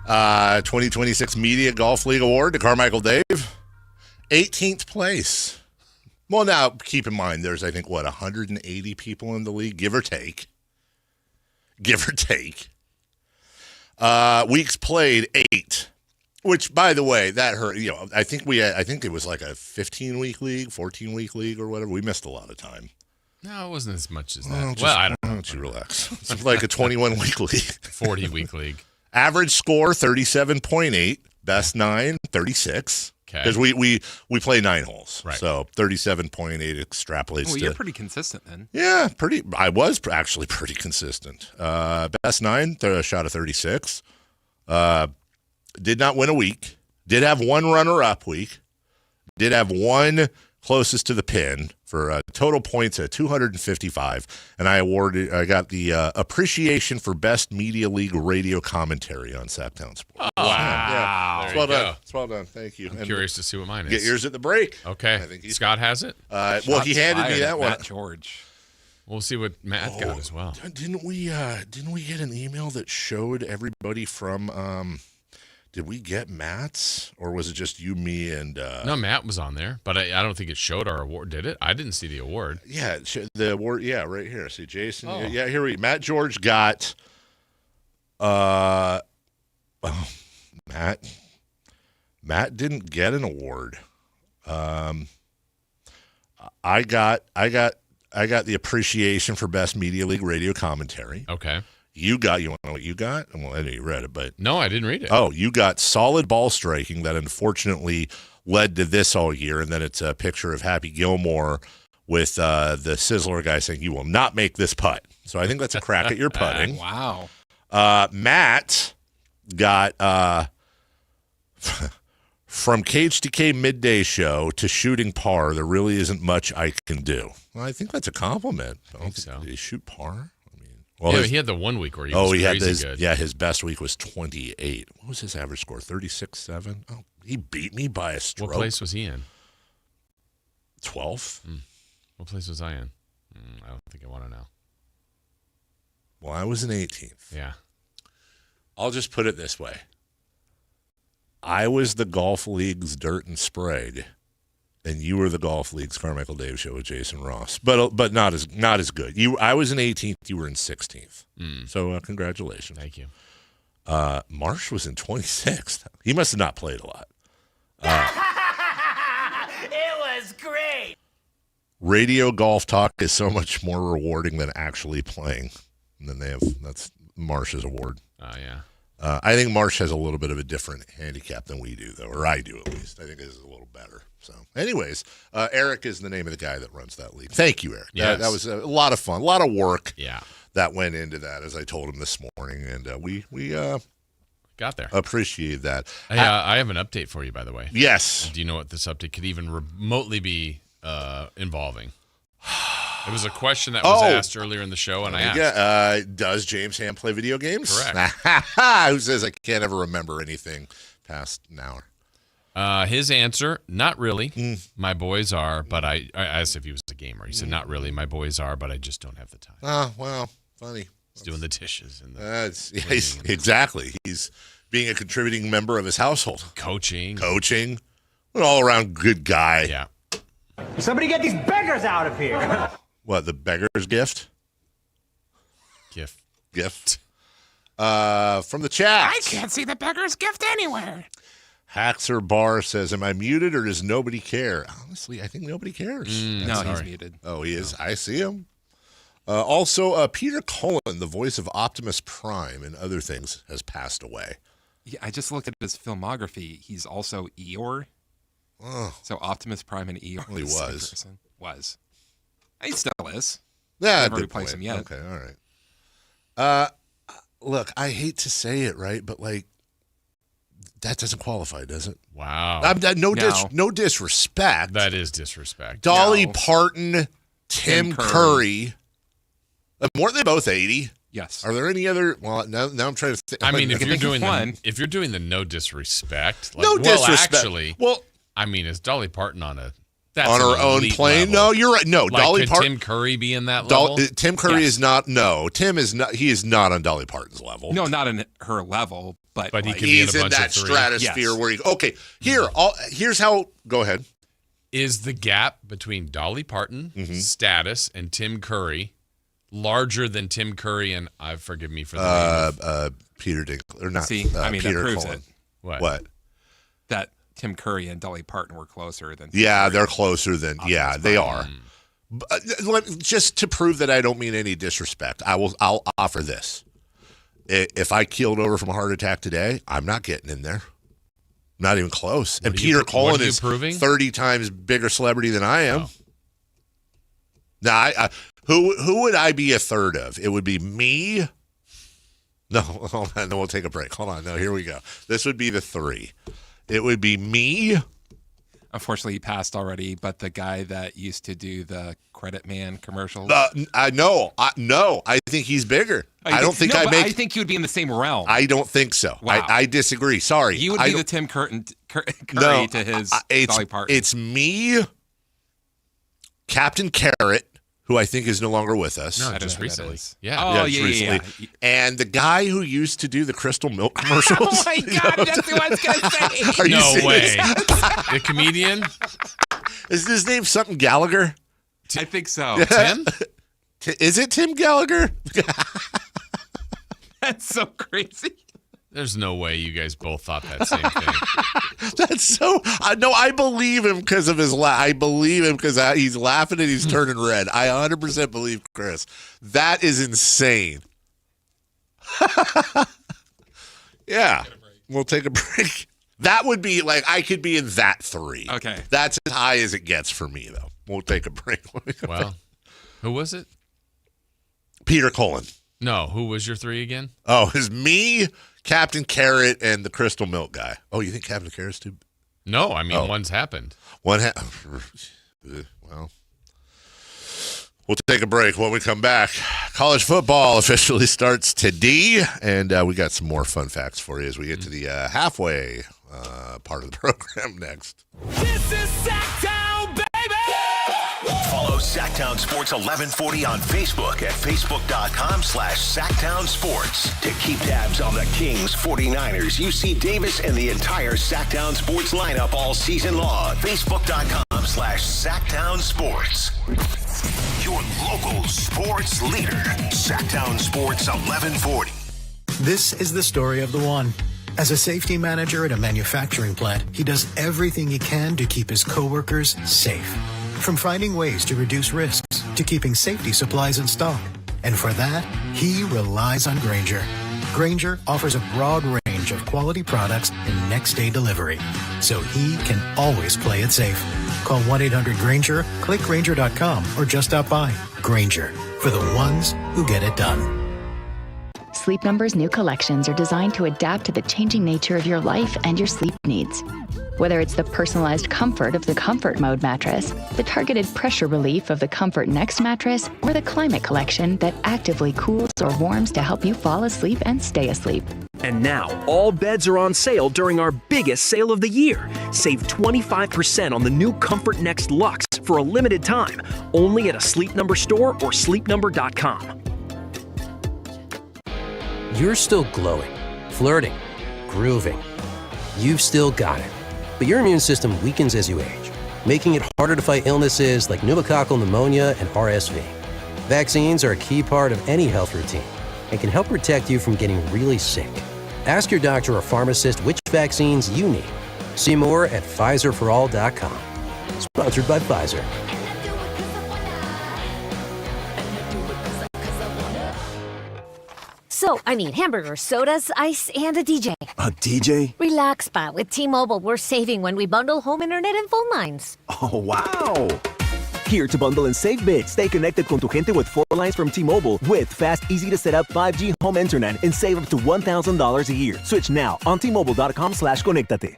2026 Media Golf League Award to Carmichael Dave. 18th place. Well, now, keep in mind, there's, I think, 180 people in the league, give or take. Give or take. Weeks played, 8. Which, by the way, that hurt. I think it was like a 15-week league, 14-week league or whatever. We missed a lot of time. No, it wasn't as much as that. I don't know. Why don't you relax? It's like a 21-week league. 40-week league. Average score, 37.8. Best 9, 36. Okay. Because we play 9 holes. Right. So 37.8 extrapolates Well, to... you're pretty consistent then. Yeah, I was actually pretty consistent. Best 9, shot of 36. Did not win a week. Did have one runner-up week. Did have one closest to the pin for total points at 255. And I got the appreciation for best Media League radio commentary on Sactown Sports. Oh, wow. Yeah. Well done. It's well done. Thank you. I'm curious to see what mine is. Get yours at the break. Okay. I think Scott has it? Well, he handed me that one. Matt George. We'll see what Matt got as well. Didn't we get an email that showed everybody from did we get Matt's, or was it just you, me, and... No, Matt was on there, but I don't think it showed our award, did it? I didn't see the award. Yeah, the award, right here. See, Jason, Oh. yeah, here Matt George got... Matt didn't get an award. I got the appreciation for best Media League radio commentary. Okay. You want to know what you got? Well, I know you read it, but... No, I didn't read it. Oh, you got solid ball striking that unfortunately led to this all year, and then it's a picture of Happy Gilmore with the Sizzler guy saying, "You will not make this putt." So I think that's a crack at your putting. Wow. Matt got from Cage to K midday show to shooting par, there really isn't much I can do. Well, I think that's a compliment. I think so. Did he shoot par? Well, he had the 1 week where he was crazy good. Yeah, his best week was 28. What was his average score? 36.7? Oh, he beat me by a stroke. What place was he in? 12th. What place was I in? I don't think I want to know. Well, I was in 18th. Yeah. I'll just put it this way. I was the Golf League's Dirt and Sprague, and you were the Golf League's Carmichael Dave Show with Jason Ross, but not as good. I was in 18th. You were in 16th. So congratulations. Thank you. Marsh was in 26th. He must have not played a lot. It was great. Radio golf talk is so much more rewarding than actually playing. And then that's Marsh's award. Oh yeah. I think Marsh has a little bit of a different handicap than we do, though, or I do at least. I think his is a little better. So, anyways, Eric is the name of the guy that runs that league. Thank you, Eric. Yes. That was a lot of fun, a lot of work. Yeah. That went into that, as I told him this morning, and we got there. Appreciate that. Hey, I have an update for you, by the way. Yes. Do you know what this update could even remotely be involving? It was a question that was asked earlier in the show, and I asked. Does James Ham play video games? Correct. Who says I can't ever remember anything past an hour? His answer, not really. My boys are, but I asked if he was a gamer. He said, not really. My boys are, but I just don't have the time. Oh, well, funny. He's doing the dishes. And exactly. He's being a contributing member of his household. Coaching. An all-around good guy. Yeah. Somebody get these beggars out of here. What, the beggar's gift? Gift. From the chat. I can't see the beggar's gift anywhere. Haxer Bar says, am I muted or does nobody care? Honestly, I think nobody cares. No, he's muted. Oh, he is? I see him. Also, Peter Cullen, the voice of Optimus Prime and other things, has passed away. Yeah, I just looked at his filmography. He's also Eeyore. Oh. So Optimus Prime and Eeyore. Well, he was. Was. He still is. Yeah, never good replaced point. him yet. Okay, all right. Look, I hate to say it, right, but like that doesn't qualify, does it? Wow. No disrespect. That is disrespect. Dolly Parton, Tim Curry. Weren't they both 80? Yes. Are there any other? Well, now I'm trying to think. I mean, if you're doing the no disrespect, no disrespect. Actually, I mean, is Dolly Parton on a That's on her an own elite plane. level. No, you're right. No, Like, Dolly could Parton. Tim Curry be in that level? Tim Curry is not. No, Tim is not. He is not on Dolly Parton's level. No, not in her level, but he like, could be he's in a in bunch that of three. stratosphere Yes. where he. Okay, here's how. Go ahead. Is the gap between Dolly Parton status and Tim Curry larger than Tim Curry and forgive me for the name Peter Dinklage or not? See, I mean, Peter that proves Cullen. it. What? That Tim Curry and Dolly Parton were closer than. Yeah, they're closer than. Yeah, they are. Just to prove that I don't mean any disrespect, I'll offer this. If I keeled over from a heart attack today, I'm not getting in there. Not even close. And Peter Cullen is proving? 30 times bigger celebrity than I am. Now, who would I be a third of? It would be me. No, hold on. No, we'll take a break. Hold on. No, here we go. This would be the three. It would be me. Unfortunately, he passed already, but the guy that used to do the Credit Man commercials. No, I think he's bigger. I don't think I think you would be in the same realm. I don't think so. Wow. I disagree. Sorry. You would be the Tim Curry to his Dolly Parton. It's me, Captain Carrot, who I think is no longer with us. No, just recently. Yeah. Oh, recently. And the guy who used to do the Crystal Milk commercials. Oh my God, that's what I was going to say. Are you No serious? way. The comedian? Is his name something Gallagher? I think so. Tim? Is it Tim Gallagher? That's so crazy. There's no way you guys both thought that same thing. That's so. No, I believe him because of his laugh. I believe him because he's laughing and he's turning red. I 100% believe Chris. That is insane. Yeah. We'll take a break. That would be like, I could be in that three. Okay. That's as high as it gets for me, though. We'll take a break. Well, who was it? Peter Cullen. No, who was your three again? Oh, it's me, Captain Carrot, and the Crystal Milk guy. Oh, you think Captain Carrot's too? No, I mean, one's happened. Well, we'll take a break. When we come back, college football officially starts today, and we got some more fun facts for you as we get to the halfway part of the program next. This is Sactown, baby! Follow Sactown Sports 1140 on Facebook at facebook.com/Sactown Sports. To keep tabs on the Kings, 49ers, UC Davis, and the entire Sactown Sports lineup all season long. Facebook.com/Sactown Sports. Your local sports leader. Sactown Sports 1140. This is the story of the one. As a safety manager at a manufacturing plant, he does everything he can to keep his coworkers safe. From finding ways to reduce risks to keeping safety supplies in stock. And for that, he relies on Grainger. Grainger offers a broad range of quality products and next-day delivery, so he can always play it safe. Call 1-800-GRAINGER, click Grainger.com, or just stop by. Grainger, for the ones who get it done. Sleep Number's new collections are designed to adapt to the changing nature of your life and your sleep needs. Whether it's the personalized comfort of the Comfort Mode mattress, the targeted pressure relief of the Comfort Next mattress, or the Climate Collection that actively cools or warms to help you fall asleep and stay asleep. And now, all beds are on sale during our biggest sale of the year. Save 25% on the new Comfort Next Luxe for a limited time, only at a Sleep Number store or sleepnumber.com. You're still glowing, flirting, grooving. You've still got it. But your immune system weakens as you age, making it harder to fight illnesses like pneumococcal pneumonia and RSV. Vaccines are a key part of any health routine and can help protect you from getting really sick. Ask your doctor or pharmacist which vaccines you need. See more at PfizerForAll.com. Sponsored by Pfizer. So, hamburgers, sodas, ice, and a DJ. A DJ? Relax, Pa. With T-Mobile, we're saving when we bundle home internet and phone lines. Oh, wow! Here to bundle and save big. Stay connected con tu gente with 4 lines from T-Mobile with fast, easy-to-set-up 5G home internet and save up to $1,000 a year. Switch now on T-Mobile.com/conectate.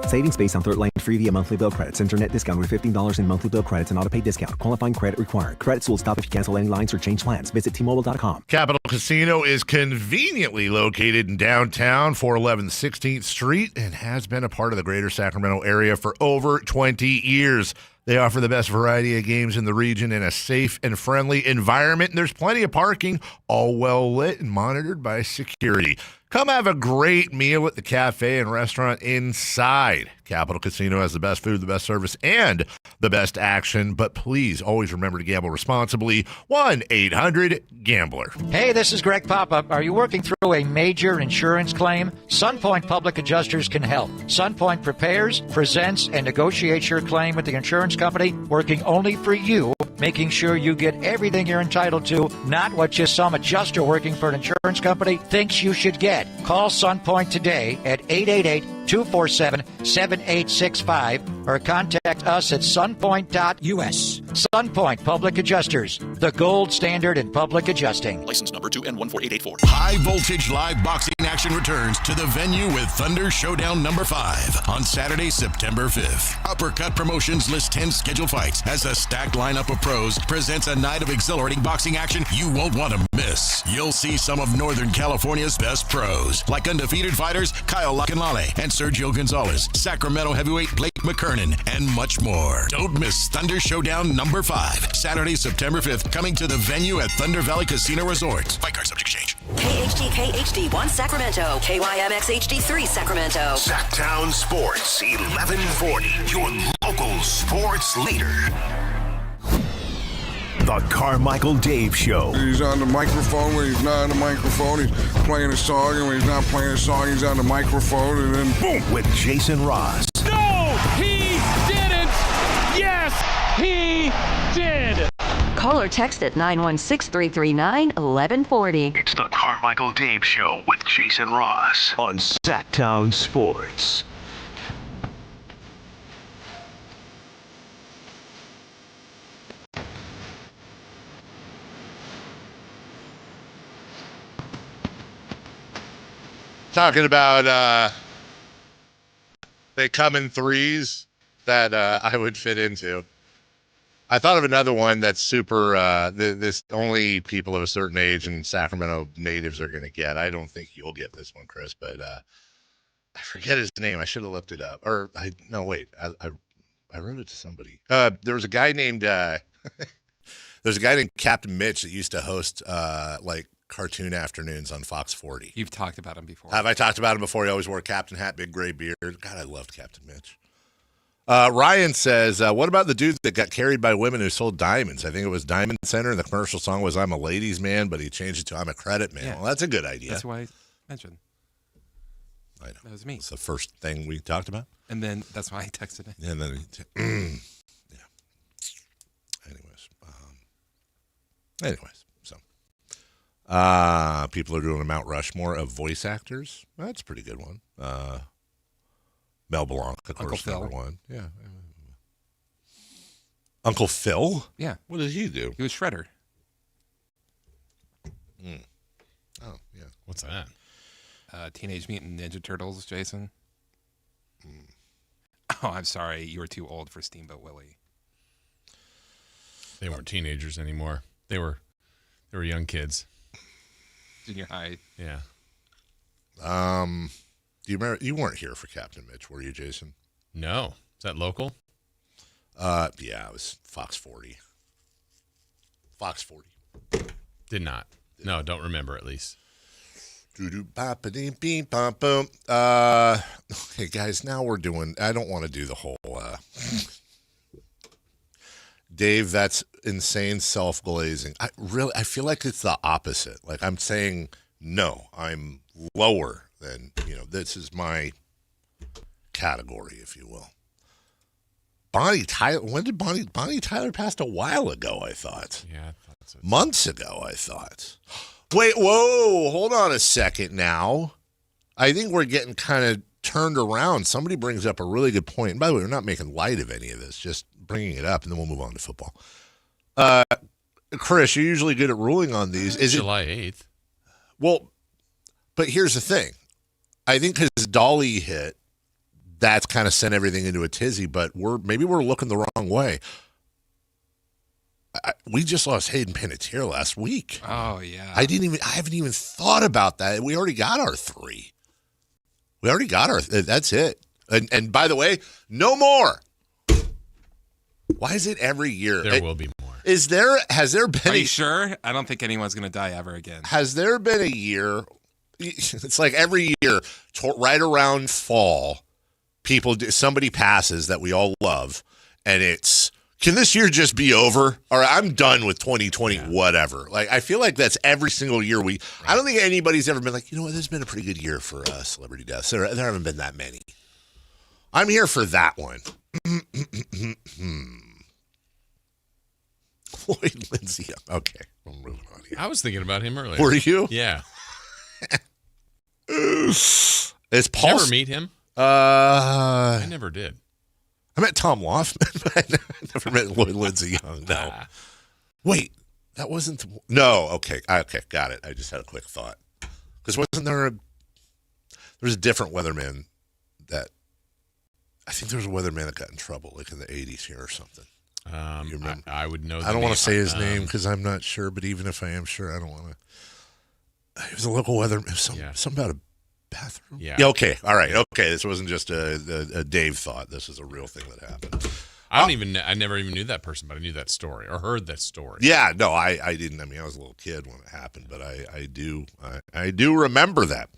Savings based on 3rd line free via monthly bill credits. Internet discount with $15 in monthly bill credits and auto pay discount. Qualifying credit required. Credits will stop if you cancel any lines or change plans. Visit T-Mobile.com. Capital Casino is conveniently located in downtown, 411 16th Street, and has been a part of the greater Sacramento area for over 20 years. They offer the best variety of games in the region in a safe and friendly environment, and there's plenty of parking, all well lit and monitored by security. Come have a great meal at the cafe and restaurant inside. Capital Casino has the best food, the best service, and the best action. But please always remember to gamble responsibly. 1-800-GAMBLER. Hey, this is Greg Papa. Are you working through a major insurance claim? Sunpoint Public Adjusters can help. Sunpoint prepares, presents, and negotiates your claim with the insurance company, working only for you, making sure you get everything you're entitled to, not what just some adjuster working for an insurance company thinks you should get. Call Sunpoint today at 888-247-7865 or contact us at sunpoint.us. Sunpoint Public Adjusters, the gold standard in public adjusting. License number 2N14884. High voltage live boxing action returns to the venue with Thunder Showdown number 5 on Saturday, September 5th. Uppercut Promotions lists 10 scheduled fights as a stacked lineup of pros presents a night of exhilarating boxing action you won't want to miss. You'll see some of Northern California's best pros, like undefeated fighters Kyle Lacanlale and Sergio Gonzalez, Sacramento heavyweight Blake McKernan, and much more. Don't miss Thunder Showdown number 5, Saturday, September 5th, coming to the venue at Thunder Valley Casino Resort. Fight card subject to change. KHD1 Sacramento, KYMX HD3 Sacramento. Sactown Sports, 1140, your local sports leader. The Carmichael Dave Show. He's on the microphone when he's not on the microphone. He's playing a song, and when he's not playing a song, he's on the microphone, and then boom. With Jason Ross. No, he didn't. Yes, he did. Call or text at 916-339-1140. It's the Carmichael Dave Show with Jason Ross on Sactown Sports. Talking about they come in threes that I would fit into. I thought of another one that's super, this only people of a certain age and Sacramento natives are going to get. I don't think you'll get this one, Chris, but I forget his name. I should have looked it up. I wrote it to somebody. There was a guy named, there's a guy named Captain Mitch that used to host like cartoon afternoons on Fox 40. You've talked about him before. Have I talked about him before? He always wore a captain hat, big gray beard. God, I loved Captain Mitch. Ryan says, what about the dude that got carried by women who sold diamonds? I think it was Diamond Center, and the commercial song was I'm a ladies' man, but he changed it to I'm a credit man. Yeah. Well, that's a good idea. That's why I mentioned. I know. That was me. It's the first thing we talked about. And then that's why I texted it. And then, yeah. Anyways, so. People are doing a Mount Rushmore of voice actors. That's a pretty good one. Mel Blanc, of course, number one. Yeah. Uncle Phil? Yeah. What did he do? He was Shredder. Oh, yeah. What's that? Teenage Mutant Ninja Turtles, Jason. Oh, I'm sorry. You were too old for Steamboat Willie. They weren't teenagers anymore. They were young kids. Junior high. Yeah. Do you remember? You weren't here for Captain Mitch, were you, Jason? No. Is that local? Yeah, it was Fox 40. Fox 40. Did not. No, don't remember at least. Okay, guys, now we're doing. I don't want to do the whole. Dave, that's insane self-glazing. I feel like it's the opposite. Like I'm saying, no, I'm lower than, this is my category, if you will. Bonnie Tyler, when did Bonnie Tyler passed a while ago, I thought. Yeah, I thought so. Months ago, I thought. Wait, whoa, hold on a second now. I think we're getting kind of turned around. Somebody brings up a really good point. And by the way, we're not making light of any of this, just bringing it up, and then we'll move on to football. Chris, you're usually good at ruling on these. Is July 8th? Well, but here's the thing. I think because Dolly hit, that's kind of sent everything into a tizzy, but maybe we're looking the wrong way. We just lost Hayden Panettiere last week. Oh, yeah. I haven't even thought about that. We already got our 3. That's it. And by the way, no more. Why is it every year? There will be more. Has there been Are you sure? I don't think anyone's going to die ever again. Has there been a year? It's like every year, right around fall, somebody passes that we all love, and it's, can this year just be over? Or I'm done with 2020, whatever. Like, I feel like that's every single year I don't think anybody's ever been like, you know what, this has been a pretty good year for celebrity deaths. There haven't been that many. I'm here for that one. Floyd Lindsay. Okay, I'm moving on here. I was thinking about him earlier. Were you? Yeah. Is Paul? Did you ever meet him? I never did. I met Tom Loftman, but I never met Lloyd Lindsay Young. No. Wait, that wasn't. No. Okay. Got it. I just had a quick thought. Because wasn't there there was a different weatherman that, I think there was a weatherman that got in trouble, like in the 80s here or something. You remember? I would know. I don't want to say his name because I'm not sure, but even if I am sure, I don't want to. He was a local weatherman. Something about a bathroom. Yeah. Okay. All right. Okay. This wasn't just a Dave thought. This is a real thing that happened. I never even knew that person, but I knew that story or heard that story. Yeah. No, I didn't. I mean, I was a little kid when it happened, but I do remember that.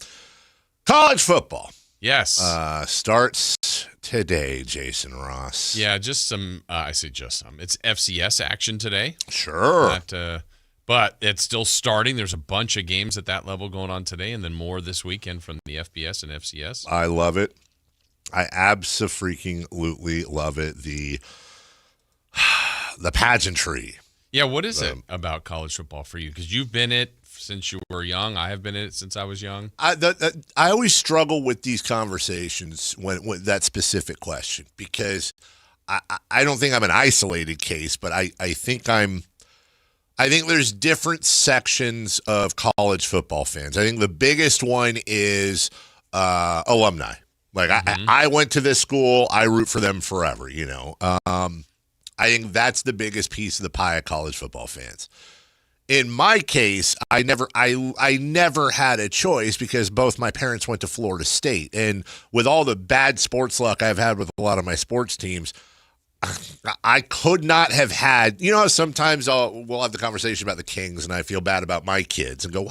College football. Yes. Starts today, Jason Ross. Yeah, just some. I say just some. It's FCS action today. Sure. But it's still starting. There's a bunch of games at that level going on today, and then more this weekend from the FBS and FCS. I love it. I abso-freaking-lutely love it. The pageantry. Yeah, what is it about college football for you? Because you've been it since you were young. I have been in it since I was young. I always struggle with these conversations when that specific question, because I don't think I'm an isolated case, but I think there's different sections of college football fans. I think the biggest one is alumni. Like, I went to this school, I root for them forever, you know. I think that's the biggest piece of the pie of college football fans. In my case, I never had a choice because both my parents went to Florida State. And with all the bad sports luck I've had with a lot of my sports teams, I could not have had, you know, sometimes we'll have the conversation about the Kings and I feel bad about my kids and go,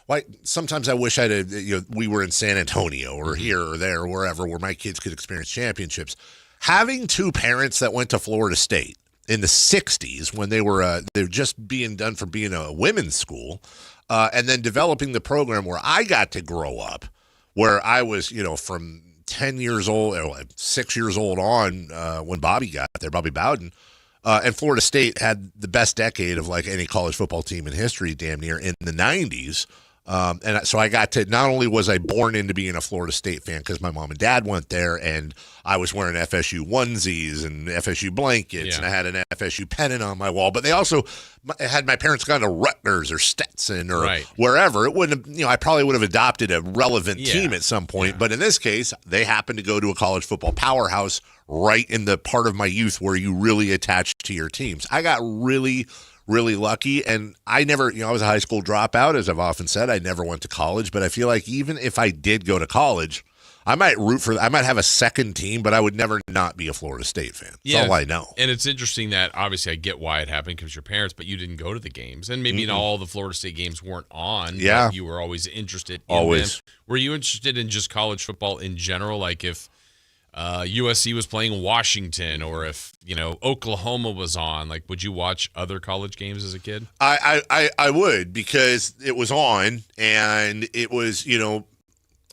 why sometimes I wish we were in San Antonio or here or there or wherever where my kids could experience championships. Having two parents that went to Florida State in the 60s when they were just being done for being a women's school, and then developing the program where I got to grow up, where I was, you know, from 10 years old, or 6 years old on when Bobby got there, Bobby Bowden, and Florida State had the best decade of like any college football team in history, damn near, in the 90s. And so I got to, not only was I born into being a Florida State fan because my mom and dad went there and I was wearing FSU onesies and FSU blankets and I had an FSU pennant on my wall, but they also had my parents gone to Rutgers or Stetson or wherever. It wouldn't have, you know, I probably would have adopted a relevant team at some point, but in this case, they happened to go to a college football powerhouse right in the part of my youth where you really attach to your teams. I got really lucky, and I never, you know, I was a high school dropout, as I've often said. I never went to college, but I feel like even if I did go to college, I might have a second team, but I would never not be a Florida State fan. That's all I know. And it's interesting that obviously I get why it happened because your parents, but you didn't go to the games, and maybe all the Florida State games weren't on. Yeah, but you were always interested in them. Were you interested in just college football in general, like if USC was playing Washington, or if, you know, Oklahoma was on, like, would you watch other college games as a kid? I would, because it was on, and it was, you know,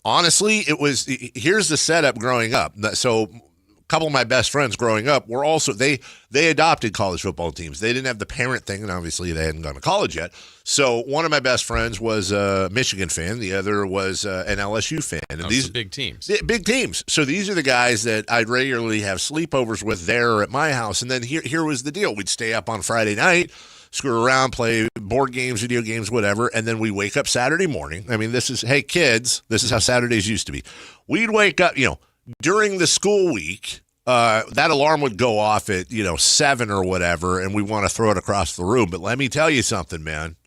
honestly, it was, here's the setup growing up. So a couple of my best friends growing up were also, they adopted college football teams. They didn't have the parent thing, and obviously they hadn't gone to college yet. So one of my best friends was a Michigan fan. The other was an LSU fan. And these big teams. Big teams. So these are the guys that I'd regularly have sleepovers with there at my house. And then here was the deal. We'd stay up on Friday night, screw around, play board games, video games, whatever, and then we wake up Saturday morning. I mean, hey, kids, this is how Saturdays used to be. We'd wake up, you know, during the school week, that alarm would go off at, 7 or whatever, and we want to throw it across the room. But let me tell you something, man.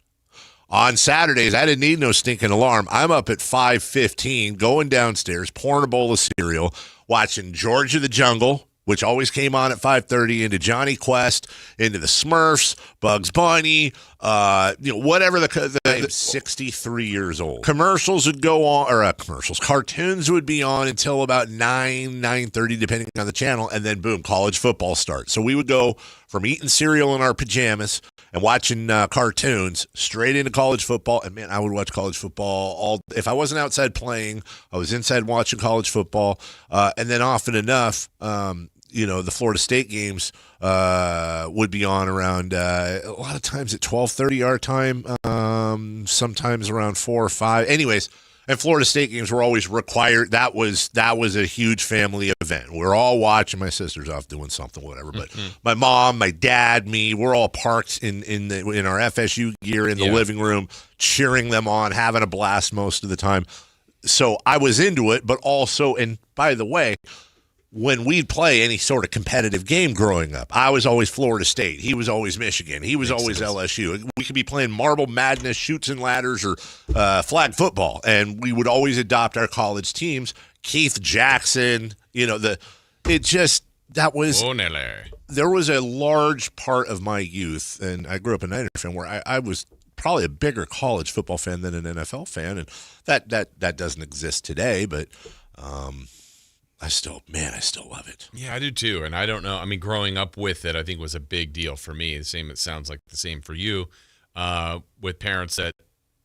On Saturdays, I didn't need no stinking alarm. I'm up at 5:15, going downstairs, pouring a bowl of cereal, watching George of the Jungle which always came on at 5:30, into Johnny Quest, into the Smurfs, Bugs Bunny, whatever I'm 63 years old. Commercials would go on, or cartoons would be on until about 9:30, depending on the channel, and then boom, college football starts. So we would go from eating cereal in our pajamas and watching cartoons straight into college football. And man, I would watch college football if I wasn't outside playing, I was inside watching college football. And then often enough, the Florida State games would be on around a lot of times at 12:30 our time, sometimes around 4 or 5. Anyways, and Florida State games were always required. That was a huge family event. We're all watching. My sister's off doing something, whatever. But my mom, my dad, me, we're all parked in our FSU gear in the living room, cheering them on, having a blast most of the time. So I was into it, but also, and by the way, when we'd play any sort of competitive game growing up, I was always Florida State. He was always Michigan. He was always LSU. We could be playing Marble Madness, Chutes and Ladders, or flag football, and we would always adopt our college teams. Keith Jackson, there was a large part of my youth, and I grew up a Niner fan, where I was probably a bigger college football fan than an NFL fan, and that doesn't exist today, but I still love it. Yeah, I do too. And I don't know. I mean, growing up with it, I think was a big deal for me. It sounds like the same for you, with parents that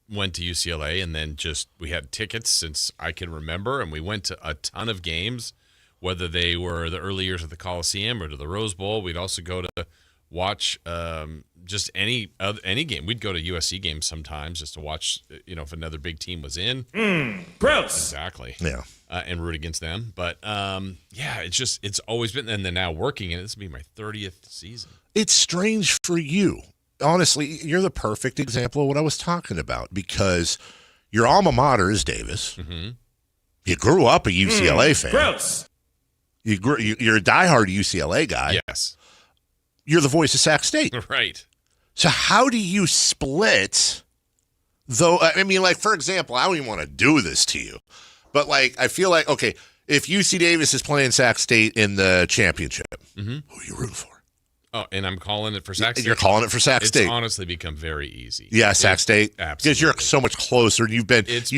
went to UCLA, and then we had tickets since I can remember, and we went to a ton of games, whether they were the early years of the Coliseum or to the Rose Bowl. We'd also go to watch just any game. We'd go to USC games sometimes just to watch, if another big team was in. Gross. Exactly. Yeah. And root against them. But, it's always been, and then now working in it, this will be my 30th season. It's strange for you. Honestly, you're the perfect example of what I was talking about, because your alma mater is Davis. Mm-hmm. You grew up a UCLA fan. Gross. You're a diehard UCLA guy. Yes. You're the voice of Sac State. Right. So how do you split, though? I mean, like, for example, I don't even want to do this to you, but, like, I feel like, okay, if UC Davis is playing Sac State in the championship, who are you rooting for? Oh, and I'm calling it for Sac State. You're calling it for Sac State. It's honestly become very easy. Yeah, Sac State. Absolutely. Because you're so much closer. You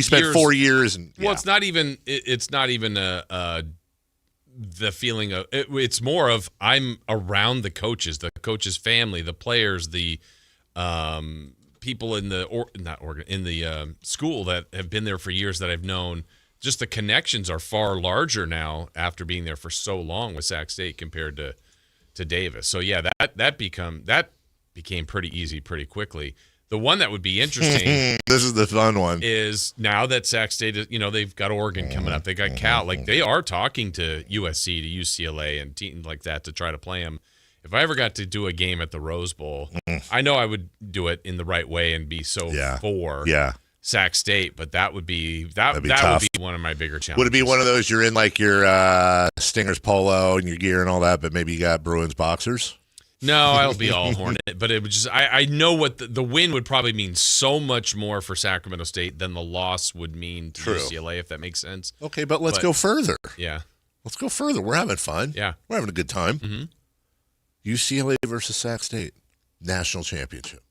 spent 4 years. And Well, it's not even the feeling of it's more of I'm around the coaches family, the players, the people in the school that have been there for years that I've known. Just the connections are far larger now after being there for so long with Sac State compared to Davis. So yeah, that became pretty easy pretty quickly. The one that would be interesting, this is the fun one, is now that Sac State is, they've got Oregon coming up, they got Cal, like they are talking to USC, to UCLA, and teams like that to try to play them. If I ever got to do a game at the Rose Bowl, I know I would do it in the right way and be for Sac State, but that would be would be one of my bigger challenges. Would it be one of those you're in like your Stingers polo and your gear and all that, but maybe you got Bruins boxers? No, I'll be all Hornet, but it would just I know what the win would probably mean so much more for Sacramento State than the loss would mean to UCLA, if that makes sense. Okay, but let's go further. Yeah. Let's go further. We're having fun. Yeah. We're having a good time. Mm-hmm. UCLA versus Sac State, national championship.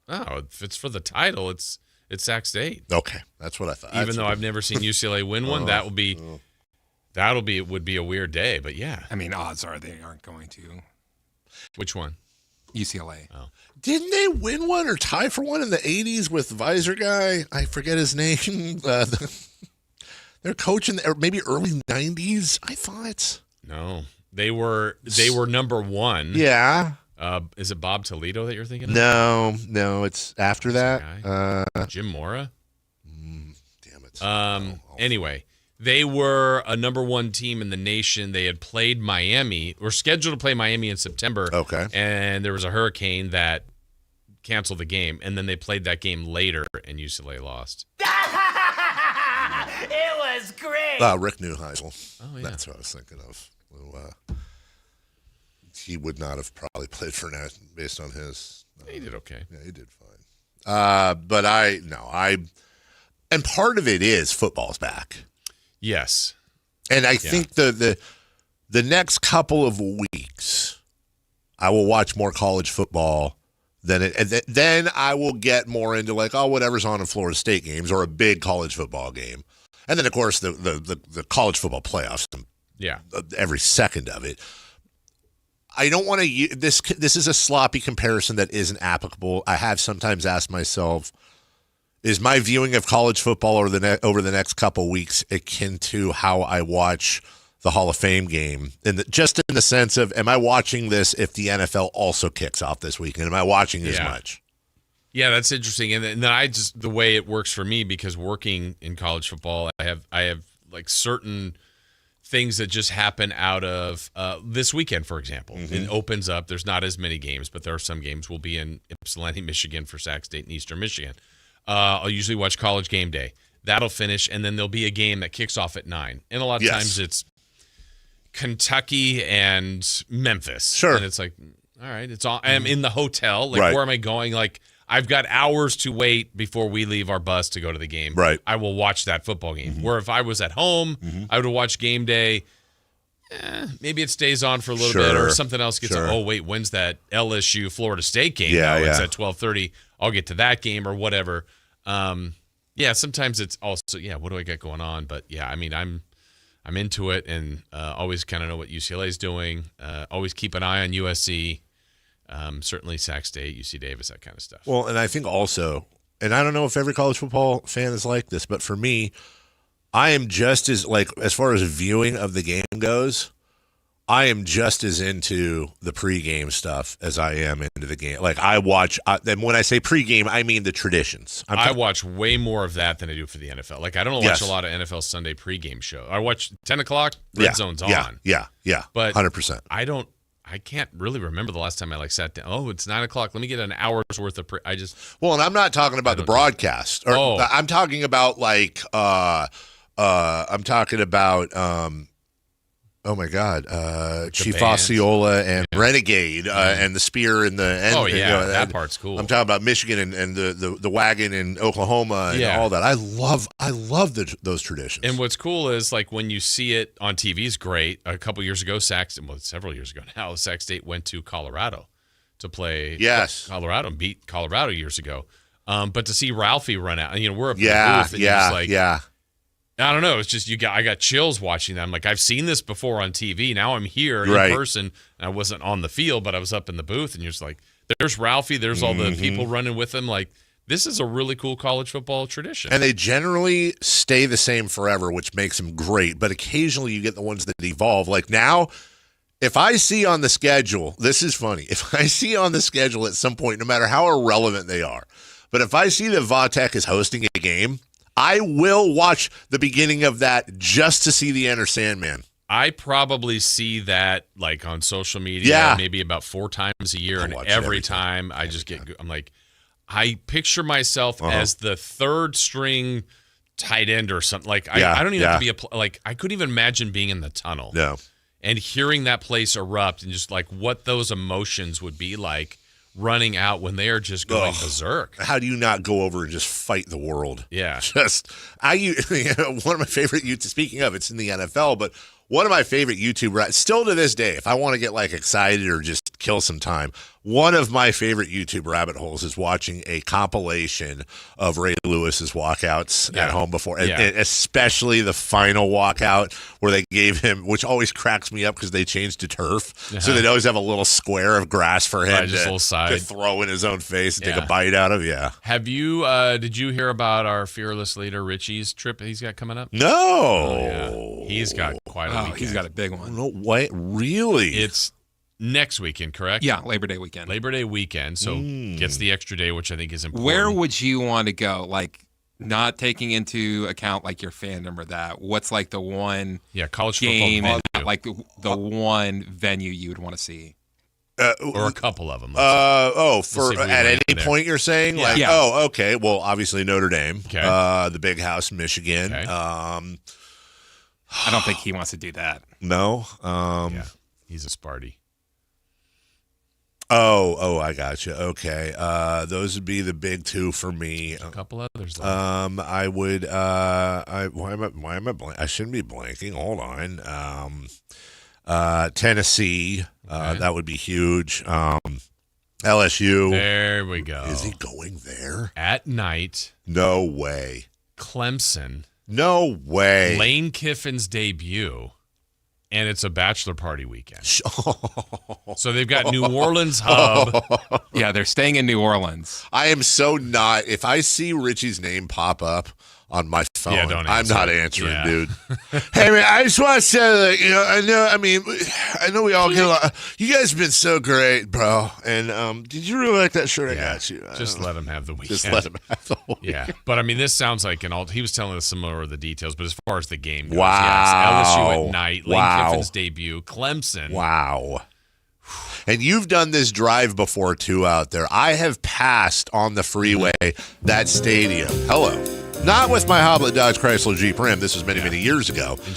Oh, if it's for the title, it's Sac State. Okay, that's what I thought. Even though I've never seen UCLA win one, would be a weird day. But yeah, I mean, odds are they aren't going to. Which one? UCLA. Oh. Didn't they win one or tie for one in the 80s with Visor guy? I forget his name. They're coaching, or maybe early 90s, I thought. No. They were number one. Yeah. Is it Bob Toledo that you're thinking of? No, it's after that. Jim Mora? Damn it. Anyway, they were a number one team in the nation. They had played Miami, were scheduled to play Miami in September. Okay. And there was a hurricane that canceled the game, and then they played that game later, and UCLA lost. It was great. Rick Neuheisel. Oh, yeah. That's what I was thinking of. He would not have probably played for now based on his. He did okay. Yeah, he did fine. But and part of it is football's back. Yes. And I think the the next couple of weeks, I will watch more college football. Then I will get more into like, oh, whatever's on in Florida State games or a big college football game. And then, of course, the college football playoffs, every second of it. I don't want to – this is a sloppy comparison that isn't applicable. I have sometimes asked myself, is my viewing of college football over the next couple weeks akin to how I watch the Hall of Fame game? Just in the sense of, am I watching this if the NFL also kicks off this weekend? Am I watching as much? Yeah, that's interesting. And then the way it works for me, because working in college football, I have like certain things that just happen out of this weekend, for example. It opens up. There's not as many games, but there are some games. We'll be in Ypsilanti, Michigan for Sac State and Eastern Michigan. I'll usually watch College Game Day. That'll finish, and then there'll be a game that kicks off at 9. And a lot of times it's Kentucky and Memphis. Sure. And it's like, all right, I'm in the hotel. Like, where am I going? Like, I've got hours to wait before we leave our bus to go to the game. Right. I will watch that football game. Where if I was at home, I would watch Game Day. Maybe it stays on for a little bit, or something else gets on. Oh, wait, when's that LSU Florida State game? It's at 12:30. I'll get to that game or whatever. Sometimes it's also, what do I got going on? But I mean, I'm into it, and always kind of know what UCLA is doing. Always keep an eye on USC. Certainly Sac State, UC Davis, that kind of stuff. Well, and I think also, and I don't know if every college football fan is like this, but for me, I am just as, like, as far as viewing of the game goes, I am just as into the pregame stuff as I am into the game. Like, I watch, and when I say pregame, I mean the traditions. I watch way more of that than I do for the NFL. Like, I don't watch a lot of NFL Sunday pregame show. I watch 10 o'clock, Red Zone's on. Yeah, but 100%. I can't really remember the last time I sat down. Oh, it's 9 o'clock. Let me get an hour's worth of. Well, and I'm not talking about the broadcast. I'm talking about oh my God, Chief Osceola and Renegade and the spear and the end. That part's cool. I'm talking about Michigan and the wagon in Oklahoma and all that. I love those traditions. And what's cool is, like, when you see it on TV is great. A couple years ago, several years ago now, Sac State went to Colorado to play Colorado and beat Colorado years ago. But to see Ralphie run out, we're up in the booth, and you're just like, I don't know. It's just I got chills watching that. I'm like, I've seen this before on TV. Now I'm here in person. And I wasn't on the field, but I was up in the booth, and you're just like, there's Ralphie. There's all the people running with him. Like, this is a really cool college football tradition. And they generally stay the same forever, which makes them great. But occasionally you get the ones that evolve. Like now, if I see on the schedule, this is funny. If I see on the schedule at some point, no matter how irrelevant they are, but if I see that Vatek is hosting a game, I will watch the beginning of that just to see the Enter Sandman. I probably see that, like, on social media maybe about 4 times a year, and every time I just get – I'm like, I picture myself as the third string tight end or something. Like, I don't even have to be like, I couldn't even imagine being in the tunnel and hearing that place erupt, and just, like, what those emotions would be like running out when they are just going berserk. How do you not go over and just fight the world? Yeah. One of my favorite YouTubers, speaking of, it's in the NFL, but one of my favorite YouTubers, still to this day, if I want to get, like, excited or just kill some time, one of my favorite YouTube rabbit holes is watching a compilation of Ray Lewis's walkouts at home before, and especially the final walkout where they gave him, which always cracks me up because they changed to turf, so they'd always have a little square of grass for him to throw in his own face and take a bite out of. Have you, did you hear about our fearless leader Richie's trip he's got coming up? No. He's got quite a weekend. He's got a big one. No way, really? It's next weekend, correct? Yeah, Labor Day weekend. So gets the extra day, which I think is important. Where would you want to go? Like, not taking into account, like, your fandom or that. What's, like, the one college game football and, like, the one venue you would want to see? Or a couple of them. At any point you're saying? Yeah. Like, oh, okay. Well, obviously Notre Dame. Okay. The Big House, Michigan. Okay. I don't think he wants to do that. No. He's a Sparty. I gotcha. Okay. Those would be the big two for me. A couple others. I would. Why am I blank? I shouldn't be blanking. Hold on. Tennessee, that would be huge. LSU. There we go. Is he going there? At night. No way. Clemson. No way. Lane Kiffin's debut. And it's a bachelor party weekend. So they've got New Orleans hub. Yeah, they're staying in New Orleans. I am so not. If I see Richie's name pop up on my phone, I'm not answering, dude. Hey, man, I just want to say that, I know we all get a lot. You guys have been so great, bro. And did you really like that shirt I got you? Just let him have the weekend. Just let him have the weekend. Yeah. But, this sounds like he was telling us some more of the details, but as far as the game goes, wow. yes, LSU at night, Lane Kiffin's debut, Clemson. Wow. And you've done this drive before, too, out there. I have passed on the freeway that stadium. Hello. Not with my Hoblet Dodge Chrysler Jeep Ram. This was many, many years ago. In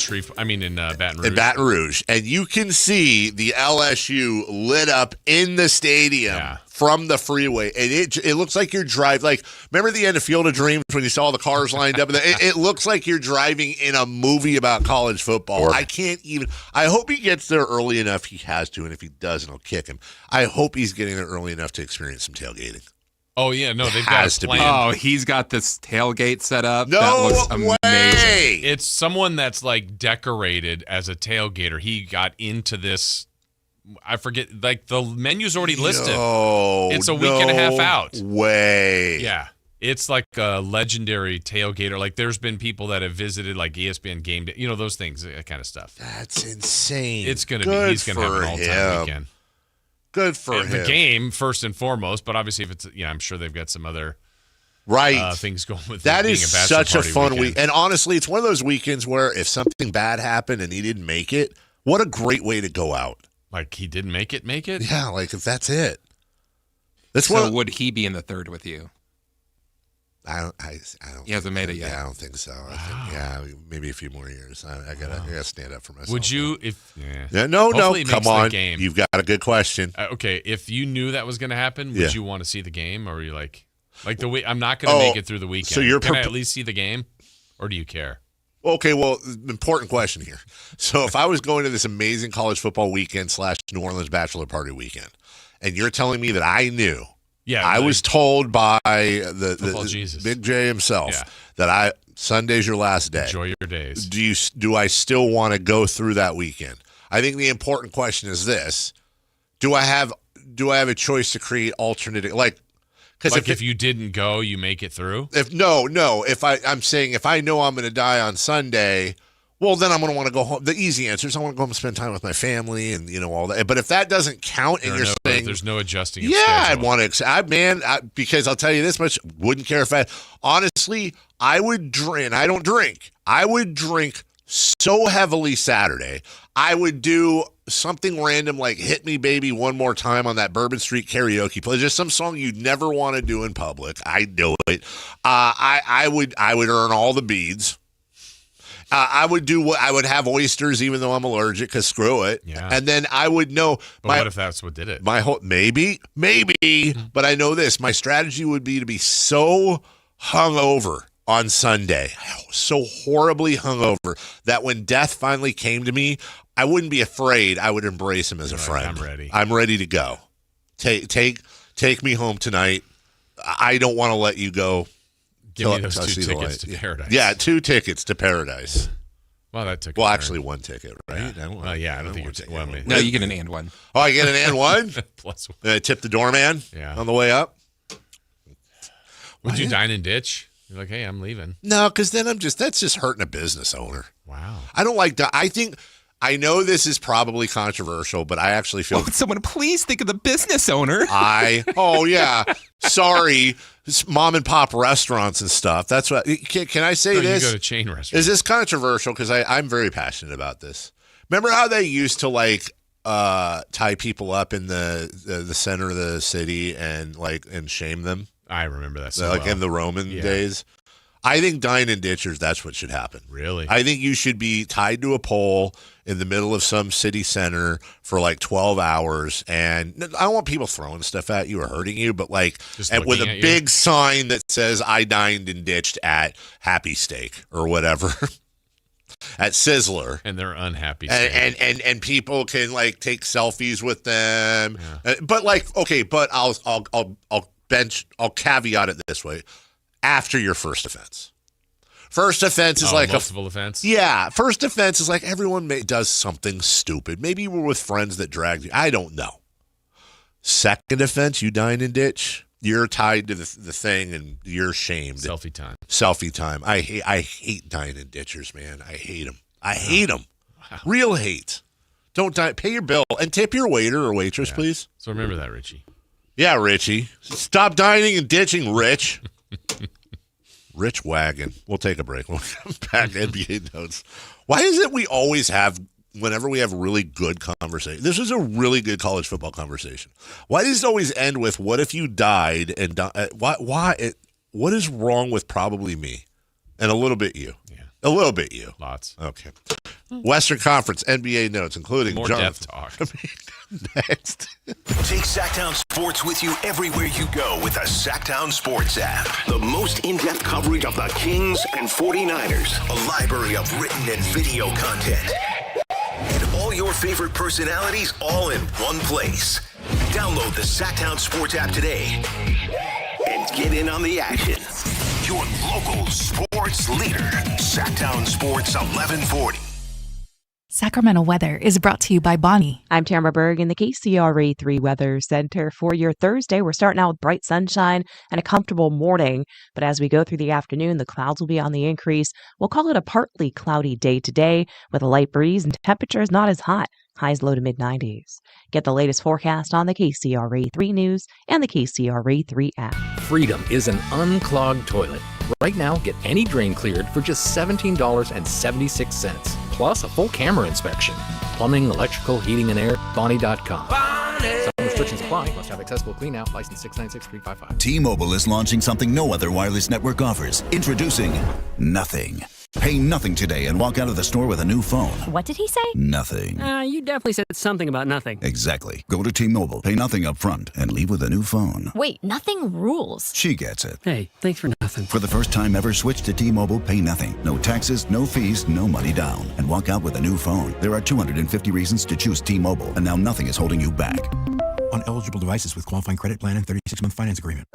Baton Rouge. In Baton Rouge. And you can see the LSU lit up in the stadium from the freeway. And it looks like you're driving. Like, remember the end of Field of Dreams when you saw all the cars lined up? It looks like you're driving in a movie about college football. I can't even. I hope he gets there early enough. He has to. And if he doesn't, I'll kick him. I hope he's getting there early enough to experience some tailgating. Oh, yeah. No, they've got a plan. Oh, he's got this tailgate set up. No that looks amazing. way. It's someone that's like decorated as a tailgater. He got into this. I forget. Like the menu's already listed. It's a week and a half out. Way. Yeah. It's like a legendary tailgater. Like there's been people that have visited like ESPN Game Day. Those things, that kind of stuff. That's insane. It's going to be. He's going to have an all-time weekend. Good for him. The game, first and foremost, but obviously if it's, I'm sure they've got some other things going with that. Being Is a bachelor such a party fun weekend. week. And honestly, it's one of those weekends where if something bad happened and he didn't make it, what a great way to go out. Like he didn't make it? Yeah, like if that's it. Would he be in the third with you? I don't. He hasn't made it yet. Yeah, I don't think so. I think, maybe a few more years. I gotta stand up for myself. Would you? No. Hopefully Come on. Game. You've got a good question. Okay, if you knew that was going to happen, would you want to see the game, or are you like the week? I'm not going to make it through the weekend. So can I at least see the game, or do you care? Okay, well, important question here. So if I was going to this amazing college football weekend / New Orleans bachelor party weekend, and you're telling me that I knew. Yeah, I was told by the Jesus. Big J himself that Sunday's your last day. Enjoy your days. Do I still want to go through that weekend? I think the important question is this: Do I have a choice to create alternate because if you didn't go, you make it through? I'm saying if I know I'm going to die on Sunday. Well, then I'm going to want to go home. The easy answer is I want to go home and spend time with my family and all that. But if that doesn't count, and saying there's no adjusting. I'd want to. Because I'll tell you this much: wouldn't care if honestly, I would drink. I don't drink. I would drink so heavily Saturday. I would do something random like "Hit Me, Baby, One More Time" on that Bourbon Street karaoke play. Just some song you'd never want to do in public. I do it. I would earn all the beads. I would have oysters even though I'm allergic because screw it. Yeah. And then I would know. But what if that's what did it? Maybe. But I know this. My strategy would be to be so hungover on Sunday, so horribly hungover that when death finally came to me, I wouldn't be afraid. I would embrace him as a friend. I'm ready. I'm ready to go. Take me home tonight. I don't want to let you go. Give me those 2 tickets to paradise. Yeah, 2 tickets to paradise. Well, that took. Actually, 1 ticket, right? Yeah. I don't think you're taking one. No, you get an and one. Oh, I get an and one? Plus one. Tip the doorman on the way up. Would you dine and ditch? You're like, hey, I'm leaving. No, because then that's just hurting a business owner. Wow. I don't like that. I know this is probably controversial, but I actually feel. Would someone please think of the business owner? Sorry. It's mom and pop restaurants and stuff. That's what. Can I say this? You go to chain restaurants. Is this controversial? Because I'm very passionate about this. Remember how they used to tie people up in the center of the city and shame them? I remember that. In the Roman days. I think dine and ditchers, that's what should happen. Really? I think you should be tied to a pole in the middle of some city center for 12 hours. And I don't want people throwing stuff at you or hurting you, but with a big sign that says, I dined and ditched at Happy Steak or whatever. at Sizzler. And they're unhappy. And people can like take selfies with them. Yeah. But I'll caveat it this way. After your first offense. First offense is like multiple offense? Yeah. First offense is like everyone does something stupid. Maybe you were with friends that dragged you. I don't know. Second offense, you dine and ditch. You're tied to the thing and you're shamed. Selfie time. I hate dine and ditchers, man. I hate them. Wow. Real hate. Don't die. Pay your bill and tip your waiter or waitress, please. So remember that, Richie. Yeah, Richie. Stop dining and ditching, Rich. Rich Wagon. We'll take a break. We'll come back. NBA notes. Why is it we always have, whenever we have really good conversation? This is a really good college football conversation. Why does it always end with, what if you died and what is wrong with probably me? And a little bit you. Yeah. A little bit you. Lots. Okay. Western Conference NBA notes, including more depth talk. Next. Take Sactown Sports with you everywhere you go with the Sactown Sports app. The most in-depth coverage of the Kings and 49ers. A library of written and video content. And all your favorite personalities all in one place. Download the Sactown Sports app today and get in on the action. Your local sports leader. Sactown Sports 1140. Sacramento weather is brought to you by Bonnie. I'm Tamara Berg in the KCRA 3 Weather Center. For your Thursday, we're starting out with bright sunshine and a comfortable morning. But as we go through the afternoon, the clouds will be on the increase. We'll call it a partly cloudy day today with a light breeze and temperatures not as hot. Highs low to mid-90s. Get the latest forecast on the KCRA 3 News and the KCRA 3 app. Freedom is an unclogged toilet. Right now, get any drain cleared for just $17.76. Plus a full camera inspection. Plumbing, electrical, heating, and air, Bonnie.com. Some restrictions apply. Must have accessible clean out. License 696-355. T-Mobile is launching something no other wireless network offers. Introducing Nothing. Pay nothing today and walk out of the store with a new phone. What did he say? Nothing. You definitely said something about nothing. Exactly. Go to T-Mobile, pay nothing up front, and leave with a new phone. Wait, nothing rules. She gets it. Hey, thanks for nothing. For the first time ever, switch to T-Mobile, pay nothing. No taxes, no fees, no money down. And walk out with a new phone. There are 250 reasons to choose T-Mobile, and now nothing is holding you back. On eligible devices with qualifying credit plan and 36-month finance agreement.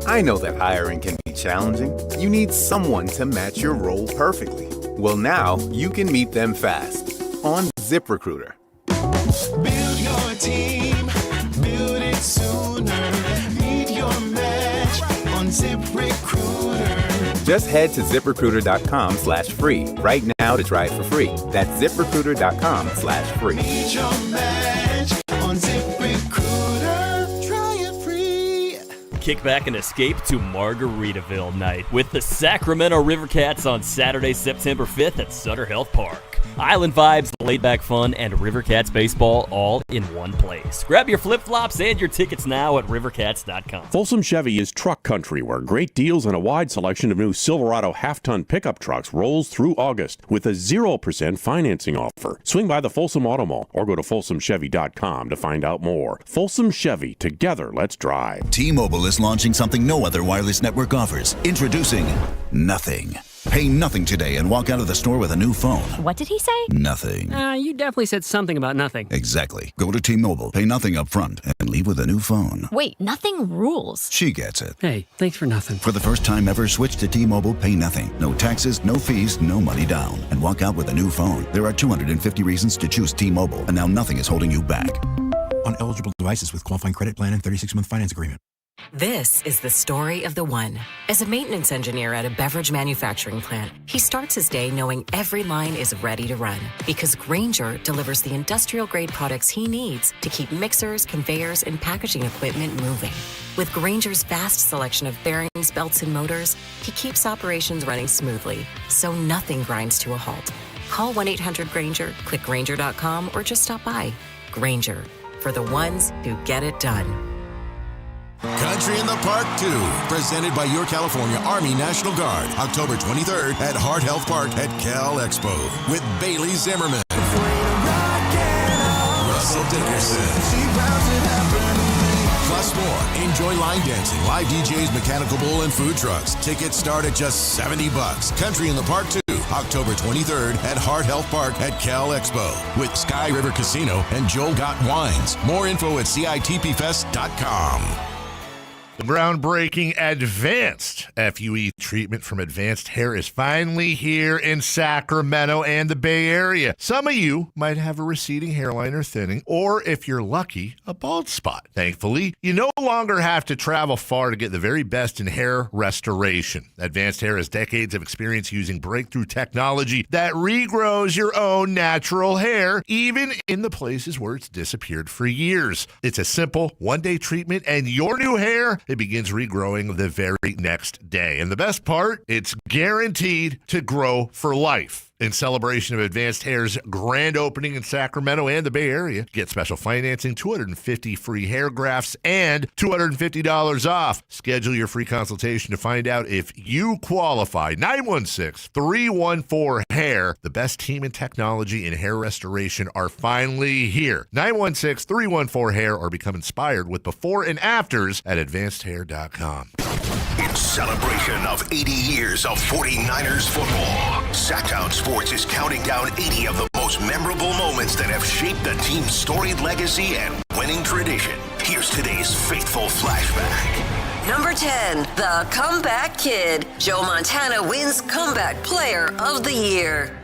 I know that hiring can be challenging. You need someone to match your role perfectly. Well, now you can meet them fast on ZipRecruiter. Build your team, build it sooner. Meet your match on ZipRecruiter. Just head to ZipRecruiter.com/free right now to try it for free. That's ZipRecruiter.com/free. Meet your match on ZipRecruiter. Try it free. Kick back and escape to Margaritaville night with the Sacramento Rivercats on Saturday, September 5th at Sutter Health Park. Island vibes, laid-back fun, and Rivercats baseball all in one place. Grab your flip-flops and your tickets now at rivercats.com. Folsom Chevy is truck country, where great deals and a wide selection of new Silverado half-ton pickup trucks rolls through August with a 0% financing offer. Swing by the Folsom Auto Mall or go to folsomchevy.com to find out more. Folsom Chevy, together, let's drive. T-Mobile is launching something no other wireless network offers. Introducing Nothing. Pay nothing today and walk out of the store with a new phone. What did he say? Nothing. You definitely said something about nothing. Exactly. Go to T-Mobile, pay nothing up front, and leave with a new phone. Wait, nothing rules. She gets it. Hey, thanks for nothing. For the first time ever, switch to T-Mobile, pay nothing. No taxes, no fees, no money down. And walk out with a new phone. There are 250 reasons to choose T-Mobile, and now nothing is holding you back. On eligible devices with qualifying credit plan and 36-month finance agreement. This is the story of the one. As a maintenance engineer at a beverage manufacturing plant, he starts his day knowing every line is ready to run because Grainger delivers the industrial-grade products he needs to keep mixers, conveyors, and packaging equipment moving. With Grainger's vast selection of bearings, belts, and motors, he keeps operations running smoothly, so nothing grinds to a halt. Call 1-800-GRAINGER, click Grainger.com, or just stop by. Grainger, for the ones who get it done. Country in the Park 2, presented by your California Army National Guard, October 23rd at Hart Health Park at Cal Expo with Bailey Zimmerman, Russell Dickerson, plus more. Enjoy line dancing, live DJs, mechanical bull, and food trucks. Tickets start at just $70. Country in the Park 2, October 23rd at Hart Health Park at Cal Expo with Sky River Casino and Joel Gott Wines. More info at CITPFest.com. The groundbreaking advanced FUE treatment from Advanced Hair is finally here in Sacramento and the Bay Area. Some of you might have a receding hairline or thinning, or if you're lucky, a bald spot. Thankfully, you no longer have to travel far to get the very best in hair restoration. Advanced Hair has decades of experience using breakthrough technology that regrows your own natural hair, even in the places where it's disappeared for years. It's a simple one-day treatment, and your new hair, it begins regrowing the very next day. And the best part, it's guaranteed to grow for life. In celebration of Advanced Hair's grand opening in Sacramento and the Bay Area, get special financing, 250 free hair grafts, and $250 off. Schedule your free consultation to find out if you qualify. 916-314-HAIR. The best team in technology and hair restoration are finally here. 916-314-HAIR, or become inspired with before and afters at advancedhair.com. In celebration of 80 years of 49ers football, Sactown Sports is counting down 80 of the most memorable moments that have shaped the team's storied legacy and winning tradition. Here's today's faithful flashback. Number 10, the Comeback Kid. Joe Montana wins Comeback Player of the Year.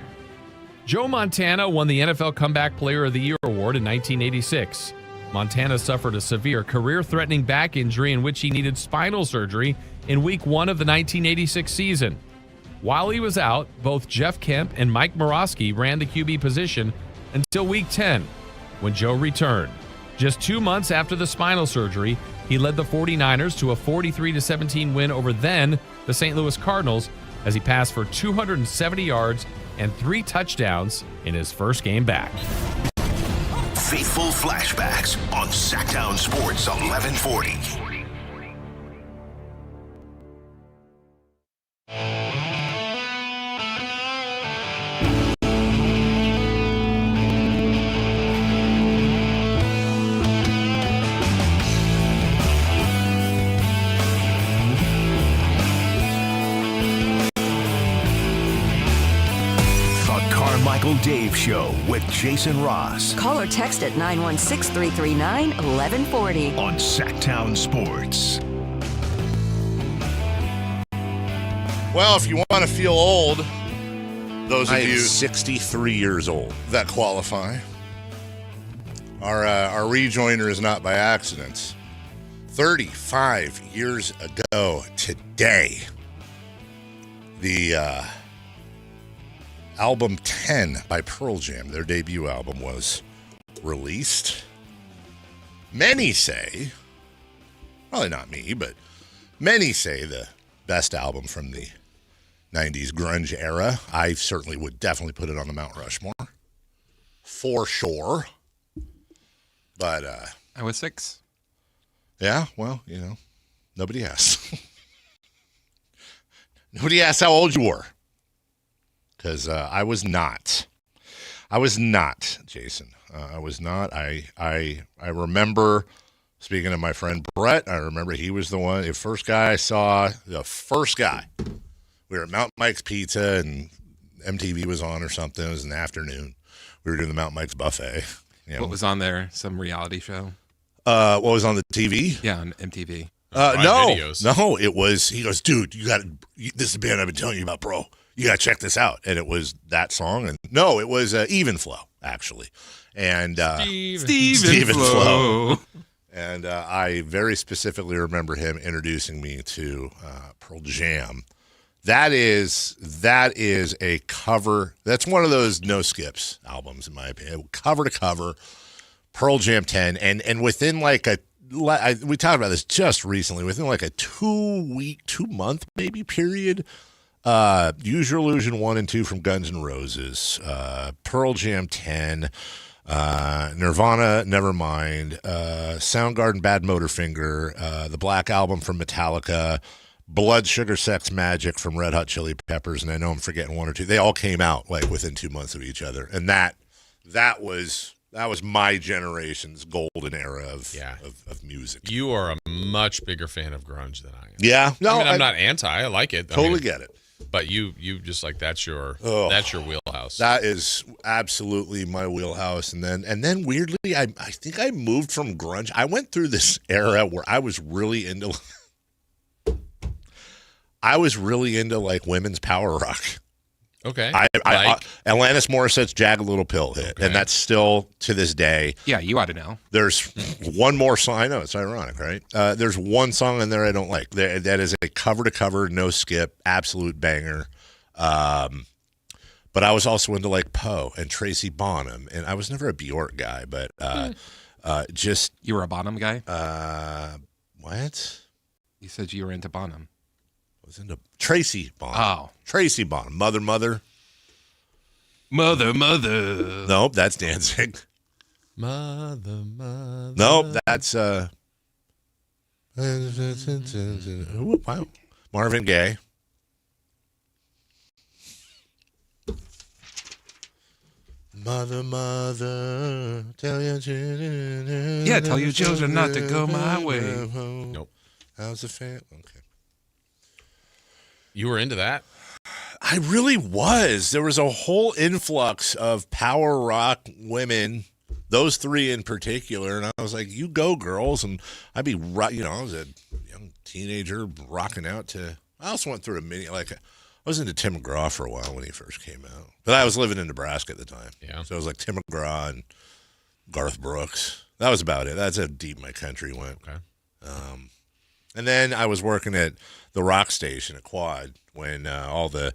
Joe Montana won the NFL Comeback Player of the Year award in 1986. Montana suffered a severe career-threatening back injury in which he needed spinal surgery in Week 1 of the 1986 season. While he was out, both Jeff Kemp and Mike Morosky ran the QB position until Week 10, when Joe returned. Just 2 months after the spinal surgery, he led the 49ers to a 43-17 win over then the St. Louis Cardinals as he passed for 270 yards and 3 touchdowns in his first game back. Faithful flashbacks on Sactown Sports 1140. Carmichael Dave Show with Jason Ross. Call or text at 916-339-1140. On Sactown Sports. Well, if you want to feel old, those of I am you 63 years old that qualify, our rejoiner is not by accident. 35 years ago today, the album 10 by Pearl Jam, their debut album, was released. Many say, probably not me, but many say the best album from the 90s grunge era. I certainly would definitely put it on the Mount Rushmore, for sure. But I was 6. Yeah, well, nobody asked. Nobody asked how old you were. Because I was not. I was not, Jason. I was not. I remember, speaking of my friend Brett, I remember he was the first guy I saw, We were at Mount Mike's Pizza, and MTV was on or something. It was in the afternoon. We were doing the Mount Mike's buffet. What was on there? Some reality show? What was on the TV? Yeah, on MTV. No, it was, he goes, dude, this is the band I've been telling you about, bro. You got to check this out. And it was that song. And no, it was Even Flow, actually. And Steven Flow. And I very specifically remember him introducing me to Pearl Jam. That is a cover. That's one of those no skips albums, in my opinion. Cover to cover, Pearl Jam 10. And within we talked about this just recently, within like a 2-month maybe period, Use Your Illusion 1 and 2 from Guns N' Roses, Pearl Jam 10, Nirvana Nevermind, Soundgarden Bad Motorfinger, the Black Album from Metallica, Blood Sugar Sex Magic from Red Hot Chili Peppers, and I know I'm forgetting one or two. They all came out like within 2 months of each other, and that was my generation's golden era of music. You are a much bigger fan of grunge than I am. Yeah, no, I'm not anti. I like it. Totally get it. But you just like that's your wheelhouse. That is absolutely my wheelhouse. And then weirdly, I think I moved from grunge. I went through this era where I was really into like women's power rock. Okay. Alanis Morissette's Jagged Little Pill hit, and that's still to this day. Yeah, you ought to know. There's one more song. I know, it's ironic, right? There's one song in there I don't like. That is a cover-to-cover, no skip, absolute banger. But I was also into like Poe and Tracy Bonham, and I was never a Bjork guy, but just... You were a Bonham guy? What? You said you were into Bonham. I was into Tracy Bonham. Oh. Tracy Bonham. Mother. Mother. Nope, that's Danzig. Mother. Nope, that's wow. Marvin Gaye. Mother, tell your children. Yeah, tell your children not to go my way. Nope. How's the fan? Okay. You were into that? I really was. There was a whole influx of power rock women, those three in particular, and I was like, you go, girls. And I'd be, I was a young teenager rocking out to, I also went through I was into Tim McGraw for a while when he first came out. But I was living in Nebraska at the time. Yeah. So it was like Tim McGraw and Garth Brooks. That was about it. That's how deep my country went. Okay. And then I was working at the rock station at Quad when all the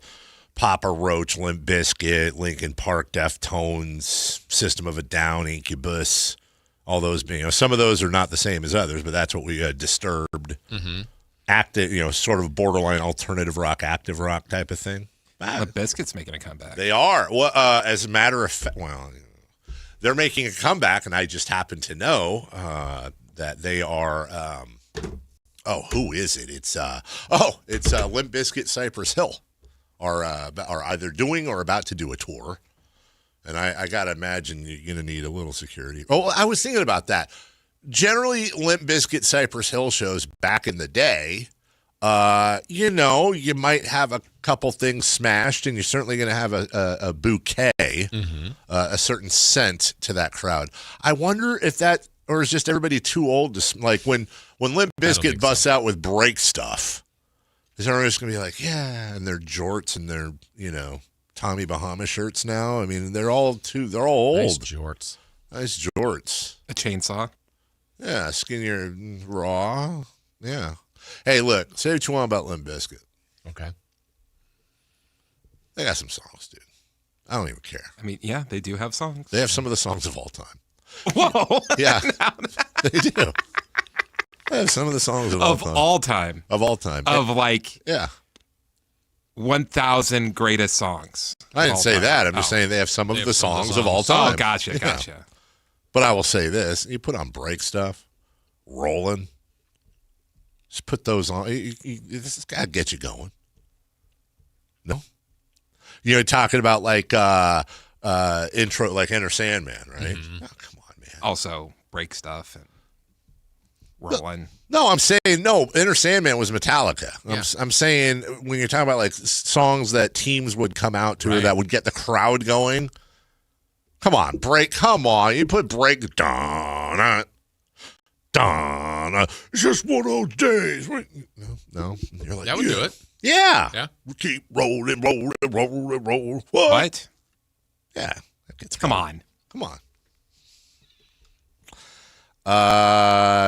Papa Roach, Limp Bizkit, Linkin Park, Deftones, System of a Down, Incubus, all those being, some of those are not the same as others, but that's what we Disturbed, active, sort of borderline alternative rock, active rock type of thing. Limp Bizkit's making a comeback. They are. Well, as a matter of fact, they're making a comeback, and I just happen to know that they are. Who is it? It's Limp Bizkit, Cypress Hill are either doing or about to do a tour, and I gotta imagine you're gonna need a little security. Oh, I was thinking about that. Generally, Limp Bizkit, Cypress Hill shows back in the day, you might have a couple things smashed, and you're certainly gonna have a bouquet, a certain scent to that crowd. I wonder if that. Or is just everybody too old to, like, when Limp Bizkit busts out with Break Stuff, is everyone just going to be like, yeah, and their jorts and their, Tommy Bahama shirts now? I mean, they're all old. Nice jorts. Nice jorts. A chainsaw. Yeah, skinnier, raw. Yeah. Hey, look, say what you want about Limp Bizkit. Okay. They got some songs, dude. I don't even care. I mean, yeah, they do have songs. They have some of the songs of all time. Whoa. Yeah. They do. They have some of the songs of all time. Of all time. Of like 1,000 greatest songs. I didn't say that. I'm just saying they have some of the songs of all time. Oh, gotcha. But I will say this. You put on Break Stuff, Rolling. Just put those on. This has got to get you going. No? Talking about like intro, like Enter Sandman, right? Oh, come on, man. Also, Break Stuff and Rolling. No, I'm saying Enter Sandman was Metallica. Yeah. I'm saying when you're talking about like songs that teams would come out to or that would get the crowd going. Come on, you put Break down. It's just one of those days. No. You're like, that would do it. Yeah. Yeah. We keep rolling. What? Yeah. Come on.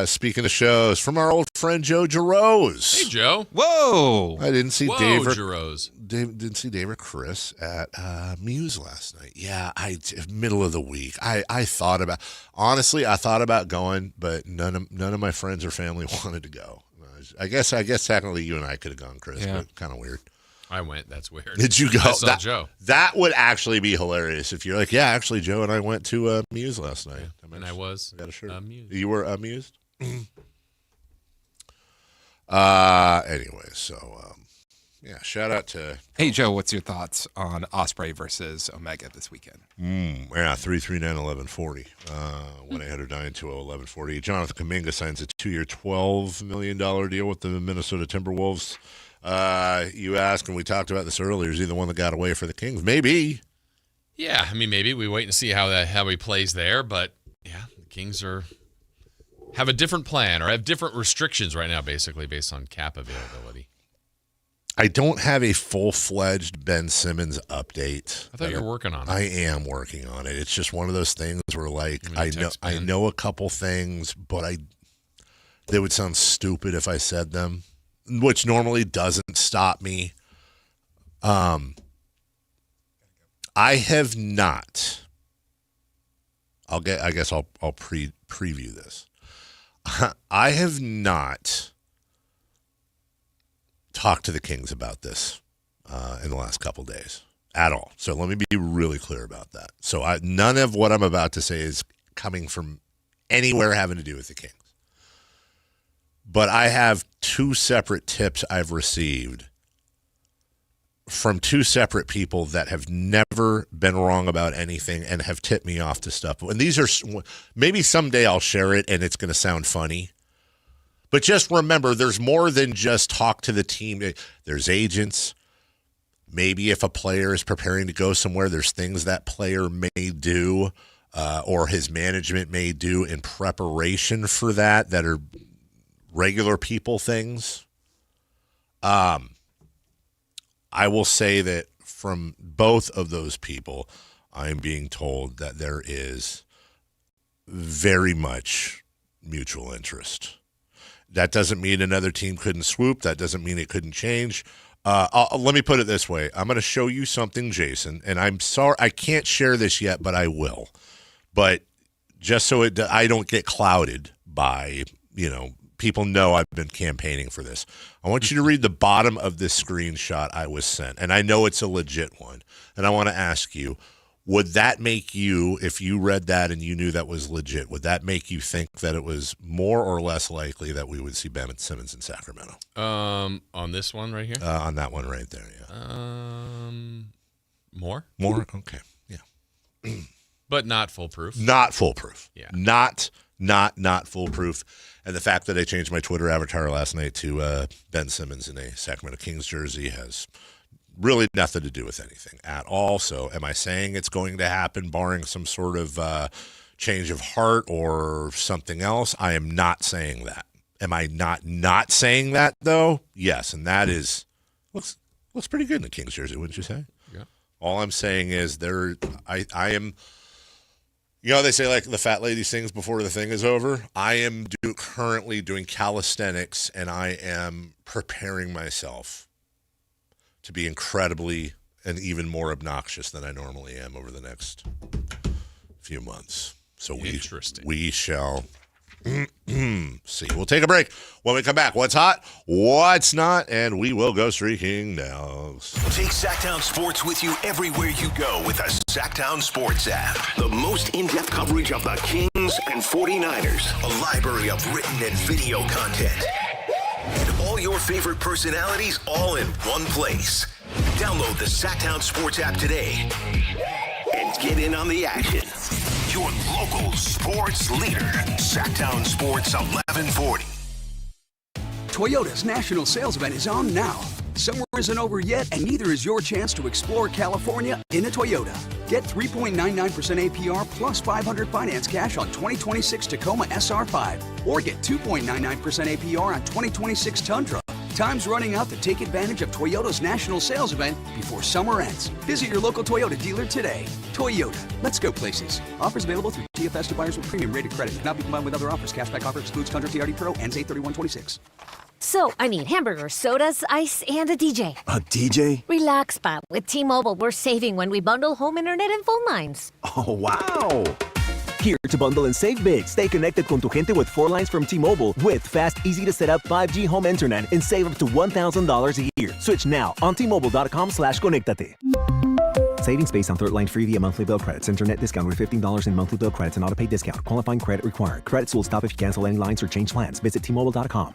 Speaking of shows, from our old friend Joe Giroz. Hey, Joe. Whoa. I didn't see Dave or Chris at Muse last night. Yeah, middle of the week. I thought about going, but none of my friends or family wanted to go. I guess technically you and I could have gone, Chris, but kind of weird. I went. That's weird. Did you go? I saw Joe. That would actually be hilarious if you're like, yeah, actually, Joe and I went to Muse last night. Yeah. And I was amused. You were amused? Anyway, so, shout out to... Hey, Joe, what's your thoughts on Ospreay versus Omega this weekend? 339-1140. 1-800-920-1140. Jonathan Kuminga signs a 2-year, $12 million deal with the Minnesota Timberwolves. You asked, and we talked about this earlier, is he the one that got away for the Kings? Maybe. Yeah, I mean, maybe we wait and see how he plays there, but yeah, the Kings have a different plan or have different restrictions right now, basically, based on cap availability. I don't have a full-fledged Ben Simmons update. I thought you were working on it. I am working on it. It's just one of those things where, like, I know a couple things, but they would sound stupid if I said them, which normally doesn't stop me. I have not. I guess I'll preview this. I have not talked to the Kings about this in the last couple days at all. So let me be really clear about that. So none of what I'm about to say is coming from anywhere having to do with the Kings. But I have two separate tips I've received from two separate people that have never been wrong about anything and have tipped me off to stuff. And these are, maybe someday I'll share it and it's going to sound funny. But just remember, there's more than just talk to the team. There's agents. Maybe if a player is preparing to go somewhere, there's things that player may do or his management may do in preparation for that are regular people things. I will say that from both of those people, I'm being told that there is very much mutual interest. That doesn't mean another team couldn't swoop. That doesn't mean it couldn't change. Let me put it this way. I'm going to show you something, Jason, and I'm sorry I can't share this yet, but I will. But just so I don't get clouded by, people know I've been campaigning for this. I want you to read the bottom of this screenshot I was sent, and I know it's a legit one. And I want to ask you, would that make you, if you read that and you knew that was legit, would that make you think that it was more or less likely that we would see Ben Simmons in Sacramento? On this one right here? On that one right there, yeah. More? More? Okay, yeah. But not foolproof. Not foolproof. Yeah. Not foolproof. And the fact that I changed my Twitter avatar last night to Ben Simmons in a Sacramento Kings jersey has really nothing to do with anything at all. So am I saying it's going to happen barring some sort of change of heart or something else? I am not saying that. Am I not saying that, though? Yes, and that is looks pretty good in the Kings jersey, wouldn't you say? Yeah. All I'm saying is I am... they say like the fat lady sings before the thing is over. I am currently doing calisthenics, and I am preparing myself to be incredibly and even more obnoxious than I normally am over the next few months. So we shall see. We'll take a break. When we come back, what's hot, what's not, and we will go streaking dogs. Take Sactown Sports with you everywhere you go with the Sactown Sports app. The most in-depth coverage of the Kings and 49ers. A library of written and video content. And all your favorite personalities all in one place. Download the Sactown Sports app today and get in on the action. Your local sports leader, Sactown Sports 1140. Toyota's national sales event is on now. Summer isn't over yet, and neither is your chance to explore California in a Toyota. Get 3.99% APR plus 500 finance cash on 2026 Tacoma SR5, or get 2.99% APR on 2026 Tundra. Time's running out to take advantage of Toyota's national sales event before summer ends. Visit your local Toyota dealer today. Toyota, let's go places. Offers available through TFS to buyers with premium rated credit. Cannot be combined with other offers. Cashback offer excludes Tundra TRD Pro. Ends 8/31/26. So, I need hamburgers, sodas, ice, and a DJ. A DJ? Relax, Bob. With T-Mobile, we're saving when we bundle home internet and phone lines. Oh, wow. Here to bundle and save big. Stay connected con tu gente with 4 lines from T-Mobile with fast, easy to set up 5G home internet and save up to $1,000 a year. Switch now on T-Mobile.com/conectate. Savings based on third line free via monthly bill credits. Internet discount with $15 in monthly bill credits and auto pay discount. Qualifying credit required. Credits will stop if you cancel any lines or change plans. Visit T-Mobile.com.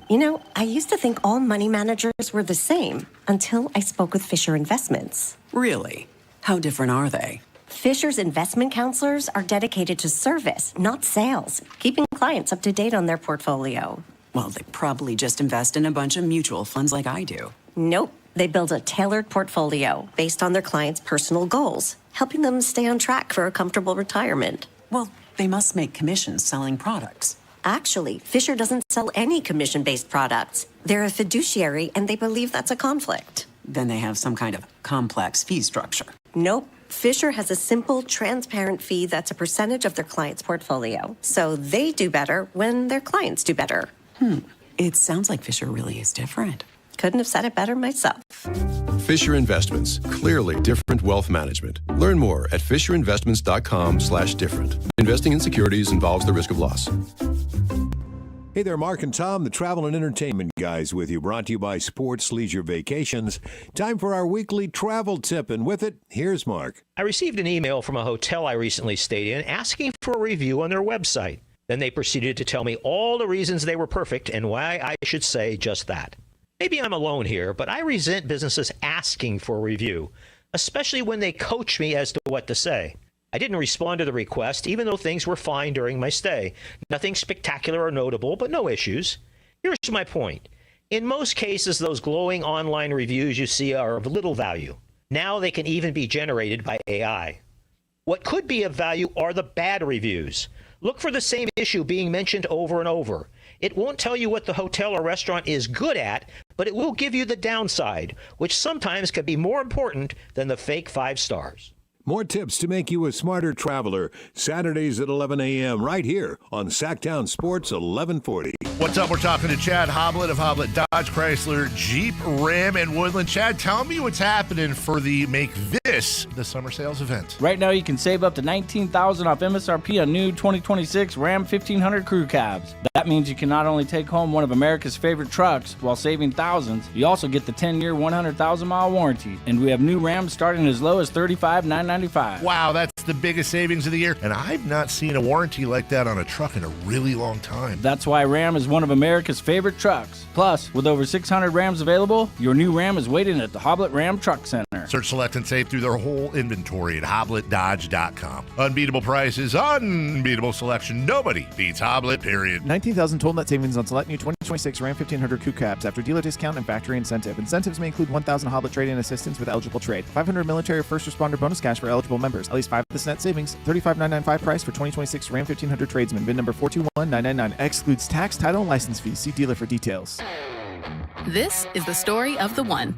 You know, I used to think all money managers were the same until I spoke with Fisher Investments. Really? How different are they? Fisher's investment counselors are dedicated to service, not sales, keeping clients up to date on their portfolio. Well, they probably just invest in a bunch of mutual funds like I do. Nope. They build a tailored portfolio based on their clients' personal goals, helping them stay on track for a comfortable retirement. Well, they must make commissions selling products. Actually, Fisher doesn't sell any commission-based products. They're a fiduciary, and they believe that's a conflict. Then they have some kind of complex fee structure. Nope. Fisher has a simple, transparent fee that's a percentage of their client's portfolio. So they do better when their clients do better. It sounds like Fisher really is different. Couldn't have said it better myself. Fisher Investments. Clearly different wealth management. Learn more at fisherinvestments.com/different. Investing in securities involves the risk of loss. Hey there, Mark and Tom, the travel and entertainment guys with you, brought to you by Sports Leisure Vacations. Time for our weekly travel tip, and with it, here's Mark. I received an email from a hotel I recently stayed in asking for a review on their website. Then they proceeded to tell me all the reasons they were perfect and why I should say just that. Maybe I'm alone here, but I resent businesses asking for a review, especially when they coach me as to what to say. I didn't respond to the request, even though things were fine during my stay. Nothing spectacular or notable, but no issues. Here's my point. In most cases, those glowing online reviews you see are of little value. Now they can even be generated by AI. What could be of value are the bad reviews. Look for the same issue being mentioned over and over. It won't tell you what the hotel or restaurant is good at, but it will give you the downside, which sometimes can be more important than the fake 5 stars. More tips to make you a smarter traveler. Saturdays at 11 a.m. right here on Sactown Sports 1140. What's up? We're talking to Chad Hoblet of Hoblet Dodge Chrysler Jeep Ram and Woodland. Chad, tell me what's happening for the Make This the Summer Sales event. Right now, you can save up to $19,000 off MSRP on new 2026 Ram 1500 crew cabs. That means you can not only take home one of America's favorite trucks while saving thousands, you also get the 10-year, 100,000-mile warranty. And we have new Rams starting as low as $35,995. Wow, that's the biggest savings of the year. And I've not seen a warranty like that on a truck in a really long time. That's why Ram is one of America's favorite trucks. Plus, with over 600 Rams available, your new Ram is waiting at the Hoblet Ram Truck Center. Search, select, and save through their whole inventory at HobletDodge.com. Unbeatable prices, unbeatable selection. Nobody beats Hoblet, period. $19,000 total net savings on select new 2026 Ram 1500 crew cabs after dealer discount and factory incentive. Incentives may include $1,000 Hoblet trade-in assistance with eligible trade. $500 military or first responder bonus cash for eligible members. At least 5 of this net savings. $35,995 price for 2026 Ram 1500 tradesman. VIN number 421999. Excludes tax, title, and license fees. See dealer for details. This is the story of the one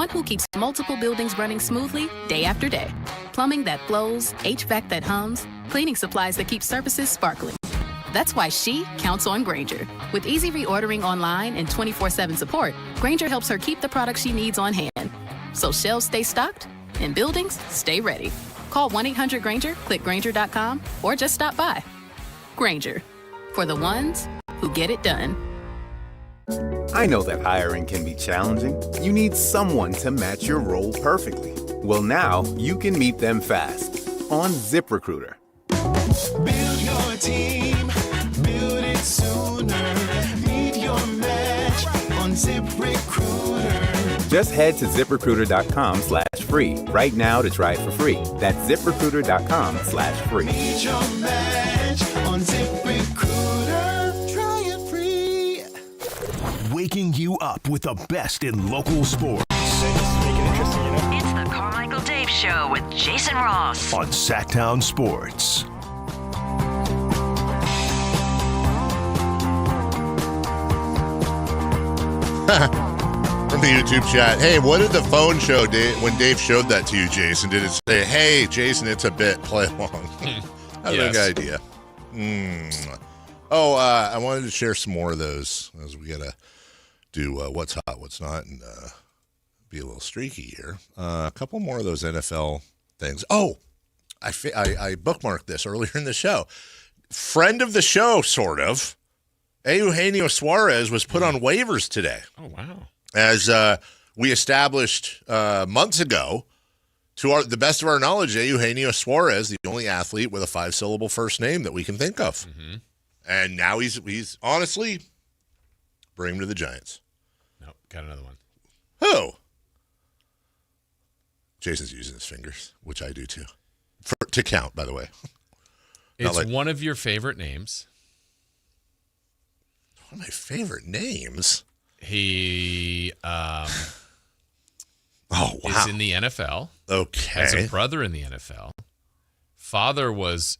who keeps multiple buildings running smoothly day after day. Plumbing that flows, HVAC that hums, cleaning supplies that keep surfaces sparkling. That's why she counts on Grainger. With easy reordering online and 24/7 support, Grainger helps her keep the products she needs on hand. So shelves stay stocked and buildings stay ready. Call 1-800-GRAINGER, click Grainger.com, or just stop by. Grainger, for the ones who get it done. I know that hiring can be challenging. You need someone to match your role perfectly. Well, now you can meet them fast on ZipRecruiter. Build your team, build it sooner. Meet your match on ZipRecruiter. Just head to ZipRecruiter.com/free right now to try it for free. That's ZipRecruiter.com/free. Meet your match on ZipRecruiter. Try it free. Waking you up with the best in local sports. It's the Carmichael Dave Show with Jason Ross On Sactown Sports. From the YouTube chat, hey, what did the phone show when Dave showed that to you, Jason? Did it say, hey, Jason, it's a bit, play along? I have no idea. I wanted to share some more of those as we got to do what's hot, what's not, and be a little streaky here. A couple more of those NFL things. Oh, I bookmarked this earlier in the show. Friend of the show, sort of. Eugenio Suarez was put on waivers today. Oh, wow. As we established months ago, to the best of our knowledge, Eugenio Suarez, the only athlete with a 5-syllable first name that we can think of. Mm-hmm. And now he's honestly, bring him to the Giants. Nope, got another one. Who? Jason's using his fingers, which I do too. To count, by the way. It's one of your favorite names. One of my favorite names. He Oh, wow. is in the NFL. Okay. Has a brother in the NFL. Father was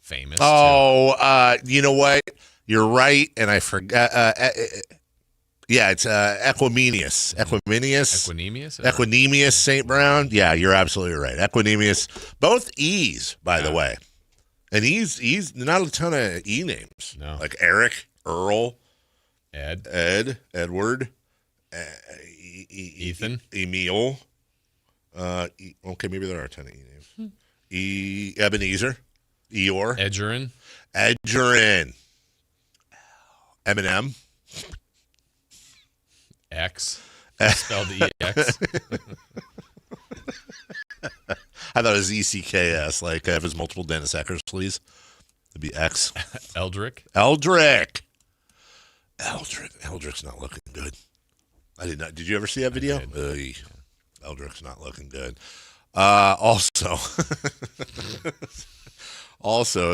famous. Oh, you know what? You're right, and I forgot. Yeah, it's Equimenius. Equinemius St. Brown. Yeah, you're absolutely right. Equinemius. Both E's, by the way. And he's not a ton of E names. No. Like Eric, Earl, Ed, Edward, Ethan, Emil. Okay, maybe there are a ton of E names. Ebenezer, Eeyore, Edgerin, Eminem, X, spelled EX. I thought it was ECKS, like if it's multiple Dennis Eckers, please. It'd be X. Eldrick's not looking good. I did not. Did you ever see that video? Eldrick's not looking good. Also,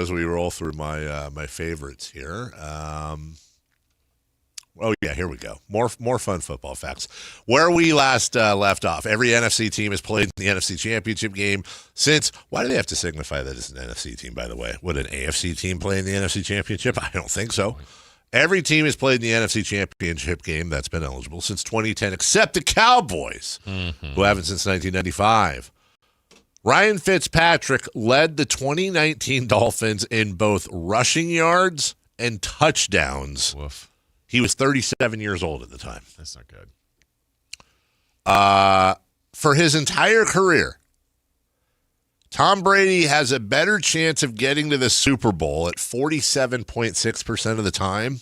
as we roll through my favorites here. Oh, yeah, here we go. More fun football facts. Where we last left off, every NFC team has played in the NFC Championship game since. Why do they have to signify that it's an NFC team, by the way? Would an AFC team play in the NFC Championship? I don't think so. Every team has played in the NFC Championship game that's been eligible since 2010, except the Cowboys, who haven't since 1995. Ryan Fitzpatrick led the 2019 Dolphins in both rushing yards and touchdowns. Woof. He was 37 years old at the time. That's not good. For his entire career, Tom Brady has a better chance of getting to the Super Bowl at 47.6% of the time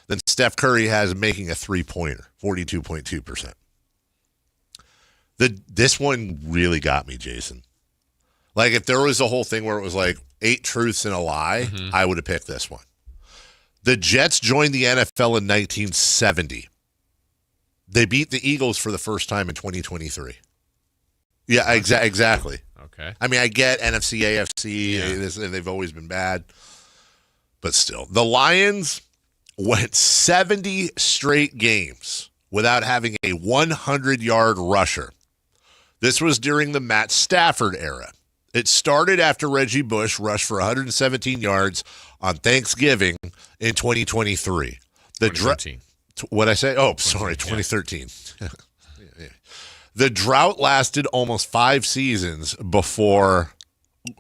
than Steph Curry has of making a three-pointer, 42.2%. This one really got me, Jason. Like, if there was a whole thing where it was like 8 truths and a lie, I would have picked this one. The Jets joined the NFL in 1970. They beat the Eagles for the first time in 2023. Yeah, exactly. Okay. I mean, I get NFC, AFC, they've always been bad. But still, the Lions went 70 straight games without having a 100-yard rusher. This was during the Matt Stafford era. It started after Reggie Bush rushed for 117 yards on Thanksgiving in 2023. 2013. What'd I say? Oh, sorry, 2013. Yeah. The drought lasted almost 5 seasons before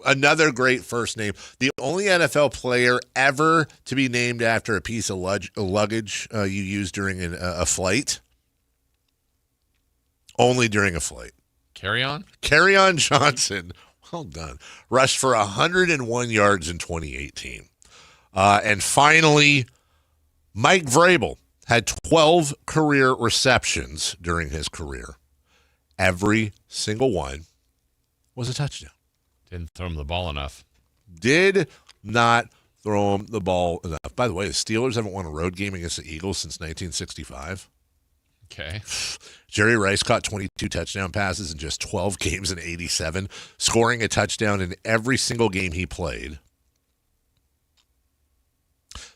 another great first name. The only NFL player ever to be named after a piece of luggage you used during a flight. Only during a flight. Kerryon Johnson. Well done. Rushed for 101 yards in 2018. And finally, Mike Vrabel had 12 career receptions during his career. Every single one was a touchdown. Didn't throw him the ball enough. Did not throw him the ball enough. By the way, the Steelers haven't won a road game against the Eagles since 1965. Okay. Jerry Rice caught 22 touchdown passes in just 12 games in 87, scoring a touchdown in every single game he played.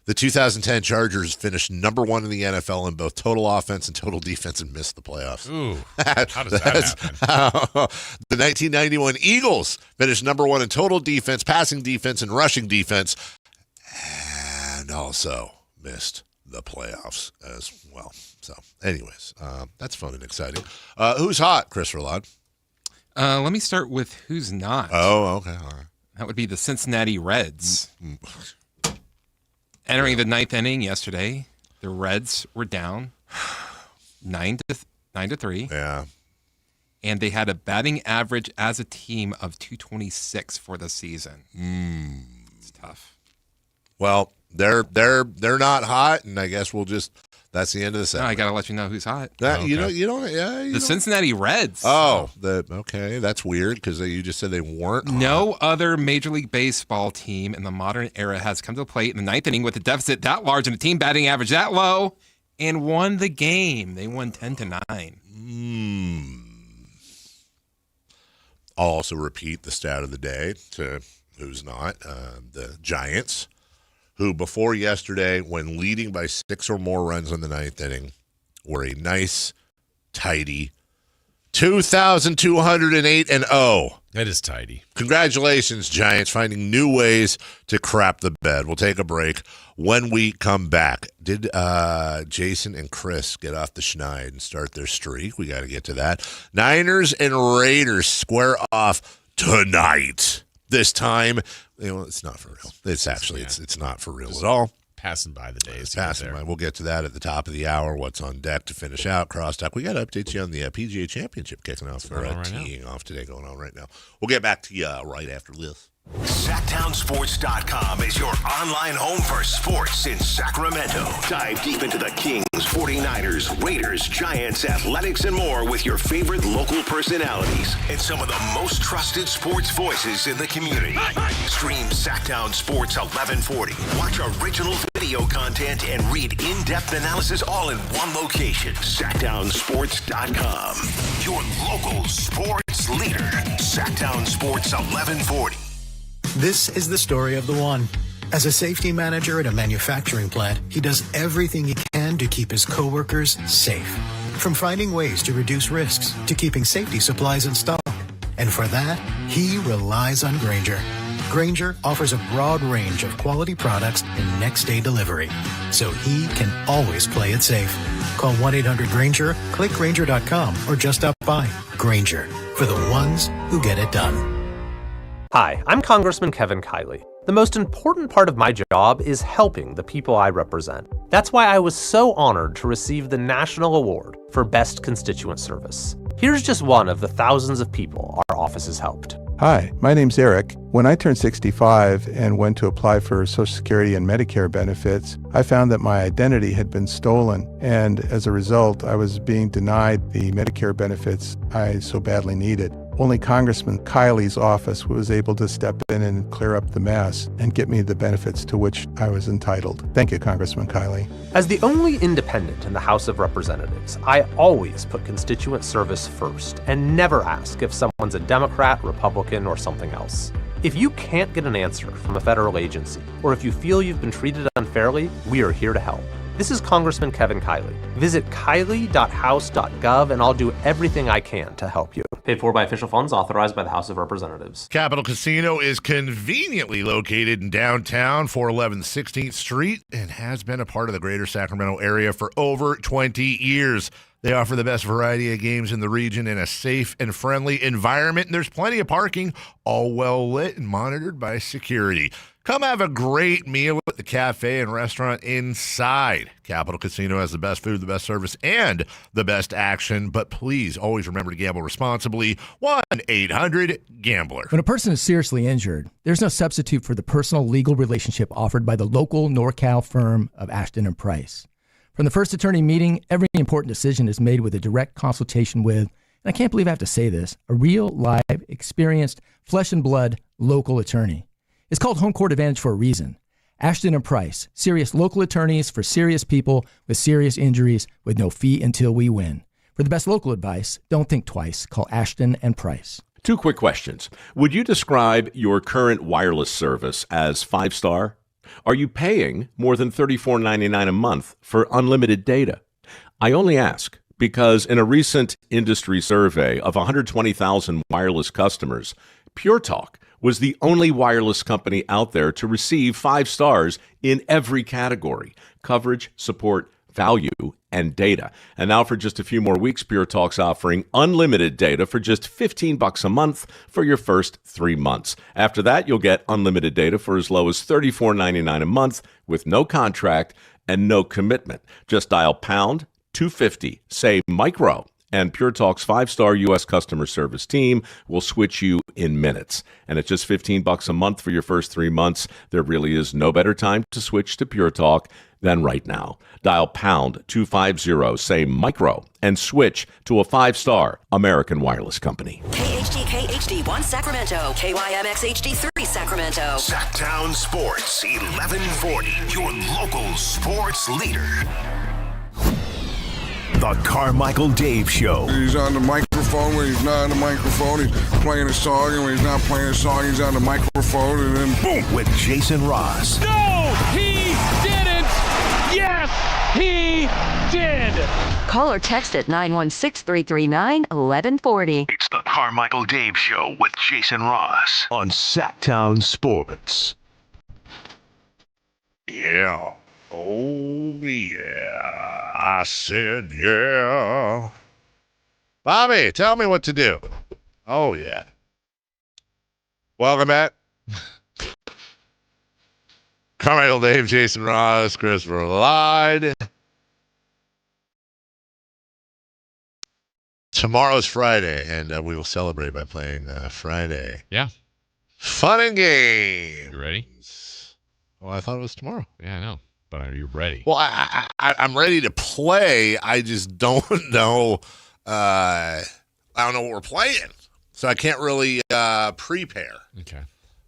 The 2010 Chargers finished number 1 in the NFL in both total offense and total defense and missed the playoffs. Ooh, how does that happen? The 1991 Eagles finished number 1 in total defense, passing defense, and rushing defense, and also missed the playoffs as well. So, anyways, that's fun and exciting. Who's hot, Chris Rolad? Let me start with who's not. Oh, okay. All right. That would be the Cincinnati Reds. Entering the 9th inning yesterday, the Reds were down 9-3. Yeah. And they had a batting average as a team of 226 for the season. It's tough. Well, they're not hot, and I guess we'll just that's the end of the segment. No, I got to let you know who's hot. The Cincinnati Reds. Oh, okay, that's weird because you just said they weren't hot. No other Major League Baseball team in the modern era has come to the plate in the 9th inning with a deficit that large and a team batting average that low and won the game. They won 10-9. I'll also repeat the stat of the day to who's not. The Giants, who before yesterday, when leading by 6 or more runs in the ninth inning, were a nice, tidy 2,208-0. That is tidy. Congratulations, Giants, finding new ways to crap the bed. We'll take a break. When we come back, did Jason and Chris get off the schneid and start their streak? We got to get to that. Niners and Raiders square off tonight. This time, it's not for real. It's actually, it's not for real at all. Passing by the days. Passing by. We'll get to that at the top of the hour. What's on deck to finish out crosstalk. We got to update you on the PGA Championship kicking off or teeing off today, going on right now. We'll get back to you right after this. SactownSports.com is your online home for sports in Sacramento. Dive deep into the Kings, 49ers, Raiders, Giants, athletics, and more with your favorite local personalities and some of the most trusted sports voices in the community. Stream Sactown Sports 1140. Watch original video content and read in-depth analysis all in one location. SactownSports.com. Your local sports leader. Sactown Sports 1140. This is the story of the one. As a safety manager at a manufacturing plant, he does everything he can to keep his coworkers safe. From finding ways to reduce risks to keeping safety supplies in stock. And for that, he relies on Grainger. Grainger offers a broad range of quality products and next-day delivery, so he can always play it safe. Call 1-800-GRAINGER, click Grainger.com, or just stop by. Grainger, for the ones who get it done. Hi, I'm Congressman Kevin Kiley. The most important part of my job is helping the people I represent. That's why I was so honored to receive the National Award for Best Constituent Service. Here's just one of the thousands of people our office has helped. Hi, my name's Eric. When I turned 65 and went to apply for Social Security and Medicare benefits, I found that my identity had been stolen, and as a result, I was being denied the Medicare benefits I so badly needed. Only Congressman Kiley's office was able to step in and clear up the mess and get me the benefits to which I was entitled. Thank you, Congressman Kiley. As the only independent in the House of Representatives, I always put constituent service first and never ask if someone's a Democrat, Republican, or something else. If you can't get an answer from a federal agency, or if you feel you've been treated unfairly, we are here to help. This is Congressman Kevin Kiley. Visit kiley.house.gov and I'll do everything I can to help you. Paid for by official funds authorized by the House of Representatives. Capital Casino is conveniently located in downtown 411 16th Street and has been a part of the greater Sacramento area for over 20 years. They offer the best variety of games in the region in a safe and friendly environment, and there's plenty of parking, all well lit and monitored by security. Come have a great meal at the cafe and restaurant inside. Capital Casino has the best food, the best service, and the best action. But please always remember to gamble responsibly. 1-800-GAMBLER. When a person is seriously injured, there's no substitute for the personal legal relationship offered by the local NorCal firm of Ashton and Price. From the first attorney meeting, every important decision is made with a direct consultation with, and I can't believe I have to say this, a real, live, experienced, flesh and blood local attorney. It's called Home Court Advantage for a reason. Ashton and Price, serious local attorneys for serious people with serious injuries with no fee until we win. For the best local advice, don't think twice. Call Ashton and Price. 2 quick questions. Would you describe your current wireless service as 5-star? Are you paying more than $34.99 a month for unlimited data? I only ask because in a recent industry survey of 120,000 wireless customers, Pure Talk was the only wireless company out there to receive 5 stars in every category: coverage, support, value, and data. And now for just a few more weeks, Pure Talk's offering unlimited data for just $15 a month for your first 3 months. After that, you'll get unlimited data for as low as $34.99 a month with no contract and no commitment. Just dial pound 250, say micro, and Pure Talk's 5-star U.S. customer service team will switch you in minutes. And at just $15 a month for your first 3 months, there really is no better time to switch to Pure Talk than right now. Dial pound 250, say micro, and switch to a 5-star American wireless company. KHD 1 Sacramento, KYMX HD 3 Sacramento. Sactown Sports 1140, your local sports leader. The Carmichael Dave Show. He's on the microphone when he's not on the microphone. He's playing a song, and when he's not playing a song, he's on the microphone, and then boom! With Jason Ross. No, he He did. Call or text at 916-339-1140. It's the Carmichael Dave Show with Jason Ross on Sactown Sports. Yeah. Oh, yeah. I said, yeah. Bobby, tell me what to do. Oh, yeah. Welcome back. Carmichael Dave, Jason Ross, Christopher Lyde. Tomorrow's Friday, and we will celebrate by playing Friday. Yeah. Fun and games. You ready? Well, I thought it was tomorrow. Yeah, I know. But are you ready? Well, I'm ready to play. I just don't know. I don't know what we're playing, so I can't really prepare. Okay.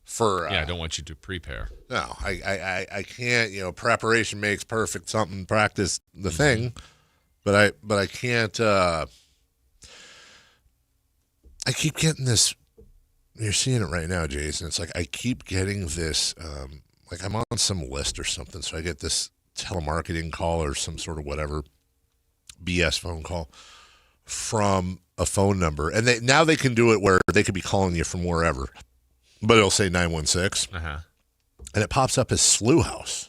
For I don't want you to prepare. No, I can't. Preparation makes perfect. Something practice the thing, but I can't. I keep getting this. You're seeing it right now, Jason. It's like I keep getting this. Like I'm on some list or something, so I get this telemarketing call or some sort of whatever BS phone call from a phone number, and now they can do it where they could be calling you from wherever, but it'll say 916, and it pops up as Slough House.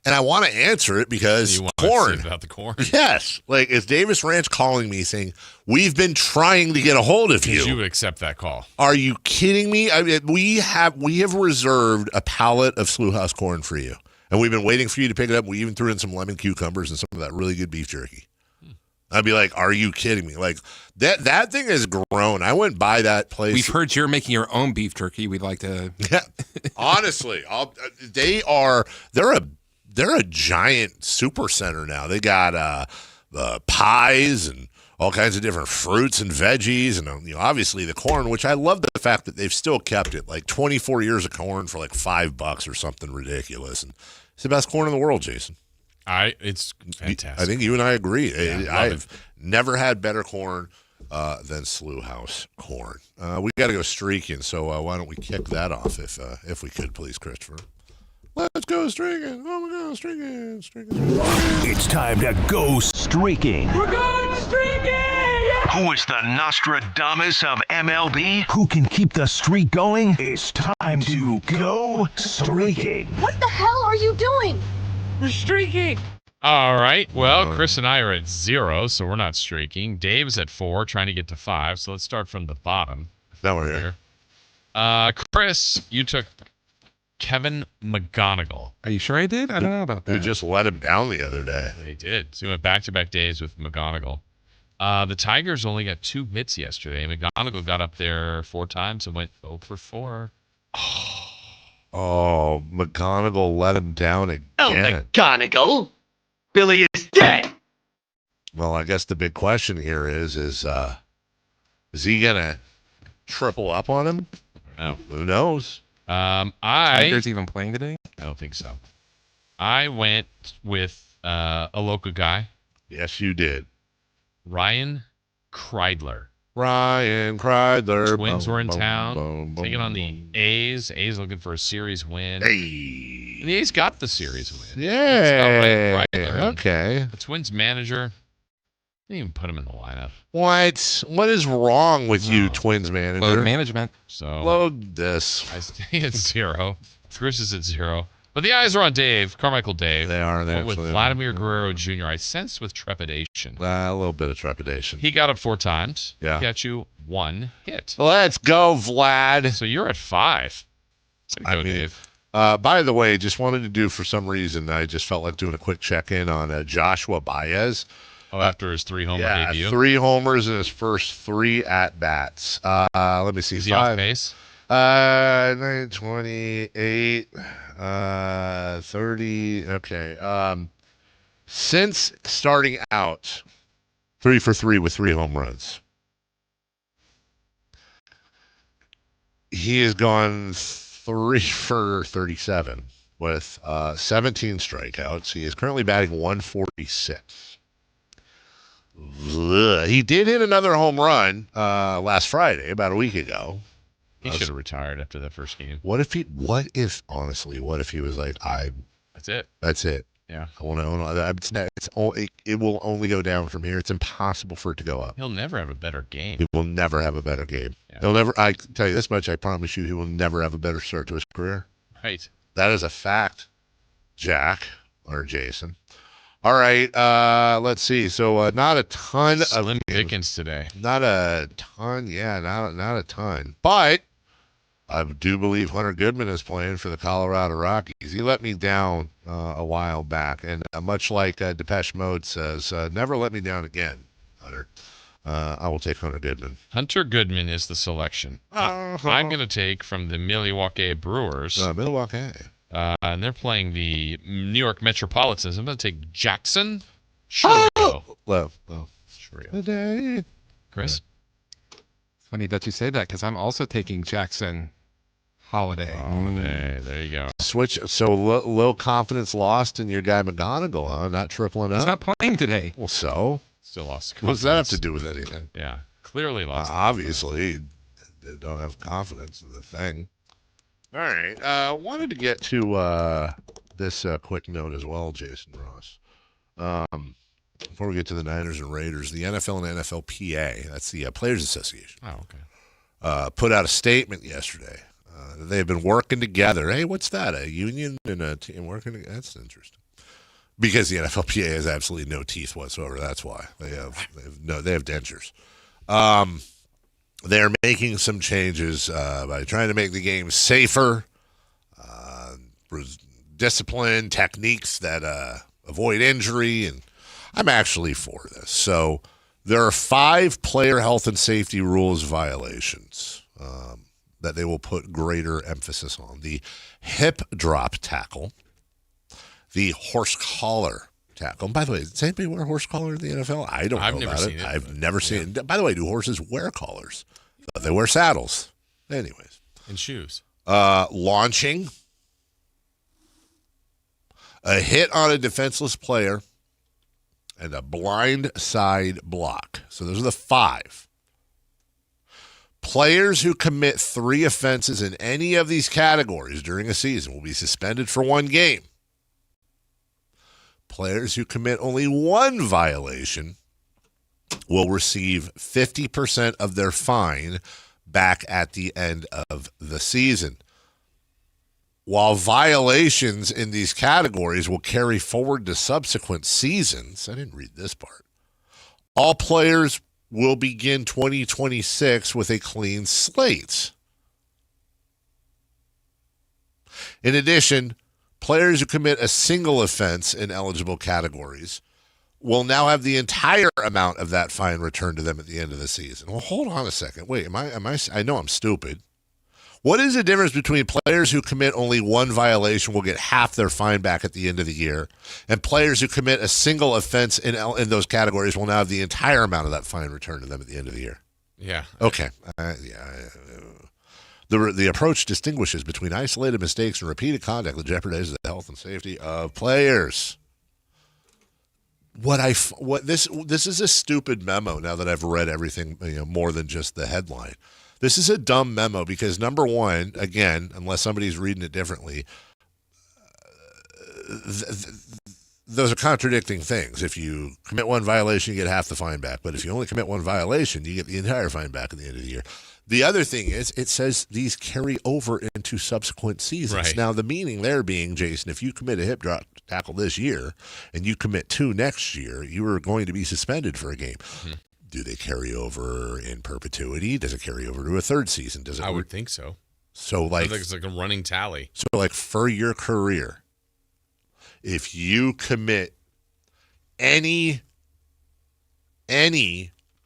And I want to answer it because you want corn. to say about the corn. Yes. Like, is Davis Ranch calling me saying, we've been trying to get a hold of you? You would accept that call. Are you kidding me? I mean, we have reserved a pallet of Slough House corn for you. And we've been waiting for you to pick it up. We even threw in some lemon cucumbers and some of that really good beef jerky. I'd be like, are you kidding me? Like, that thing has grown. I went by that place. We've heard you're making your own beef jerky. We'd like to. Yeah. Honestly, they're a giant super center now. They got pies and all kinds of different fruits and veggies, and obviously the corn, which I love the fact that they've still kept it. Like 24 years of corn for like $5 or something ridiculous, and it's the best corn in the world, Jason. It's fantastic. I think you and I agree. Yeah, I've never had better corn than Slough House corn. We got to go streaking, so why don't we kick that off if we could, please, Christopher? Let's go streaking. Oh, my God, streaking. It's time to go streaking. We're going streaking! Who is the Nostradamus of MLB? Who can keep the streak going? It's time to go streaking. What the hell are you doing? We're streaking. All right. Well, Chris and I are at 0, so we're not streaking. Dave's at 4, trying to get to 5. So let's start from the bottom. Now we're here. Chris, you took Kevin McGonigal. Are you sure I did? I don't know about that. Who just let him down the other day. They did. So we went back-to-back days with McGonigal. The Tigers only got 2 hits yesterday. McGonigal got up there 4 times and went 0 for 4. Oh, McGonigal let him down again. Oh, McGonigal. Billy is dead. Well, I guess the big question here is he gonna triple up on him? No. Who knows? Tigers even playing today? I don't think so. I went with a local guy. Yes, you did. Ryan Kreidler. Ryan Kreidler. Twins were in town, taking on the A's. A's looking for a series win. Hey. And the A's got the series win. Yeah. Kreidler. Okay. The Twins manager didn't even put him in the lineup. What is wrong with you, Twins manager? Load management. So load this. I stay at 0. Chris is at 0. But the eyes are on Dave, Carmichael Dave. They are. They with Vladimir Guerrero Jr. I sensed with trepidation. A little bit of trepidation. He got up 4 times. Yeah. Got you 1 hit. Let's go, Vlad. So you're at 5. Dave. By the way, just wanted to do, for some reason, I just felt like doing a quick check-in on Joshua Baez. Oh, after his 3-homer debut? 3 homers in his first 3 at-bats. Let me see. Is he off base? 9, 28, 30. Okay. Since starting out, 3 for 3 with 3 home runs. He has gone 3 for 37 with 17 strikeouts. He is currently batting 146. He did hit another home run last Friday, about a week ago. He should have retired after that first game. What if honestly, what if he was like, That's it. That's it. Yeah. It will only go down from here. It's impossible for it to go up. He'll never have a better game. He will never have a better game. Yeah. He'll never. I can tell you this much. I promise you, he will never have a better start to his career. Right. That is a fact, Jack or Jason. All right. Let's see. So not a ton Slim of Pickens today. Not a ton. Yeah, not a ton. But I do believe Hunter Goodman is playing for the Colorado Rockies. He let me down a while back, and much like Depeche Mode says, never let me down again, Hunter. I will take Hunter Goodman. Hunter Goodman is the selection. I'm going to take from the Milwaukee Brewers. Milwaukee. And they're playing the New York Metropolitans. I'm going to take Jackson Chourio. Low. Chourio. Chris? It's funny that you say that because I'm also taking Jackson Holiday. There you go. Switch. So low confidence lost in your guy McGonigal, huh? Not tripling up. He's not playing today. Well, so? Still lost. What does that have to do with anything? Yeah, clearly lost. Obviously, they don't have confidence in the thing. All right. Wanted to get to this quick note as well, Jason Ross. Before we get to the Niners and Raiders, the NFL and NFLPA, that's the Players Association. Oh, okay. Put out a statement yesterday. They've been working together. Hey, what's that? A union and a team working together? That's interesting. Because the NFLPA has absolutely no teeth whatsoever. That's why they have dentures. They're making some changes by trying to make the game safer, discipline techniques that avoid injury, and I'm actually for this. So there are 5 player health and safety rules violations that they will put greater emphasis on: the hip drop tackle, the horse collar tackle. And by the way, does anybody wear a horse collar in the NFL? I don't know about it. I've never seen it. By the way, do horses wear collars? They wear saddles. Anyways. And shoes. Launching. A hit on a defenseless player. And a blind side block. So those are the 5. Players who commit 3 offenses in any of these categories during a season will be suspended for 1 game. Players who commit only 1 violation will receive 50% of their fine back at the end of the season. While violations in these categories will carry forward to subsequent seasons, I didn't read this part, all players will begin 2026 with a clean slate. In addition, players who commit a single offense in eligible categories will now have the entire amount of that fine returned to them at the end of the season. Well, hold on a second. Wait, I know I'm stupid. What is the difference between players who commit only 1 violation will get half their fine back at the end of the year, and players who commit a single offense in those categories will now have the entire amount of that fine returned to them at the end of the year? Yeah. Okay. The approach distinguishes between isolated mistakes and repeated conduct that jeopardizes the health and safety of players. This is a stupid memo now that I've read everything, more than just the headline. This is a dumb memo because, number one, again, unless somebody's reading it differently, those are contradicting things. If you commit 1 violation, you get half the fine back. But if you only commit 1 violation, you get the entire fine back at the end of the year. The other thing is, it says these carry over into subsequent seasons. Right. Now, the meaning there being, Jason, if you commit a hip drop tackle this year and you commit 2 next year, you are going to be suspended for a game. Mm-hmm. Do they carry over in perpetuity? Does it carry over to a 3rd season? I would think so. So, I think it's like a running tally. So, like, for your career, if you commit any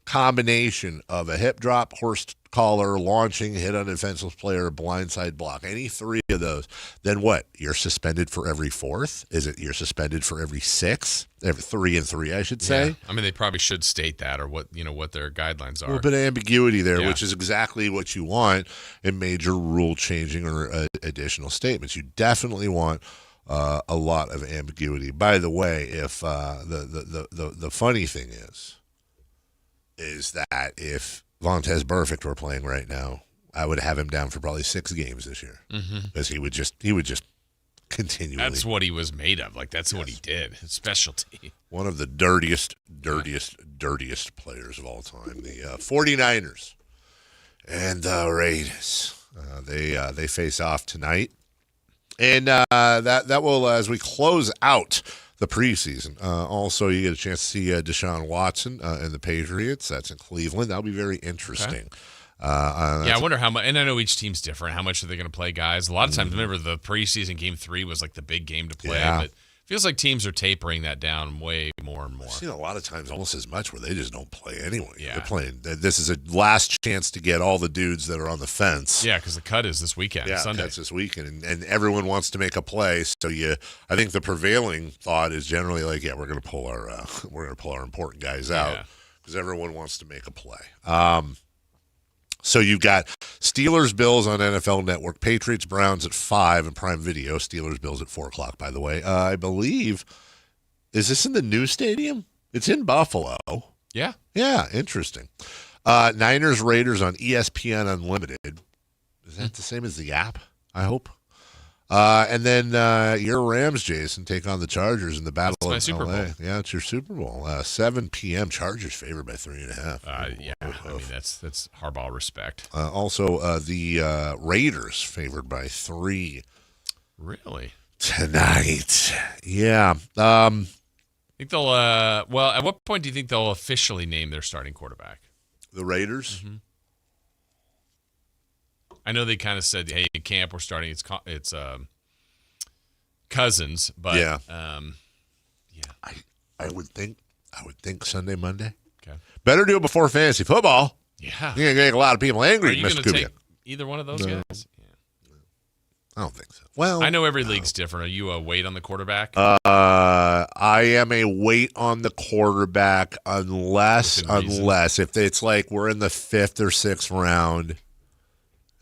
combination of a hip drop, horse collar, launching, hit on a defenseless player, blindside block, any 3 of those, then what? You're suspended for every 4th? Is it you're suspended for every 6th? Every 3 and 3, I should say. Yeah. I mean, they probably should state that, or what their guidelines are. A little bit of ambiguity there, Yeah. which is exactly what you want in major rule changing or additional statements. You definitely want a lot of ambiguity. By the way, if the funny thing is that if Vontaze Burfict were playing right now, I would have him down for probably 6 games this year, because he would just continually. That's what he was made of. Like, that's what he did. His specialty. One of the dirtiest players of all time. The 49ers and the Raiders. They face off tonight. And that will, as we close out the preseason, also you get a chance to see Deshaun Watson and the Patriots. That's in Cleveland. That'll be very interesting. Okay. I wonder how much, and I know each team's different. How much are they going to play guys? A lot of times, remember the preseason game 3 was like the big game to play, but it feels like teams are tapering that down way more and more. I've seen a lot of times almost as much where they just don't play anyway. Yeah. They're playing. This is a last chance to get all the dudes that are on the fence. Yeah, because the cut is this weekend, Sunday. That's this weekend, and everyone wants to make a play. So I think the prevailing thought is generally like, we're going to pull our important guys out because everyone wants to make a play. So you've got Steelers, Bills on NFL Network, Patriots, Browns at 5 and Prime Video. Steelers, Bills at 4 o'clock, by the way. I believe, is this in the new stadium? It's in Buffalo. Yeah. Yeah, interesting. Niners, Raiders on ESPN Unlimited. Is that the same as the app, I hope? And then your Rams, Jason, take on the Chargers in the Battle of LA. Super Bowl. Yeah, it's your Super Bowl. 7 p.m. Chargers favored by 3.5. I mean that's hardball respect. Also, the Raiders favored by 3. Really? Tonight. Yeah. I think they'll. Well, at what point do you think they'll officially name their starting quarterback? The Raiders. Mm-hmm. I know they kind of said, "Hey, in camp we're starting." It's Cousins, but I would think Sunday, Monday. Okay, better do it before fantasy football. Yeah, you're gonna make a lot of people angry. Are you going to take either one of those guys? Yeah. I don't think so. Well, I know every league's different. Are you a wait on the quarterback? I am a wait on the quarterback unless if it's like we're in the 5th or 6th round.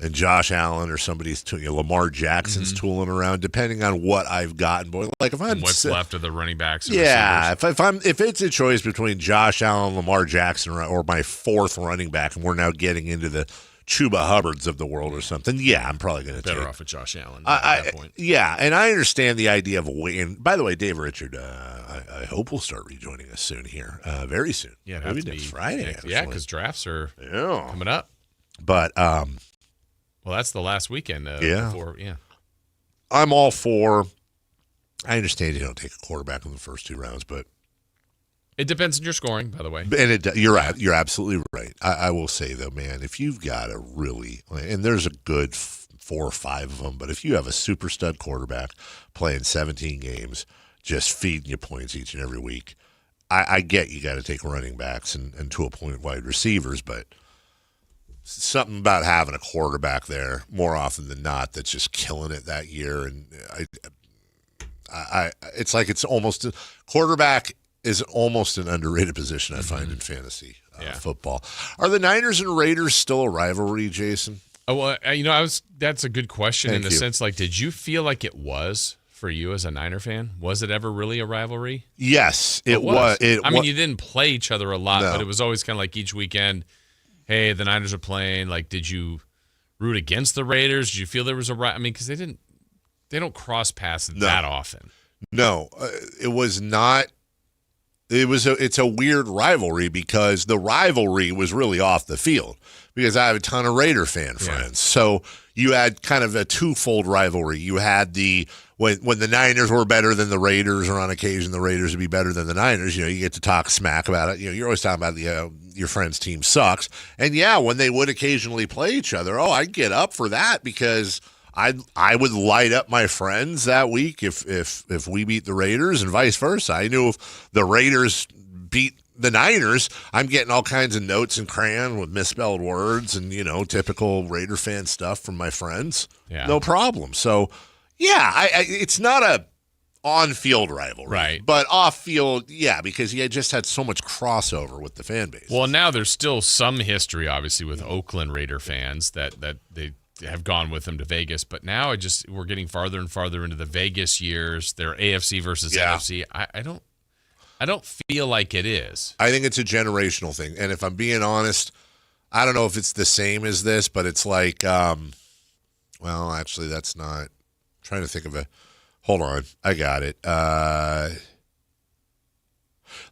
And Josh Allen or somebody's Lamar Jackson's tooling around, depending on what I've gotten. Boy, like if I'm what's left of the running backs. If it's a choice between Josh Allen, Lamar Jackson, or my 4th running back, and we're now getting into the Chuba Hubbards of the world or something, I'm probably going to better off with Josh Allen at that point. Yeah, and I understand the idea of waiting. By the way, Dave Richard, I hope will start rejoining us soon here, very soon. Yeah, maybe next Friday. Yeah, because drafts are coming up. But well, that's the last weekend. Before, I'm all for. I understand you don't take a quarterback in the first 2 rounds, but it depends on your scoring, by the way. And you're absolutely right. I will say though, man, if you've got a really, and there's a good 4 or 5 of them, but if you have a super stud quarterback playing 17 games, just feeding you points each and every week, I get you got to take running backs and to a point wide receivers, but. Something about having a quarterback there more often than not that's just killing it that year, and it's like quarterback is almost an underrated position I find in fantasy football. Are the Niners and Raiders still a rivalry, Jason? Oh, well, that's a good question in the sense, like, did you feel like it was for you as a Niner fan? Was it ever really a rivalry? Yes, it was. I mean, you didn't play each other a lot, but it was always kind of like each weekend. Hey, the Niners are playing. Like, did you root against the Raiders? Did you feel there was a I mean, because they don't cross paths that often. No, it was not. It's a weird rivalry because the rivalry was really off the field because I have a ton of Raider fan friends. So you had kind of a twofold rivalry. You had when the Niners were better than the Raiders, or on occasion the Raiders would be better than the Niners. You get to talk smack about it. You're always talking about your friend's team sucks. And when they would occasionally play each other, I'd get up for that because I would light up my friends that week if we beat the Raiders and vice versa. I knew if the Raiders beat the Niners, I'm getting all kinds of notes in crayon with misspelled words and, typical Raider fan stuff from my friends. Yeah. No problem. So, it's not a on-field rivalry. Right. But off-field, because you just had so much crossover with the fan base. Well, now there's still some history, obviously, with Oakland Raider fans that they have gone with them to Vegas. But now we're getting farther and farther into the Vegas years. They're AFC versus NFC. I don't feel like it is. I think it's a generational thing. And if I'm being honest, I don't know if it's the same as this, but it's like, actually, that's not. I'm trying to think of a Hold on. I got it.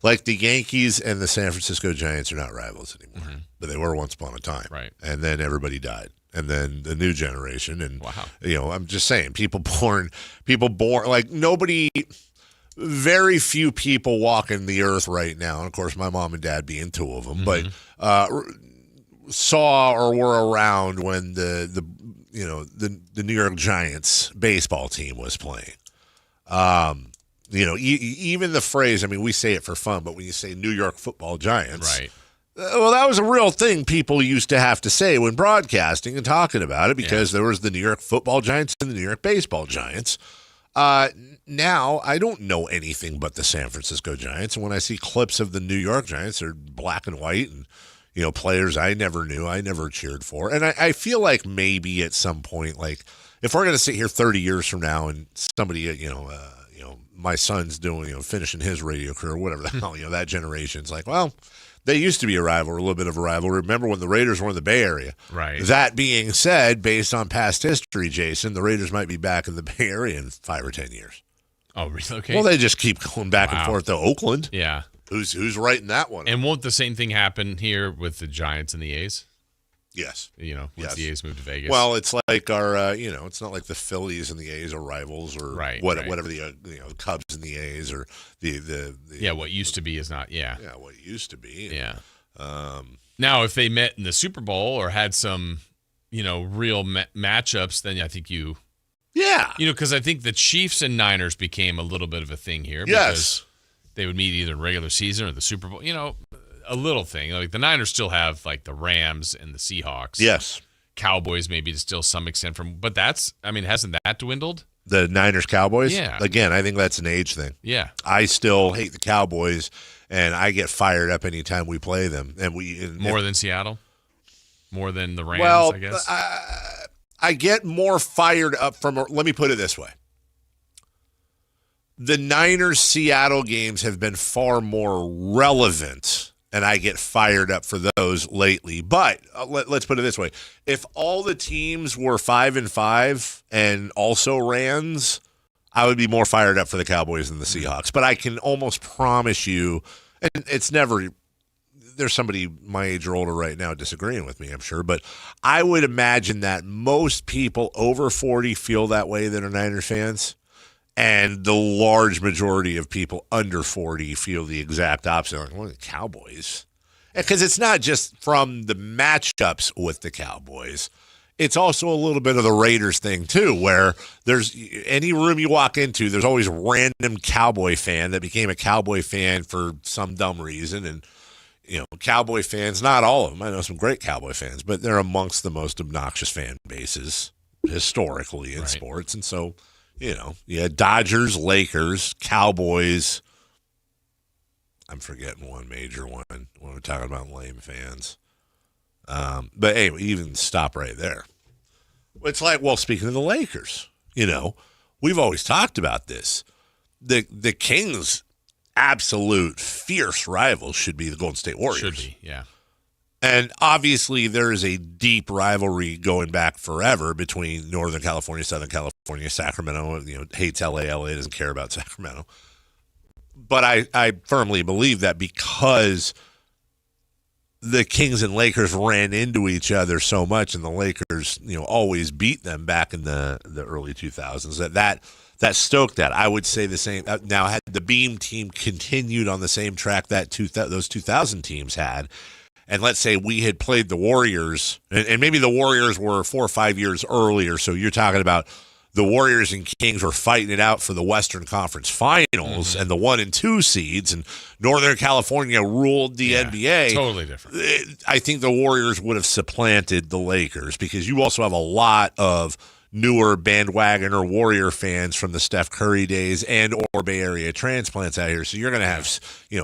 Like the Yankees and the San Francisco Giants are not rivals anymore, but they were once upon a time. Right. And then everybody died. And then the new generation. And, I'm just saying, people born, like nobody, very few people walking the earth right now. And of course, my mom and dad being two of them, but saw or were around when the New York Giants baseball team was playing. Even the phrase, I mean, we say it for fun, but when you say New York Football Giants, right? Well, that was a real thing people used to have to say when broadcasting and talking about it because there was the New York Football Giants and the New York Baseball Giants. Now, I don't know anything but the San Francisco Giants, and when I see clips of the New York Giants, they're black and white and, players I never knew, I never cheered for. And I feel like maybe at some point, like, if we're going to sit here 30 years from now and somebody, my son's doing, finishing his radio career, whatever the hell, that generation's like, well, they used to be a rival, a little bit of a rivalry. Remember when the Raiders were in the Bay Area? Right. That being said, based on past history, Jason, the Raiders might be back in the Bay Area in 5 or 10 years. Oh, really? Okay. Well, they just keep going back and forth to Oakland. Yeah. Who's writing that one? And won't the same thing happen here with the Giants and the A's? Yes. Once the A's move to Vegas. Well, it's like our, it's not like the Phillies and the A's are rivals or whatever the Cubs and the A's or the what used to be is not. Yeah, what used to be. Yeah. Now, if they met in the Super Bowl or had some, real matchups, then I think because I think the Chiefs and Niners became a little bit of a thing here. Because they would meet either regular season or the Super Bowl. A little thing. Like the Niners still have like the Rams and the Seahawks. Yes. Cowboys maybe to still some extent but hasn't that dwindled? The Niners Cowboys? Yeah. Again, I think that's an age thing. Yeah. I still hate the Cowboys and I get fired up anytime we play them. And more than Seattle? More than the Rams, I guess. I get more fired up let me put it this way. The Niners-Seattle games have been far more relevant, and I get fired up for those lately. But let's put it this way. If all the teams were 5-5 and also Rams, I would be more fired up for the Cowboys than the Seahawks. But I can almost promise you, and it's never – there's somebody my age or older right now disagreeing with me, I'm sure. But I would imagine that most people over 40 feel that way that are Niners fans. And the large majority of people under 40 feel the exact opposite. Like, well, the Cowboys. Because it's not just from the matchups with the Cowboys. It's also a little bit of the Raiders thing, too, where there's any room you walk into, there's always a random Cowboy fan that became a Cowboy fan for some dumb reason. And, Cowboy fans, not all of them. I know some great Cowboy fans, but they're amongst the most obnoxious fan bases historically in sports. And so... Dodgers, Lakers, Cowboys. I'm forgetting one major one when we're talking about lame fans. But anyway, even stop right there. It's like, well, speaking of the Lakers, we've always talked about this. The Kings' absolute fierce rivals should be the Golden State Warriors. Should be, yeah. And obviously, there is a deep rivalry going back forever between Northern California, Southern California, Sacramento. Hates LA. LA doesn't care about Sacramento. But I firmly believe that because the Kings and Lakers ran into each other so much, and the Lakers, always beat them back in the early 2000s, that stoked that. I would say the same. Now, had the Beam team continued on the same track that those 2000 teams had. And let's say we had played the Warriors, and maybe the Warriors were 4 or 5 years earlier. So you're talking about the Warriors and Kings were fighting it out for the Western Conference Finals and the 1 and 2 seeds, and Northern California ruled the NBA. Totally different. I think the Warriors would have supplanted the Lakers because you also have a lot of newer bandwagon or Warrior fans from the Steph Curry days and or Bay Area transplants out here. So you're going to have,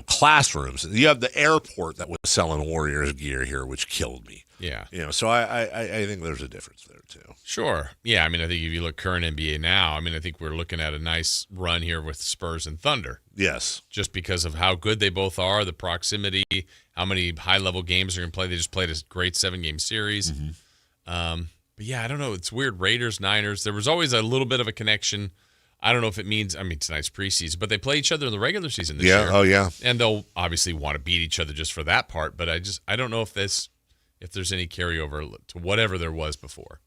classrooms. You have the airport that was selling Warriors gear here, which killed me. Yeah. So I think there's a difference there too. Sure. Yeah. I think if you look current NBA now, I think we're looking at a nice run here with Spurs and Thunder. Yes. Just because of how good they both are, the proximity, how many high-level games they're going to play. They just played a great 7-game series. Mm-hmm. But yeah, I don't know. It's weird. Raiders, Niners. There was always a little bit of a connection I don't know if it means, tonight's preseason, but they play each other in the regular season this Yeah, year. oh, yeah. And they'll obviously want to beat each other just for that part, but I don't know if there's any carryover to whatever there was before.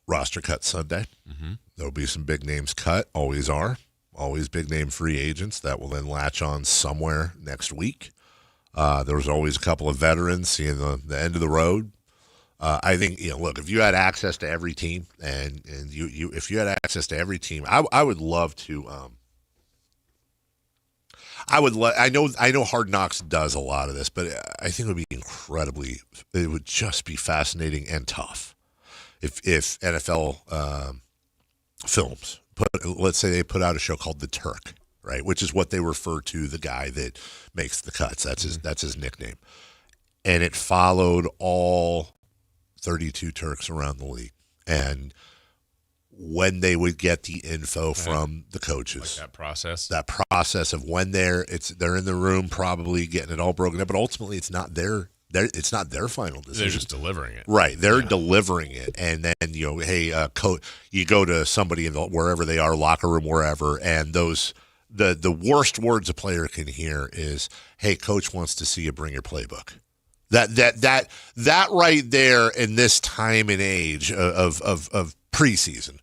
Roster cut Sunday. Mm-hmm. There'll be some big names cut. Always are. Always big name free agents that will then latch on somewhere next week. There's always a couple of veterans seeing the end of the road. I think, look, if you had access to every team and if you had access to every team, I would love to. I know Hard Knocks does a lot of this, but I think it would be it would just be fascinating and tough if NFL films let's say they put out a show called The Turk, right, which is what they refer to the guy that makes the cuts. That's his nickname, and it followed all 32 Turks around the league, and when they would get the info from the coaches, that process of when they're in the room, probably getting it all broken up, but ultimately it's not their final decision. They're just delivering it, right? They're delivering it, and then hey, coach, you go to somebody in wherever they are, locker room, wherever, and the worst words a player can hear is, "Hey, coach wants to see you bring your playbook." That right there in this time and age of preseason,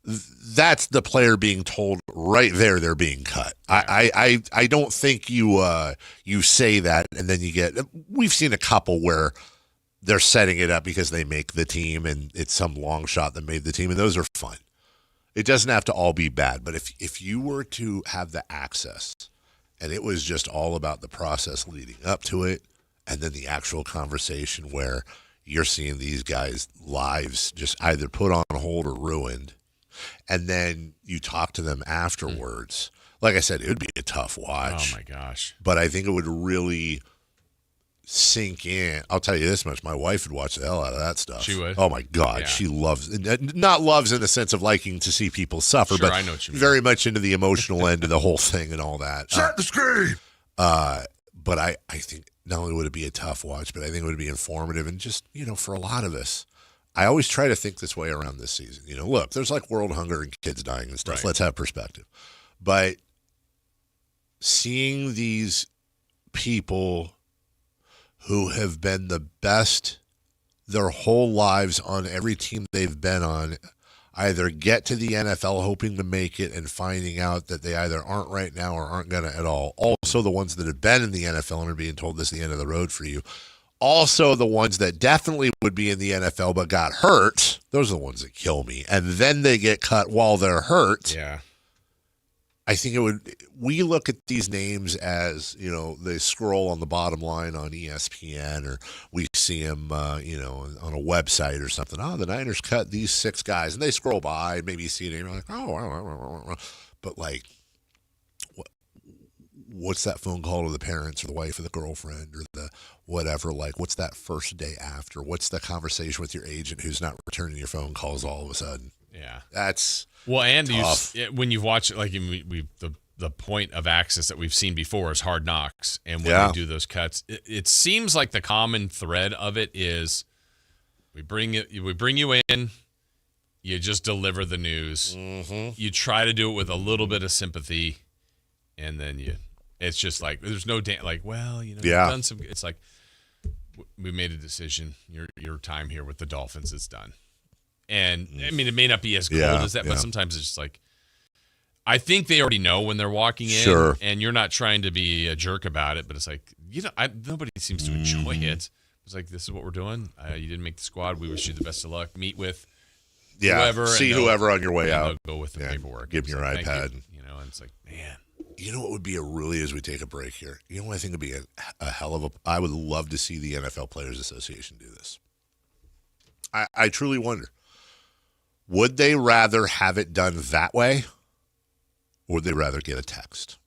that's the player being told right there they're being cut. I don't think you say that and then you get. We've seen a couple where they're setting it up because they make the team and it's some long shot that made the team, and those are fun. It doesn't have to all be bad, but if you were to have the access and it was just all about the process leading up to it, and then the actual conversation where you're seeing these guys' lives just either put on hold or ruined, and then you talk to them afterwards. Like I said, it would be a tough watch. Oh, my gosh. But I think it would really sink in. I'll tell you this much. My wife would watch the hell out of that stuff. She would? Oh, my God. Yeah. She loves – not loves in the sense of liking to see people suffer, Sure, but I know what you mean. very much into the emotional end of the whole thing and all that. Set the screen! But I think not only would it be a tough watch, but I think it would be informative and just, for a lot of us. I always try to think this way around this season. Look, there's like world hunger and kids dying and stuff. Right. Let's have perspective. But seeing these people who have been the best their whole lives on every team they've been on either get to the NFL hoping to make it and finding out that they either aren't right now or aren't going to at all. Also, the ones that have been in the NFL and are being told this is the end of the road for you. Also, the ones that definitely would be in the NFL but got hurt. Those are the ones that kill me. And then they get cut while they're hurt. Yeah. I think we look at these names as, they scroll on the bottom line on ESPN, or we see them, on a website or something. Oh, the Niners cut these 6 guys, and they scroll by, and maybe you see a name, you're like, oh, but like, what's that phone call to the parents or the wife or the girlfriend or the whatever? Like, what's that first day after? What's the conversation with your agent who's not returning your phone calls all of a sudden? Yeah. That's and tough. When you've watched it, like the point of access that we've seen before is Hard Knocks, and when we do those cuts, it seems like the common thread of it is we bring you in, you just deliver the news, you try to do it with a little bit of sympathy, and then it's just like there's no you've done some. It's like we made a decision. Your time here with the Dolphins is done. And it may not be as cold as that, but sometimes it's just like, I think they already know when they're walking in, Sure. and you're not trying to be a jerk about it, but it's like, nobody seems to enjoy it. It's like, this is what we're doing. You didn't make the squad. We wish you the best of luck. Meet with whoever. See whoever on your way out. Go with the paperwork. Give them your like, iPad. And it's like, man. You know what would be as we take a break here? You know what I think would be a hell of a... I would love to see the NFL Players Association do this. I truly wonder. Would they rather have it done that way, or would they rather get a text?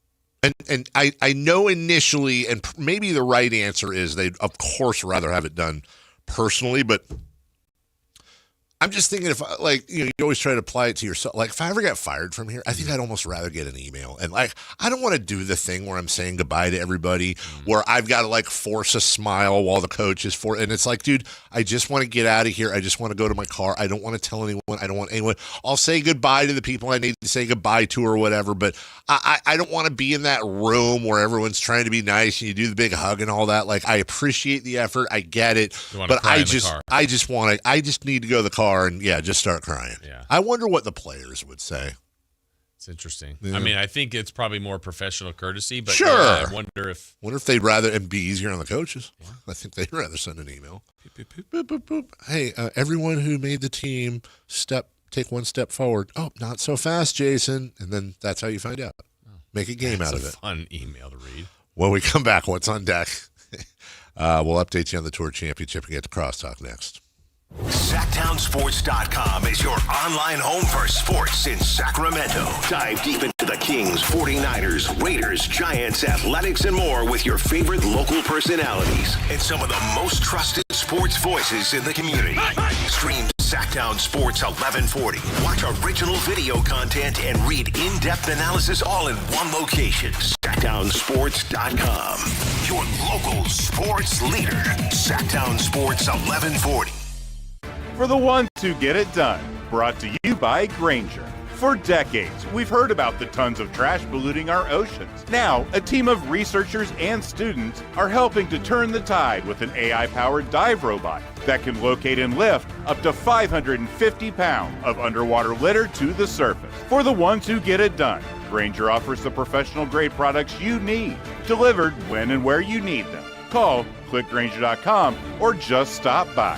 And I know initially, and maybe the right answer is they'd, of course, rather have it done personally, but I'm just thinking if, you always try to apply it to yourself. Like, if I ever got fired from here, I think I'd almost rather get an email. And, I don't want to do the thing where I'm saying goodbye to everybody, where I've got to, force a smile while the coach is and it's like, dude, I just want to get out of here. I just want to go to my car. I don't want to tell anyone. I don't want anyone. I'll say goodbye to the people I need to say goodbye to or whatever, but I don't want to be in that room where everyone's trying to be nice and you do the big hug and all that. I appreciate the effort. I get it. But I just need to go to the car and just start crying. Yeah. I wonder what the players would say. It's interesting. Yeah. I mean, I think it's probably more professional courtesy, but sure. I wonder if they'd rather it be easier on the coaches. Yeah. I think they'd rather send an email. Boop, boop, boop, boop. Hey, everyone who made the team take one step forward. Oh, not so fast, Jason. And then that's how you find out. Make a game out of it. That's a fun email to read. When we come back, what's on deck? We'll update you on the Tour Championship and get to Crosstalk next. SactownSports.com is your online home for sports in Sacramento. Dive deep into the Kings, 49ers, Raiders, Giants, athletics, and more with your favorite local personalities and some of the most trusted sports voices in the community. Stream Sactown Sports 1140. Watch original video content and read in-depth analysis all in one location. SactownSports.com. Your local sports leader. Sactown Sports 1140. For the ones who get it done. Brought to you by Grainger. For decades, we've heard about the tons of trash polluting our oceans. Now, a team of researchers and students are helping to turn the tide with an AI-powered dive robot that can locate and lift up to 550 pounds of underwater litter to the surface. For the ones who get it done, Grainger offers the professional-grade products you need, delivered when and where you need them. Call, click Grainger.com, or just stop by.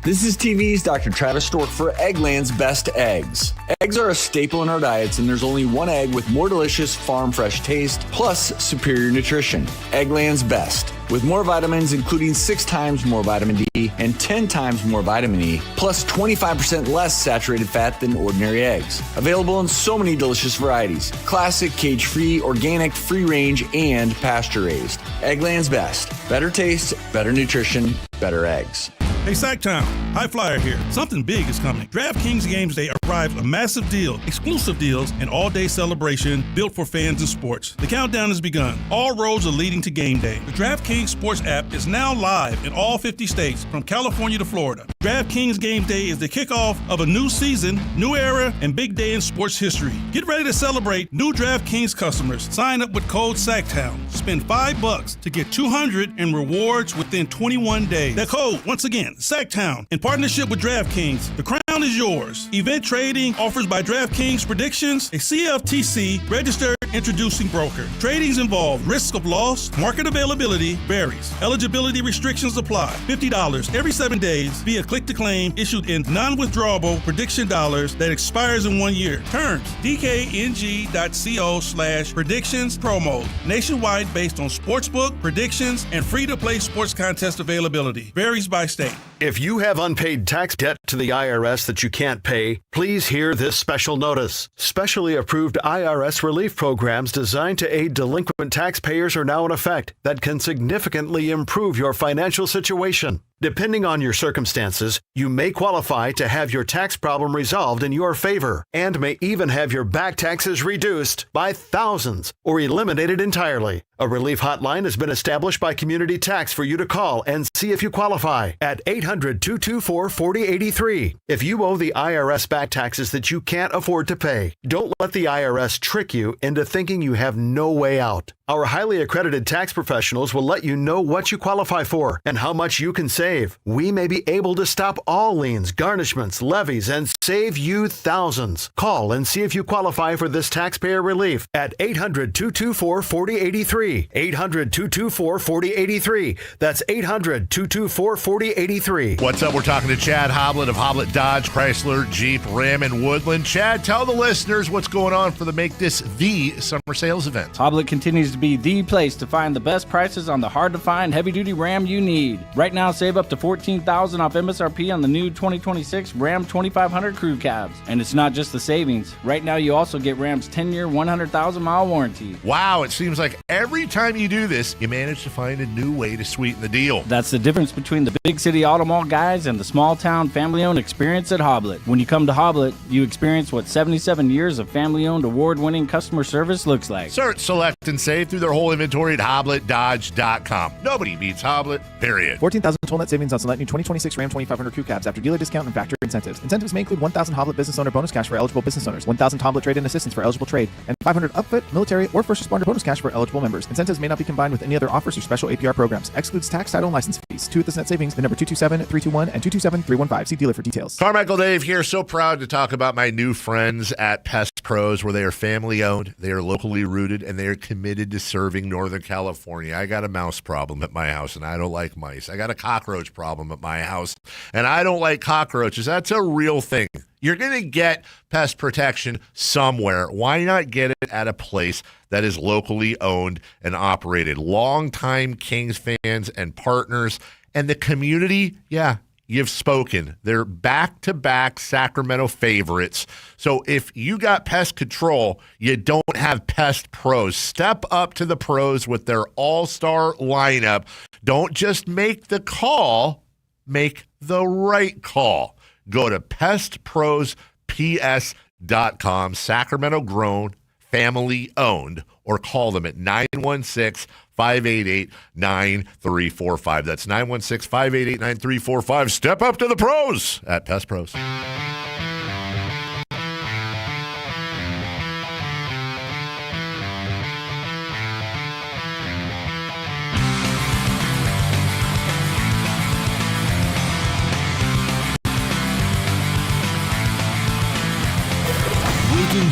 This is TV's Dr. Travis Stork for Eggland's Best Eggs. Eggs are a staple in our diets, and there's only one egg with more delicious farm fresh taste, plus superior nutrition. Eggland's Best. With more vitamins, including 6 times more vitamin D and 10 times more vitamin E, plus 25% less saturated fat than ordinary eggs. Available in so many delicious varieties. Classic, cage-free, organic, free-range, and pasture-raised. Eggland's Best. Better taste, better nutrition, better eggs. Hey, Sactown, High Flyer here. Something big is coming. DraftKings Games Day arrives a massive deal, exclusive deals, and all-day celebration built for fans in sports. The countdown has begun. All roads are leading to game day. The DraftKings Sports app is now live in all 50 states, from California to Florida. DraftKings Game Day is the kickoff of a new season, new era, and big day in sports history. Get ready to celebrate new DraftKings customers. Sign up with code SACTOWN. Spend $5 to get $200 in rewards within 21 days. That code, once again, Sactown, in partnership with DraftKings. The crown is yours. Event trading offers by DraftKings Predictions, a CFTC registered introducing broker. Tradings involve risk of loss, market availability varies. Eligibility restrictions apply. $50 every 7 days via click-to-claim issued in non-withdrawable prediction dollars that expires in 1 year. Terms, dkng.co/predictions promo. Nationwide based on sportsbook, predictions, and free-to-play sports contest availability. Varies by state. If you have unpaid tax debt to the IRS that you can't pay, please hear this special notice. Specially approved IRS relief programs designed to aid delinquent taxpayers are now in effect that can significantly improve your financial situation. Depending on your circumstances, you may qualify to have your tax problem resolved in your favor and may even have your back taxes reduced by thousands or eliminated entirely. A relief hotline has been established by Community Tax for you to call and see if you qualify at 800-224-4083. If you owe the IRS back taxes that you can't afford to pay, don't let the IRS trick you into thinking you have no way out. Our highly accredited tax professionals will let you know what you qualify for and how much you can save. We may be able to stop all liens, garnishments, levies, and save you thousands. Call and see if you qualify for this taxpayer relief at 800-224-4083. 800-224-4083. That's 800-224-4083. What's up? We're talking to Chad Hoblet of Hoblet Dodge, Chrysler, Jeep, Ram, and Woodland. Chad, tell the listeners what's going on for the Make This the Summer Sales event. Hoblet continues to be the place to find the best prices on the hard-to-find heavy-duty Ram you need. Right now, save up to $14,000 off MSRP on the new 2026 Ram 2500 crew cabs. And it's not just the savings. Right now, you also get Ram's 10-year, 100,000-mile warranty. Wow, it seems like every time you do this, you manage to find a new way to sweeten the deal. That's the difference between the big city auto mall guys and the small-town, family-owned experience at Hoblet. When you come to Hoblet, you experience what 77 years of family-owned, award-winning customer service looks like. Search, select, and save through their whole inventory at HobletDodge.com. Nobody beats Hoblet, period. 14,000 total net savings on select new 2026 Ram 2500 crew cabs after dealer discount and factory incentives. Incentives may include 1,000 Hoblet business owner bonus cash for eligible business owners, 1,000 Hoblet trade-in assistance for eligible trade, and 500 upfit, military, or first responder bonus cash for eligible members. Incentives may not be combined with any other offers or special APR programs. Excludes tax, title, and license fees. 2 with this net savings, the number 227-321 and 227-315. See dealer for details. Carmichael Dave here. So proud to talk about my new friends at Pest Pros, where they are family-owned, they are locally rooted, and they are committed to serving Northern California. I got a mouse problem at my house, and I don't like mice. I got a cockroach problem at my house, and I don't like cockroaches. That's a real thing. You're going to get pest protection somewhere. Why not get it at a place that is locally owned and operated? Longtime Kings fans and partners, and the community, yeah, you've spoken. They're back-to-back Sacramento favorites. So if you got pest control, you don't have Pest Pros. Step up to the pros with their all-star lineup. Don't just make the call, make the right call. Go to pestprosps.com, Sacramento grown, family owned, or call them at 916-588-9345. That's 916-588-9345. Step up to the pros at Pest Pros.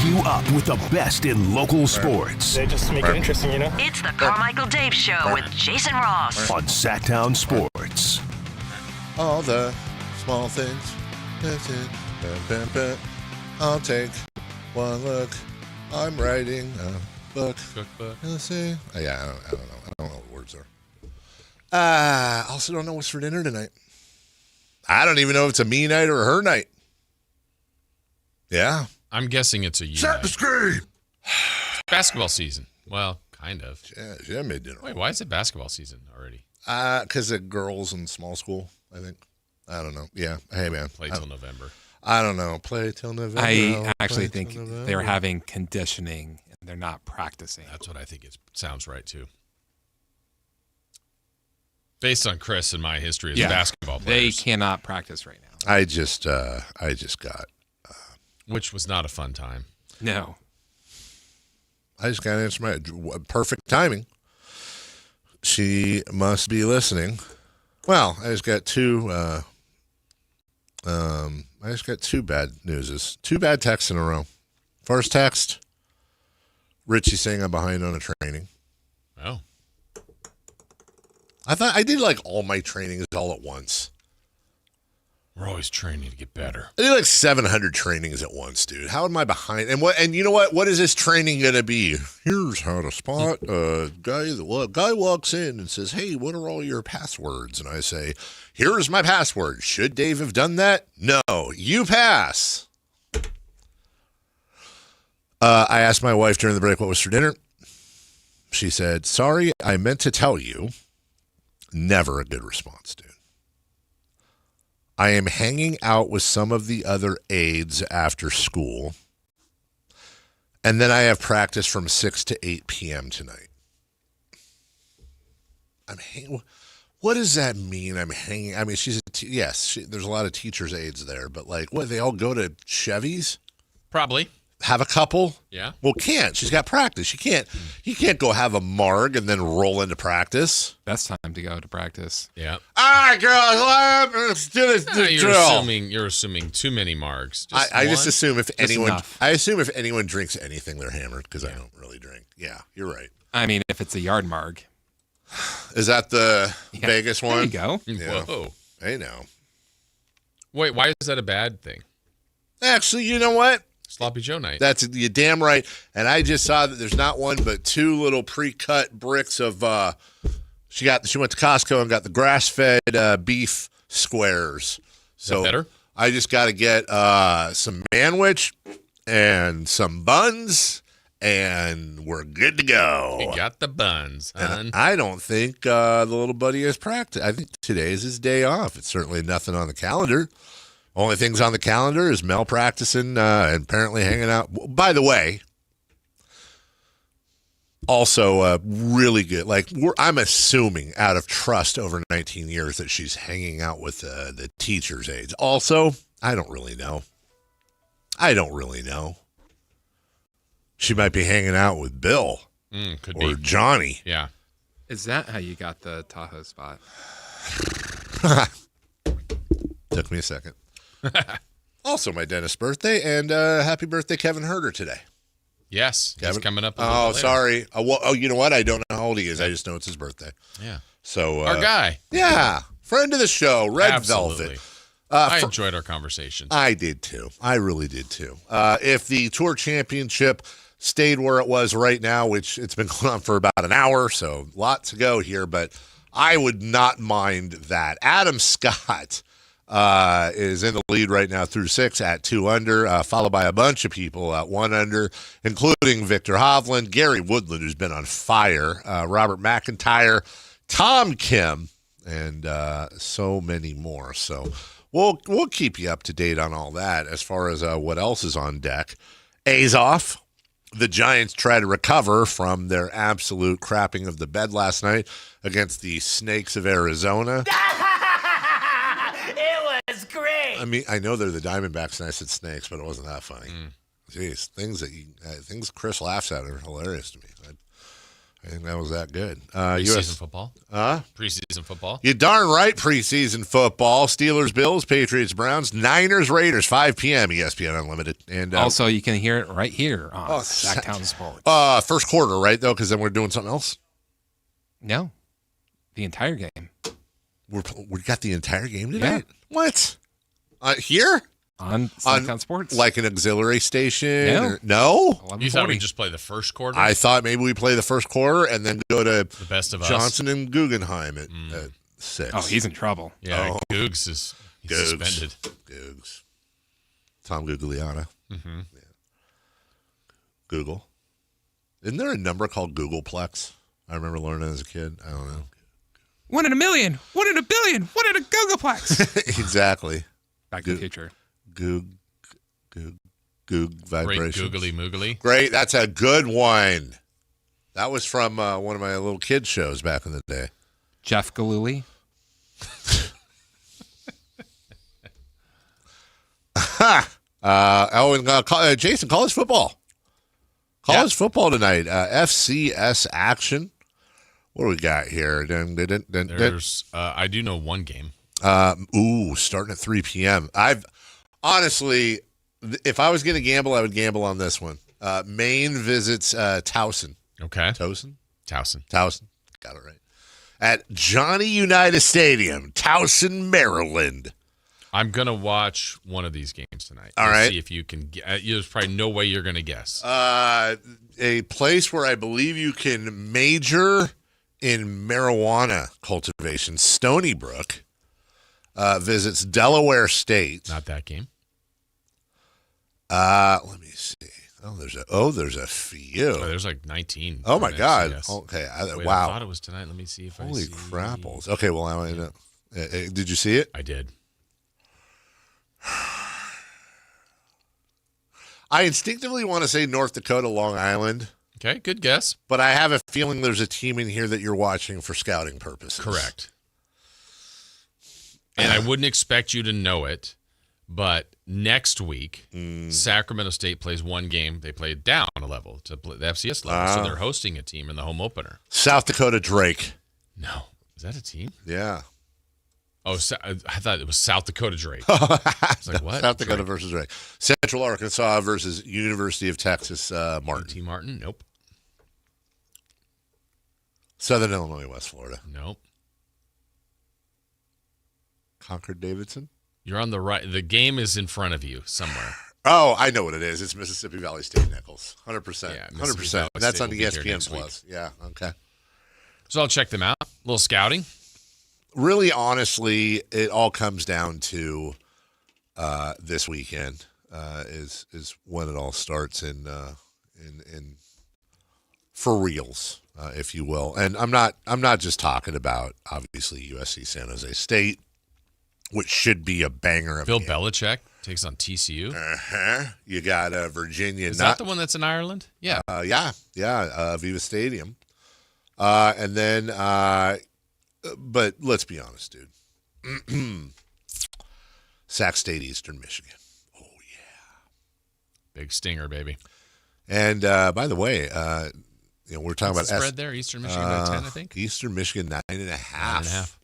You up with the best in local sports. They just make it interesting, you know? It's the Carmichael Dave Show with Jason Ross on Sactown Sports. All the small things. I'll take one look. I'm writing a book. Cookbook. Let's see. Oh, yeah, I don't know. I don't know what the words are. I also don't know what's for dinner tonight. I don't even know if it's a me night or a her night. Yeah. I'm guessing it's a Set the screen. Basketball season. Well, kind of. Yeah, made dinner. Wait, why is it basketball season already? Because of girls in small school, I think. I don't know. Yeah. Hey, man. Play till November. I don't know. Play till November. I actually think they're having conditioning and they're not practicing. That's what I think it sounds right, too. Based on Chris and my history as a basketball player. They cannot practice right now. I just got... Which was not a fun time. No. I just got to answer my perfect timing. She must be listening. Well, I just got two bad newses. 2 bad texts in a row. First text, Richie saying I'm behind on a training. Oh. I thought I did like all my trainings all at once. We're always training to get better. I did like 700 trainings at once, dude. How am I behind? And you know what? What is this training going to be? Here's how to spot a guy. Guy walks in and says, "Hey, what are all your passwords?" And I say, "Here's my password. Should Dave have done that? No. You pass." I asked my wife during the break what was for dinner. She said, "Sorry, I meant to tell you." Never a good response, dude. I am hanging out with some of the other aides after school, and then I have practice from 6 to 8 p.m. tonight. What does that mean? I'm hanging. I mean, she's there's a lot of teachers' aides there, but like, what? They all go to Chevy's? Probably. Have a couple? Yeah. Well, can't. She's got practice. You can't go have a marg and then roll into practice. Best time to go to practice. Yeah. All right, girls, let's do this drill. You're assuming too many marks. I just assume if anyone drinks anything, they're hammered because I don't really drink. Yeah, you're right. I mean, if it's a yard marg. Is that the Vegas one? There you go. Yeah. Whoa. Hey, now. Wait, why is that a bad thing? Actually, you know what? Sloppy Joe night. You're damn right. And I just saw that there's not one but 2 little pre-cut bricks of. She went to Costco and got the grass-fed beef squares. So better. I just got to get some manwich and some buns, and we're good to go. You got the buns, hon. And I don't think the little buddy has practiced. I think today's his day off. It's certainly nothing on the calendar. Only things on the calendar is Mel practicing and apparently hanging out. By the way, also really good. Like I'm assuming out of trust over 19 years that she's hanging out with the teacher's aides. Also, I don't really know. She might be hanging out with Bill could or be. Johnny. Yeah. Is that how you got the Tahoe spot? Took me a second. Also, my dentist's birthday, and happy birthday, Kevin Herter, today. Yes, Kevin he's coming up. A little Oh, later. sorry. You know what? I don't know how old he is. I just know it's his birthday. Yeah. So Our guy. Yeah. Friend of the show, Red Absolutely. Velvet. I enjoyed our conversations. I did too. I really did too. If the Tour Championship stayed where it was right now, which it's been going on for about an hour, so lots to go here, but I would not mind that. Adam Scott is in the lead right now through 6 at 2 under, followed by a bunch of people at 1 under, including Victor Hovland, Gary Woodland, who's been on fire, Robert McIntyre, Tom Kim, and so many more. So we'll keep you up to date on all that. As far as what else is on deck, A's off. The Giants try to recover from their absolute crapping of the bed last night against the Snakes of Arizona. It was great. I mean, I know they're the Diamondbacks, and I said Snakes, but it wasn't that funny. Jeez, things Chris laughs at are hilarious to me. I think that was that good. Preseason football? Preseason football? You darn right, preseason football. Steelers, Bills, Patriots, Browns, Niners, Raiders, 5 p.m. ESPN Unlimited. And also, you can hear it right here on Sactown Sports. First quarter, right, though, because then we're doing something else? No. The entire game. We got the entire game tonight? Yeah. What? Here? On Sactown Sports. Like an auxiliary station? No. No? You thought we'd just play the first quarter? I thought maybe we play the first quarter and then go to the best of Johnson and Guggenheim at 6. Oh, he's in trouble. Yeah, Googs is suspended. Googs. Tom Gugliana. Mm-hmm. Yeah. Google. Isn't there a number called Googleplex? I remember learning as a kid. I don't know. 1 in a million. 1 in a billion. 1 in a Googleplex. Exactly. Back to the future. Goog vibrations. Great googly moogly. Great. That's a good one. That was from one of my little kid shows back in the day. Jeff Galooly. Jason, college football. College football tonight. FCS action. What do we got here? There's, I do know one game. Starting at 3 p.m. Honestly, if I was going to gamble, I would gamble on this one. Maine visits Towson. Okay. Towson. Got it right. At Johnny Unitas Stadium, Towson, Maryland. I'm going to watch one of these games tonight. All right. See if you can there's probably no way you're going to guess. A place where I believe you can major in marijuana cultivation. Stony Brook visits Delaware State. Not that game. Let me see. There's a few. Oh, there's like 19. Oh my God. Yes. Okay. Wait, wow. I thought it was tonight. Let me see if Holy I see. crapples. Okay. Well, I know. Did you see it? I did. I instinctively want to say North Dakota, Long Island. Okay, good guess. But I have a feeling there's a team in here that you're watching for scouting purposes. Correct. And I wouldn't expect you to know it, but next week, Sacramento State plays one game. They play down a level to play the FCS level, so they're hosting a team in the home opener. South Dakota Drake. No. Is that a team? Yeah. Oh, I thought it was South Dakota Drake. I was like, what? South Dakota versus Drake. Central Arkansas versus University of Texas Martin. T. Martin? Nope. Southern Illinois, West Florida. Nope. Concord Davidson? You're on the right. The game is in front of you somewhere. Oh, I know what it is. It's Mississippi Valley State Nichols. 100%. Yeah, 100%. That's on the ESPN Plus. Yeah, okay. So I'll check them out. A little scouting. Really, honestly, it all comes down to this weekend is when it all starts in for reals, if you will. And I'm not just talking about obviously USC San Jose State, which should be a banger. Bill Belichick takes on TCU. You got Virginia. Is that the one that's in Ireland? Yeah. Viva Stadium. And then, but let's be honest, dude. Sac State, Eastern Michigan. Oh, yeah. Big stinger, baby. And by the way, we're talking What's about the spread there. Eastern Michigan by 10, I think. Eastern Michigan 9.5.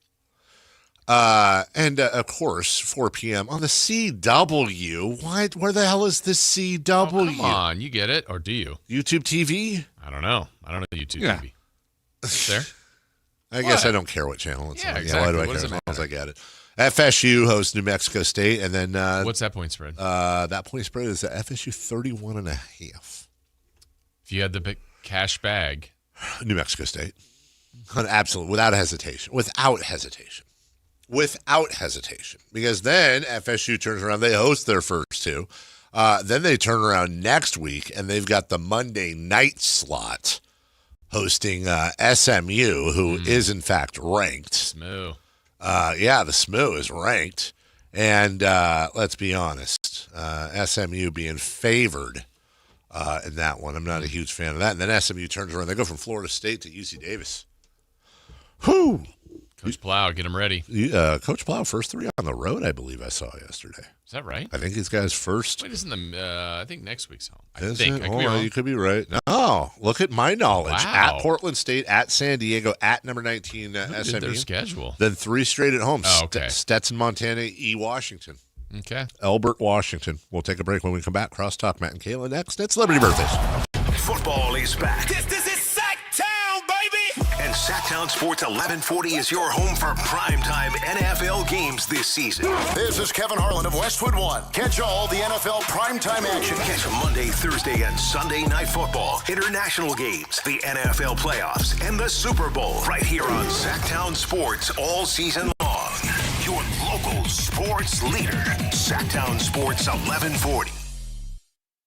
9.5. And of course, 4 p.m. on the CW. What? Where the hell is the CW? Oh, come on, you get it, or do you? YouTube TV? I don't know YouTube TV. It's there. I guess I don't care what channel it's on. Exactly. Why do I care? As long as I get it. FSU hosts New Mexico State, and then what's that point spread? That point spread is FSU 31.5. If you had the big cash bag, New Mexico State, absolutely, without hesitation, because then FSU turns around, they host their first two, then they turn around next week, and they've got the Monday night slot hosting SMU, who is in fact ranked. SMU. The SMU is ranked. And let's be honest, SMU being favored in that one. I'm not a huge fan of that. And then SMU turns around. They go from Florida State to UC Davis. Whew. Coach Plow, get him ready. Coach Plow, first 3 on the road, I believe I saw yesterday. Is that right? I think he's got his first. Wait, isn't I think next week's home. I Is think. it? I could be wrong. You could be right. No, look at my knowledge. Wow. At Portland State, at San Diego, at number 19 Who SMU. did their schedule? Then 3 straight at home. Oh, okay. Stetson, Montana, Washington. Okay. Elbert, Washington. We'll take a break when we come back. Crosstalk, Matt and Kayla next. It's Celebrity Birthdays. Football is back. This is Sactown, baby! And Sactown Sports 1140 is your home for primetime NFL games this season. This is Kevin Harlan of Westwood One. Catch all the NFL primetime action. Catch Monday, Thursday, and Sunday night football, international games, the NFL playoffs, and the Super Bowl right here on Sactown Sports all season long. Your local sports leader, Sactown Sports 1140.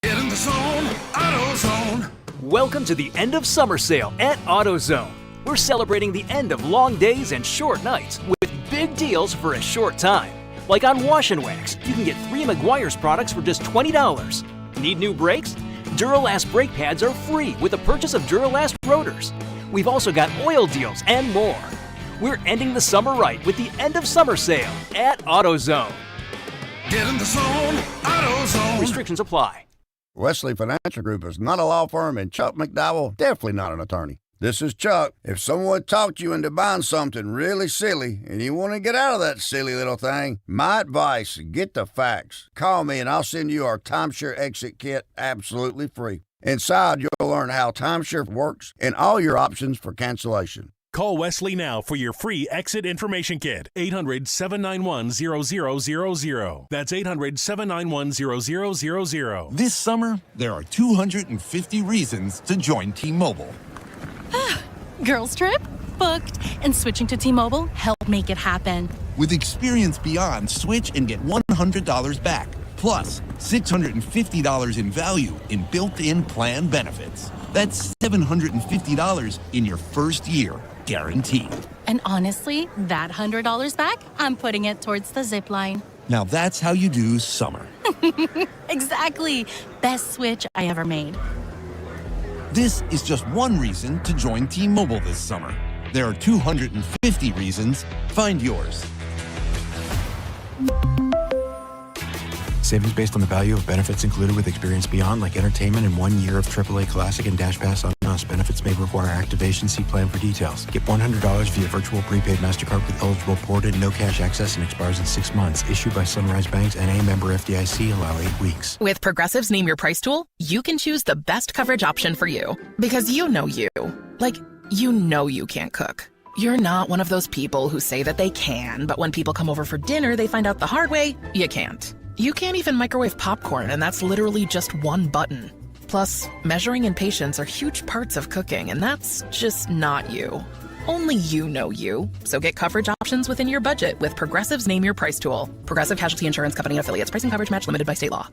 Get in the zone, AutoZone. Welcome to the end of summer sale at AutoZone. We're celebrating the end of long days and short nights with big deals for a short time. Like on Wash and Wax, you can get 3 Meguiar's products for just $20. Need new brakes? Duralast brake pads are free with the purchase of Duralast rotors. We've also got oil deals and more. We're ending the summer right with the end of summer sale at AutoZone. Get in the zone, AutoZone. Restrictions apply. Wesley Financial Group is not a law firm, and Chuck McDowell definitely not an attorney. This is Chuck. If someone talked you into buying something really silly and you want to get out of that silly little thing, my advice, get the facts. Call me and I'll send you our timeshare exit kit absolutely free. Inside, you'll learn how timeshare works and all your options for cancellation. Call Wesley now for your free exit information kit. 800-791-0000. That's 800-791-0000. This summer, there are 250 reasons to join T-Mobile. Girls trip? Booked. And switching to T-Mobile helped make it happen. With Experience Beyond, switch and get $100 back. Plus, $650 in value in built-in plan benefits. That's $750 in your first year, guaranteed. And honestly, that $100 back, I'm putting it towards the zip line. Now that's how you do summer. Exactly. Best switch I ever made. This is just one reason to join T-Mobile this summer. There are 250 reasons. Find yours. Savings based on the value of benefits included with Experience Beyond, like entertainment and 1 year of AAA Classic and Dash Pass on us. Benefits may require activation. See plan for details. Get $100 via virtual prepaid MasterCard with eligible ported, no cash access, and expires in 6 months. Issued by Sunrise Banks, N.A. member FDIC. Allow 8 weeks. With Progressive's Name Your Price tool, you can choose the best coverage option for you. Because you know you. Like, you know you can't cook. You're not one of those people who say that they can, but when people come over for dinner, they find out the hard way, you can't. You can't even microwave popcorn, and that's literally just one button. Plus, measuring and patience are huge parts of cooking, and that's just not you. Only you know you. So get coverage options within your budget with Progressive's Name Your Price tool. Progressive Casualty Insurance Company and affiliates. Price and coverage match limited by state law.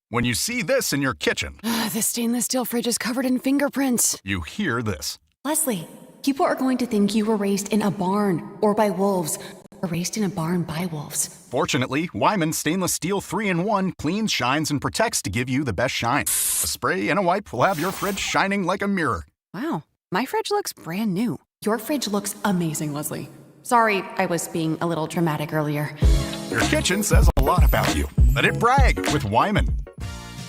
When you see this in your kitchen, The stainless steel fridge is covered in fingerprints. you hear this. Leslie, people are going to think you were raised in a barn or by wolves or raised in a barn by wolves. Fortunately, Wyman Stainless Steel 3-in-1 cleans, shines, and protects to give you the best shine. A spray and a wipe will have your fridge shining like a mirror. Wow, my fridge looks brand new. Your fridge looks amazing, Leslie. Sorry, I was being a little dramatic earlier. Your kitchen says a lot about you. Let it brag with Wyman.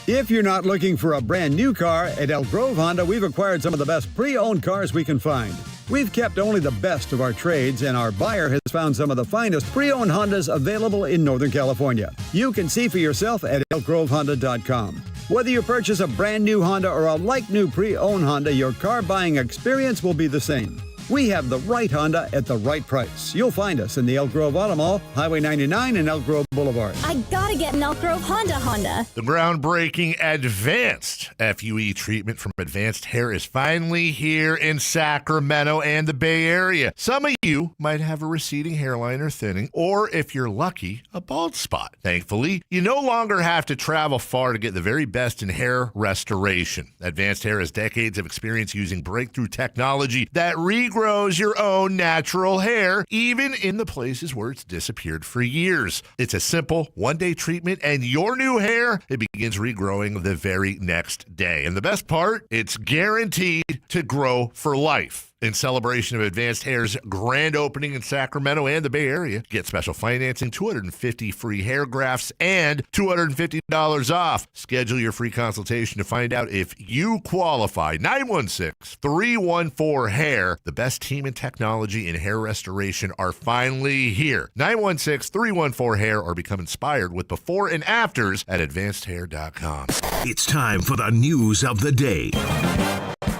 If you're not looking for a brand new car, at Elk Grove Honda, we've acquired some of the best pre-owned cars we can find. We've kept only the best of our trades, and our buyer has found some of the finest pre-owned Hondas available in Northern California. You can see for yourself at elkgrovehonda.com. Whether you purchase a brand new Honda or a like-new pre-owned Honda, your car buying experience will be the same. We have the right Honda at the right price. You'll find us in the Elk Grove Auto Mall, Highway 99 and Elk Grove Boulevard. I gotta get an Elk Grove Honda. The groundbreaking Advanced FUE treatment from Advanced Hair is finally here in Sacramento and the Bay Area. Some of you might have a receding hairline or thinning, or if you're lucky, a bald spot. Thankfully, you no longer have to travel far to get the very best in hair restoration. Advanced Hair has decades of experience using breakthrough technology that regrows your own natural hair, even in the places where it's disappeared for years. It's a simple one-day treatment, and your new hair, it begins regrowing the very next day. And the best part, it's guaranteed to grow for life. In celebration of Advanced Hair's grand opening in Sacramento and the Bay Area, get special financing, 250 free hair grafts, and $250 off. Schedule your free consultation to find out if you qualify. 916-314-HAIR. The best team in technology and hair restoration are finally here. 916-314-HAIR, or become inspired with before and afters at advancedhair.com. It's time for the news of the day.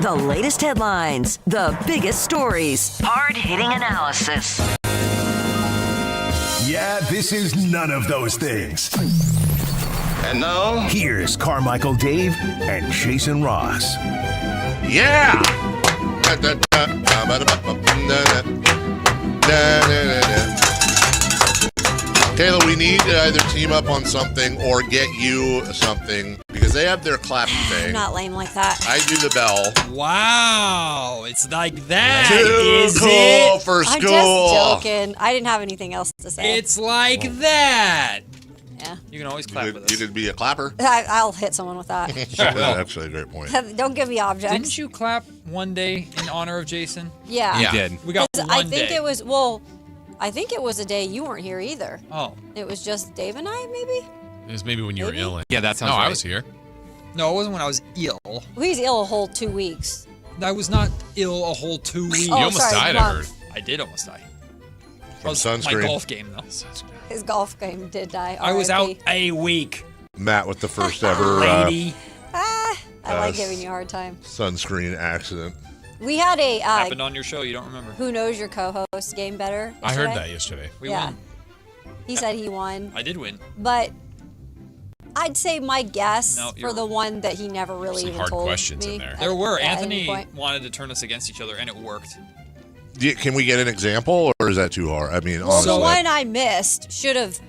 The latest headlines, the biggest stories, hard-hitting analysis. Yeah, this is none of those things. And now, here's Carmichael Dave and Jason Ross. Yeah! Kayla, we need to either team up on something or get you something because they have their clapping thing. I'm not lame like that. I do the bell. Wow, it's like that. Too is cool it? for school. I'm just joking. I didn't have anything else to say. It's like that. Yeah. You can always clap with us. You could be a clapper. I'll hit someone with that. Sure will. Actually, a great point. Don't give me objects. Didn't you clap one day in honor of Jason? Yeah. You did. We got one I think day. it was, I think it was a day you weren't here either. Oh. It was just Dave and I, maybe? It was maybe when you were ill. Yeah, that sounds No, right. I was here. No, it wasn't when I was ill. Well, he's ill a whole 2 weeks. I was not ill a whole 2 weeks. Oh, You almost sorry, died, I heard. I did almost die. From My sunscreen. golf game, though. His golf game did die. I was out RIP. a week. Matt with the first ever Lady. I like giving you a hard time. sunscreen accident. We had a Happened on your show. You don't remember. Who Knows Your Co-host game better. I heard yesterday. that yesterday. We yeah. won. He said he won. I did win. But I'd say my guess No, for you're- the one that he never really Some even hard told questions me. in there. There were. at any Anthony point. wanted to turn us against each other, and it worked. Can we get an example, or is that too hard? I mean, Well, honestly. the one I missed should have.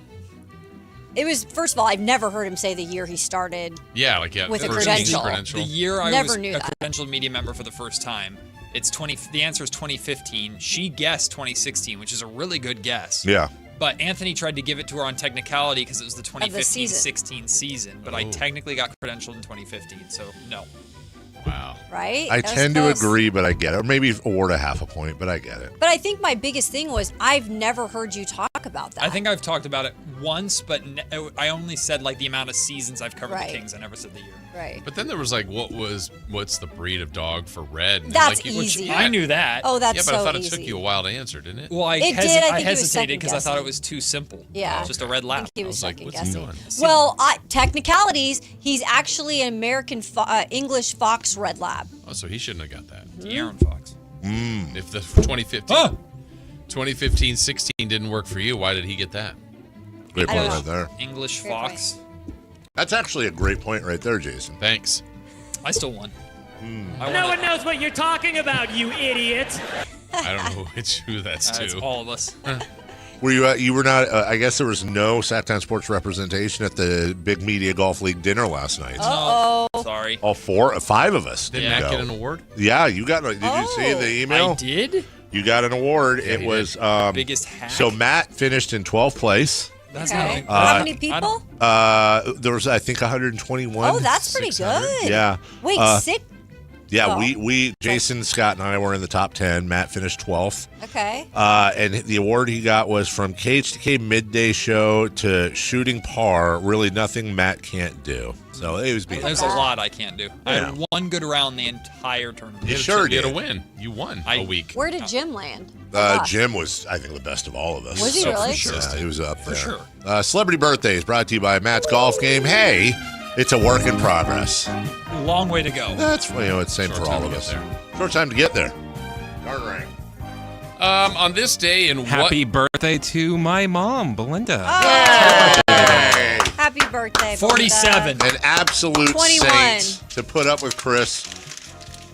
It was, first of all, I've never heard him say the year he started. Yeah, like yeah, With a first credential. credential. The year I Never was knew a that. credentialed media member for the first time, it's 20. The answer is 2015. She guessed 2016, which is a really good guess. Yeah. But Anthony tried to give it to her on technicality because it was the season. 2015-16 season. But I technically got credentialed in 2015, so no. Wow. Right? I That was tend to close. agree, but I get it. Or maybe award a half a point, but I get it. But I think my biggest thing was I've never heard you talk about that. I think I've talked about it once, but I only said like the amount of seasons I've covered Right. the Kings. I never said the year. Right. But then there was like, what's the breed of dog for red? And That's like, easy. I knew that. Oh, that's yeah, but I so thought it easy. took you a while to answer, didn't it? Well, I It did. I think he was hesitated because I thought it second-guessing. was too simple. Yeah. Just a red lap. I think he was like, second what's he guessing. doing? Well, technicalities, he's actually an American English Fox Red Lab. Oh, so he shouldn't have got that. De'Aaron Fox. If the 2015-16 didn't work for you, why did he get that? Great I don't point know. right there. English Fox. That's actually a great point right there, Jason. Thanks. I still won. No one knows what you're talking about, you idiot. I don't know who that's to. That's all of us. Were you were not, I guess there was no Sactown Sports representation at the Big Media Golf League dinner last night. Oh, sorry. All 5 of us. Did didn't Matt go. get an award? Yeah, you got. Did you see the email? I did. You got an award. Yeah, it he was biggest hack. So Matt finished in 12th place. That's Okay. not. How many people? There was, I think, 121. Oh, that's pretty good. Yeah. Wait, sick. Yeah, Oh. we Jason, Scott, and I were in the top 10. Matt finished 12th. Okay. And the award he got was from Cage to Cage Midday Show to Shooting Par. Really, nothing Matt can't do. So it was being. There's a lot I can't do. I Yeah. had one good round the entire tournament. You sure You did. had a win. You won a week. Where did Jim land? Jim was, I think, the best of all of us. Was he really? For sure. Yeah, he was up there. sure. Celebrity Birthdays brought to you by Matt's Golf Game. Hey, it's a work in progress. Long way to go. That's it's same for all of us. Short time to get there. Darn right. On this day in Happy birthday to my mom, Belinda. Happy birthday. 47. An absolute 21. saint to put up with Chris.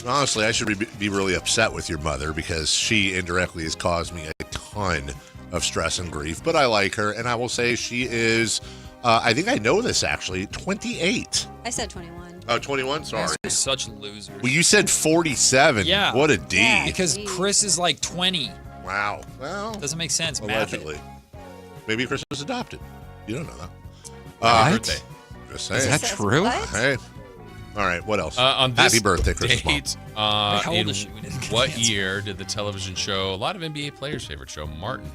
Honestly, I should be really upset with your mother because she indirectly has caused me a ton of stress and grief. But I like her, and I will say she is, I think I know this actually, 28. I said 21. Oh, 21? Sorry. You're such losers. Well, you said 47. Yeah. What a D. Yeah. Because Chris is like 20. Wow. Well, Doesn't make sense. allegedly. Maybe Chris was adopted. You don't know that. Happy birthday. Just saying. Is that true? Hey. All right, what else? On this Happy birthday, Chris. date, How old in is she? We didn't get what the answer. year did the television show, a lot of NBA players' favorite show, Martin,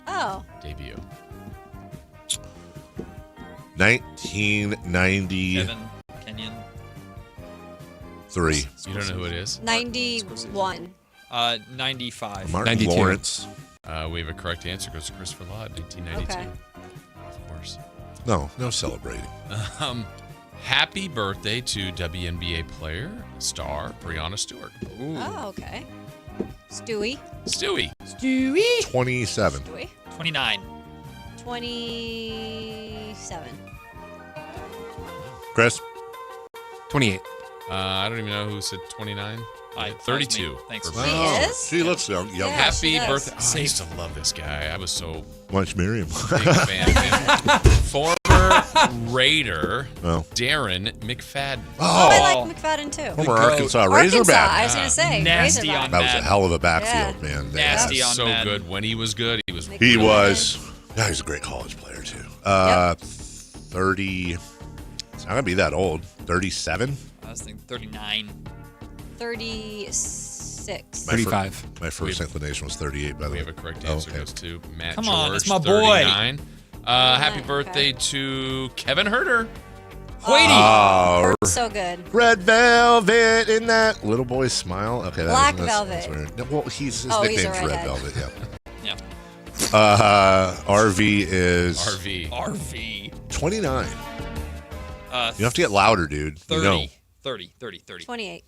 Oh. debut? 1993. Kevin, Kenyon. You don't know who it is? 91. 95. Martin 92. Lawrence. We have a correct answer. Goes to Christopher Law, 1992. Okay. Of course. No celebrating. Happy birthday to WNBA player, star, Breonna Stewart. Oh, okay. Stewie. Stewie. 27. Stewie. 29. 27. Chris? 28. I don't even know who said 29. 32. Thanks. for He Breonna. is? She looks young. Yeah. Happy she does. birthday. Oh, I used to love this guy. I was so Much Miriam. big fan. Man. Former Raider, Darren McFadden. Oh, I like McFadden too. Former Arkansas Razorback. I was going to say. Nasty Razorback. on That was a hell of a backfield, Yeah. man. Nasty Yeah, on so Madden. good. When he was good, he was. He was. Yeah, he's a great college player, too. 30. It's not going to be that old. 37? I was thinking 39. 36. 35. My first inclination was 38, by the We way. have a correct answer. Goes to Matt Come George. on, it's my boy. 39. Happy birthday to Kevin Herter. Oh, So good. Red Velvet in that little boy's smile. Okay, Black that's Velvet. weird. No, well, his Oh, he's a nickname's Red redhead. Velvet. Yeah. Yeah. RV is RV. 29. You have to get louder, dude. 30. You know. 30. 28.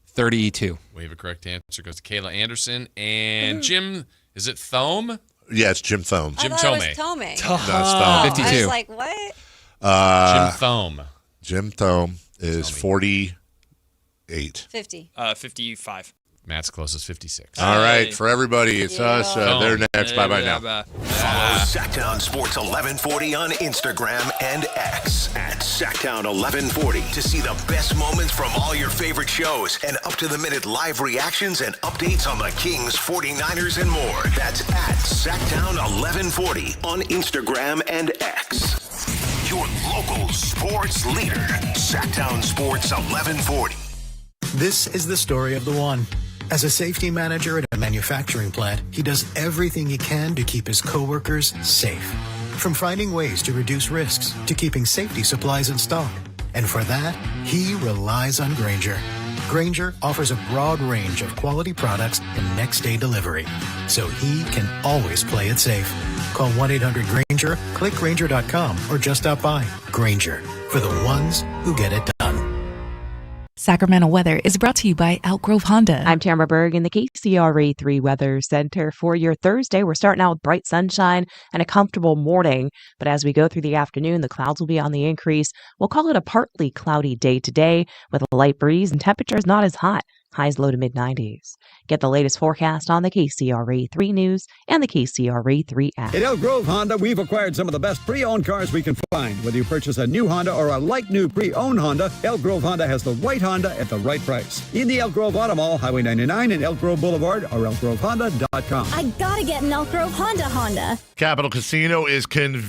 32. We have a correct answer. Goes to Kayla Anderson and Jim. Is it Thome? Yeah, it's Jim Thome. I Jim thought Thome. it was Tome. No, it's Thome. 52. I was like, what? Jim Thome. Jim Thome is 48. 50. 55. Matt's closest, 56. All right, for everybody, it's us. They're next. Bye-bye now. Follow Sactown Sports 1140 on Instagram and X at Sactown 1140 to see the best moments from all your favorite shows and up-to-the-minute live reactions and updates on the Kings, 49ers, and more. That's at Sactown 1140 on Instagram and X. Your local sports leader, Sactown Sports 1140. This is the story of the one. As a safety manager at a manufacturing plant, he does everything he can to keep his coworkers safe. From finding ways to reduce risks to keeping safety supplies in stock. And for that, he relies on Grainger. Grainger offers a broad range of quality products and next-day delivery, so he can always play it safe. Call 1-800-GRAINGER, click Grainger.com, or just stop by. Grainger, for the ones who get it done. Sacramento weather is brought to you by Elk Grove Honda. I'm Tamara Berg in the KCRA 3 Weather Center. For your Thursday, we're starting out with bright sunshine and a comfortable morning. But as we go through the afternoon, the clouds will be on the increase. We'll call it a partly cloudy day today with a light breeze and temperatures not as hot. Highs low to mid-90s. Get the latest forecast on the KCRA 3 News and the KCRA 3 app. At Elk Grove Honda, we've acquired some of the best pre-owned cars we can find. Whether you purchase a new Honda or a like-new pre-owned Honda, Elk Grove Honda has the right Honda at the right price. In the Elk Grove Auto Mall, Highway 99 and Elk Grove Boulevard, or elkgrovehonda.com. I gotta get an Elk Grove Honda. Capital Casino is convenient.